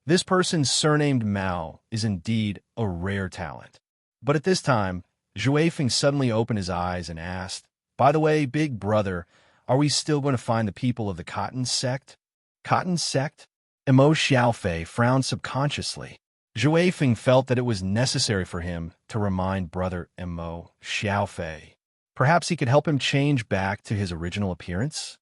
this person surnamed Mao is indeed a rare talent. But at this time, Zhuifeng suddenly opened his eyes and asked, by the way, big brother, are we still going to find the people of the Cotton sect? Cotton sect? Mo Xiaofei frowned subconsciously. Zhuifeng felt that it was necessary for him to remind brother Mo Xiaofei. Perhaps he could help him change back to his original appearance?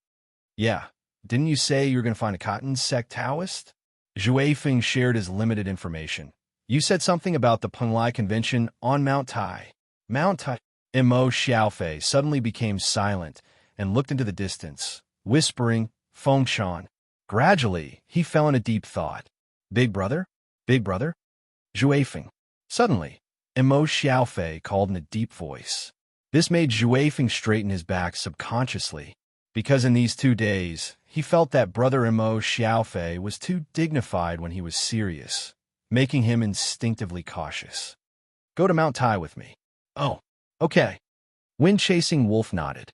Yeah, didn't you say you were going to find a Cotton sect Taoist? Zhuifeng shared his limited information. You said something about the Penglai Convention on Mount Tai. Mount Tai. Mo Xiaofei suddenly became silent and looked into the distance, whispering, Fengshan. Gradually, he fell in a deep thought. Big brother? Big brother? Zhuifeng. Suddenly, Mo Xiaofei called in a deep voice. This made Zhuifeng straighten his back subconsciously, because in these 2 days, he felt that brother Mo Xiaofei was too dignified when he was serious, making him instinctively cautious. Go to Mount Tai with me. Oh, okay. Wind-chasing wolf nodded.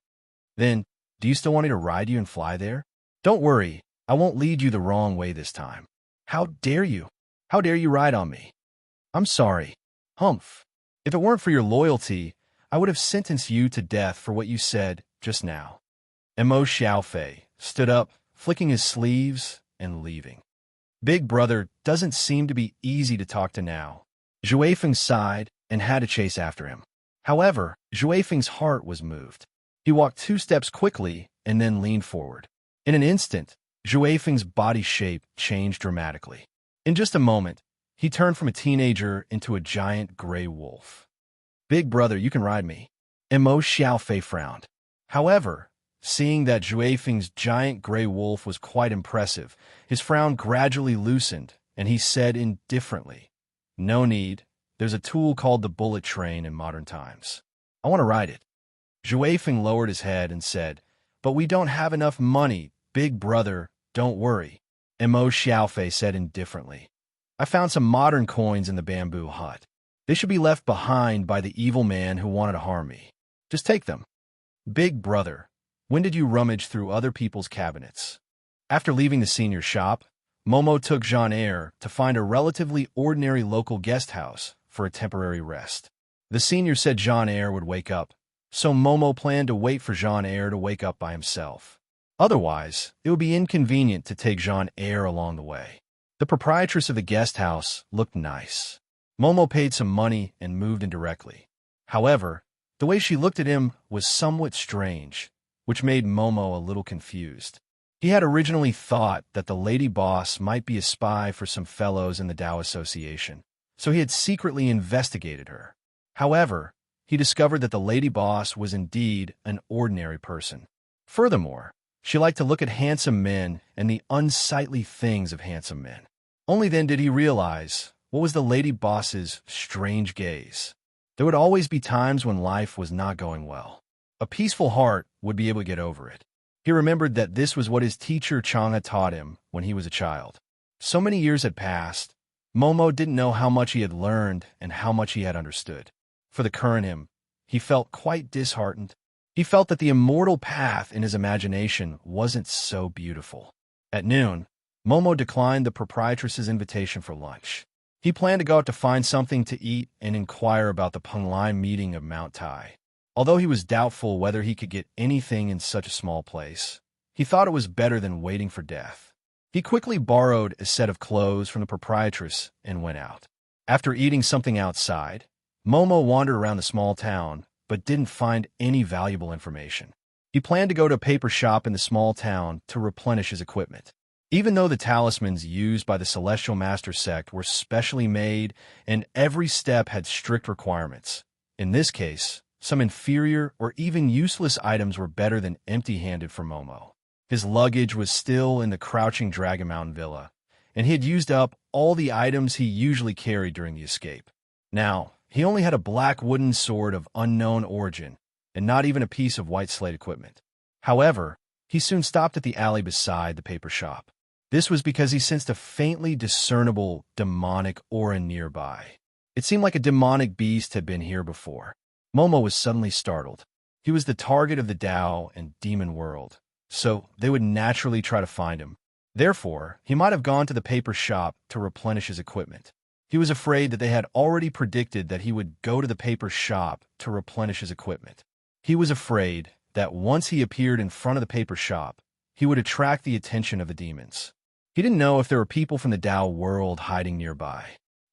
Then, Do you still want me to ride you and fly there? Don't worry, I won't lead you the wrong way this time. How dare you? How dare you ride on me? I'm sorry. Humph. If it weren't for your loyalty, I would have sentenced you to death for what you said just now. Mo Xiaofei stood up, flicking his sleeves and leaving. Big brother doesn't seem to be easy to talk to now. Zhuifeng sighed and had to chase after him. However, Zhuifeng's heart was moved. He walked 2 steps quickly and then leaned forward. In an instant, Zhuifeng's body shape changed dramatically. In just a moment, he turned from a teenager into a giant gray wolf. Big brother, you can ride me. Mo Xiaofei frowned. However, seeing that Zhuifeng's giant gray wolf was quite impressive, his frown gradually loosened, and he said indifferently, "No need. There's a tool called the bullet train in modern times. I want to ride it." Zhuifeng lowered his head and said, "But we don't have enough money, big brother, don't worry." Mo Xiaofei said indifferently, "I found some modern coins in the bamboo hut. They should be left behind by the evil man who wanted to harm me. Just take them." Big brother, when did you rummage through other people's cabinets? After leaving the senior shop, Momo took Jean Eyre to find a relatively ordinary local guest house for a temporary rest. The senior said Jean Eyre would wake up, so Momo planned to wait for Jean Eyre to wake up by himself. Otherwise, it would be inconvenient to take Jean Eyre along the way. The proprietress of the guest house looked nice. Momo paid some money and moved in directly. However, the way she looked at him was somewhat strange, which made Momo a little confused. He had originally thought that the lady boss might be a spy for some fellows in the Tao Association, so he had secretly investigated her. However, he discovered that the lady boss was indeed an ordinary person. Furthermore, she liked to look at handsome men and the unsightly things of handsome men. Only then did he realize what was the lady boss's strange gaze. There would always be times when life was not going well. A peaceful heart would be able to get over it. He remembered that this was what his teacher Chang had taught him when he was a child. So many years had passed, Momo didn't know how much he had learned and how much he had understood. For the current him, he felt quite disheartened. He felt that the immortal path in his imagination wasn't so beautiful. At noon, Momo declined the proprietress's invitation for lunch. He planned to go out to find something to eat and inquire about the Penglai meeting of Mount Tai. Although he was doubtful whether he could get anything in such a small place, he thought it was better than waiting for death. He quickly borrowed a set of clothes from the proprietress and went out. After eating something outside, Momo wandered around the small town, but didn't find any valuable information. He planned to go to a paper shop in the small town to replenish his equipment. Even though the talismans used by the Celestial Master sect were specially made and every step had strict requirements, in this case, some inferior or even useless items were better than empty-handed for Momo. His luggage was still in the Crouching Dragon Mountain Villa, and he had used up all the items he usually carried during the escape. Now, he only had a black wooden sword of unknown origin, and not even a piece of white slate equipment. However, he soon stopped at the alley beside the paper shop. This was because he sensed a faintly discernible demonic aura nearby. It seemed like a demonic beast had been here before. Momo was suddenly startled. He was the target of the Tao and demon world, so they would naturally try to find him. Therefore, he might have gone to the paper shop to replenish his equipment. He was afraid that they had already predicted that he would go to the paper shop to replenish his equipment. He was afraid that once he appeared in front of the paper shop, he would attract the attention of the demons. He didn't know if there were people from the Tao world hiding nearby.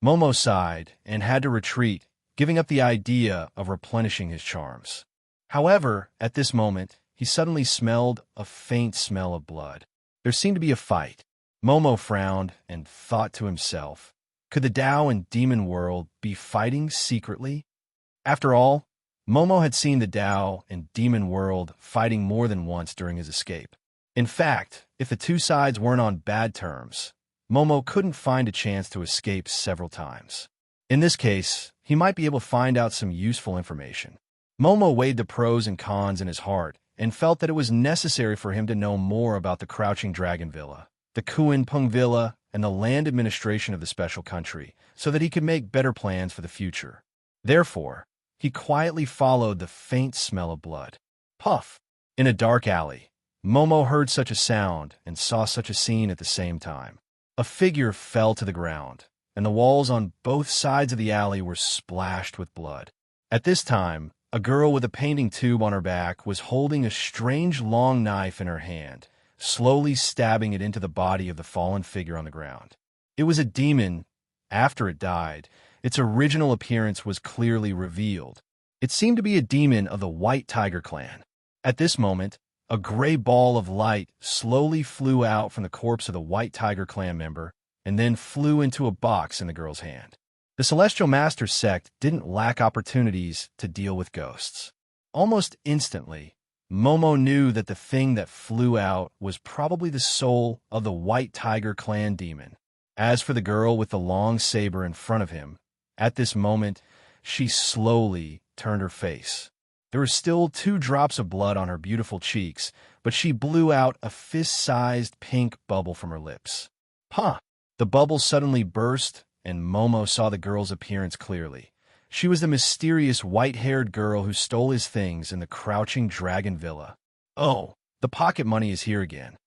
Momo sighed and had to retreat, giving up the idea of replenishing his charms. However, at this moment, he suddenly smelled a faint smell of blood. There seemed to be a fight. Momo frowned and thought to himself, could the Tao and demon world be fighting secretly? After all, Momo had seen the Tao and demon world fighting more than once during his escape. In fact, if the two sides weren't on bad terms, Momo couldn't find a chance to escape several times. In this case, he might be able to find out some useful information. Momo weighed the pros and cons in his heart and felt that it was necessary for him to know more about the Crouching Dragon Villa, the Kuan Peng Villa, and the land administration of the special country, so that he could make better plans for the future. Therefore, he quietly followed the faint smell of blood. Puff! In a dark alley, Momo heard such a sound and saw such a scene at the same time. A figure fell to the ground, and the walls on both sides of the alley were splashed with blood. At this time, a girl with a painting tube on her back was holding a strange long knife in her hand, slowly stabbing it into the body of the fallen figure on the ground. It was a demon. After it died, its original appearance was clearly revealed. It seemed to be a demon of the White Tiger clan. At this moment, a gray ball of light slowly flew out from the corpse of the White Tiger clan member and then flew into a box in the girl's hand. The Celestial Master sect didn't lack opportunities to deal with ghosts. Almost instantly, Momo knew that the thing that flew out was probably the soul of the White Tiger clan demon. As for the girl with the long saber in front of him, at this moment, she slowly turned her face. There were still 2 drops of blood on her beautiful cheeks, but she blew out a fist-sized pink bubble from her lips. Huh! The bubble suddenly burst, and Momo saw the girl's appearance clearly. She was the mysterious white-haired girl who stole his things in the Crouching Dragon Villa. Oh, the pocket money is here again.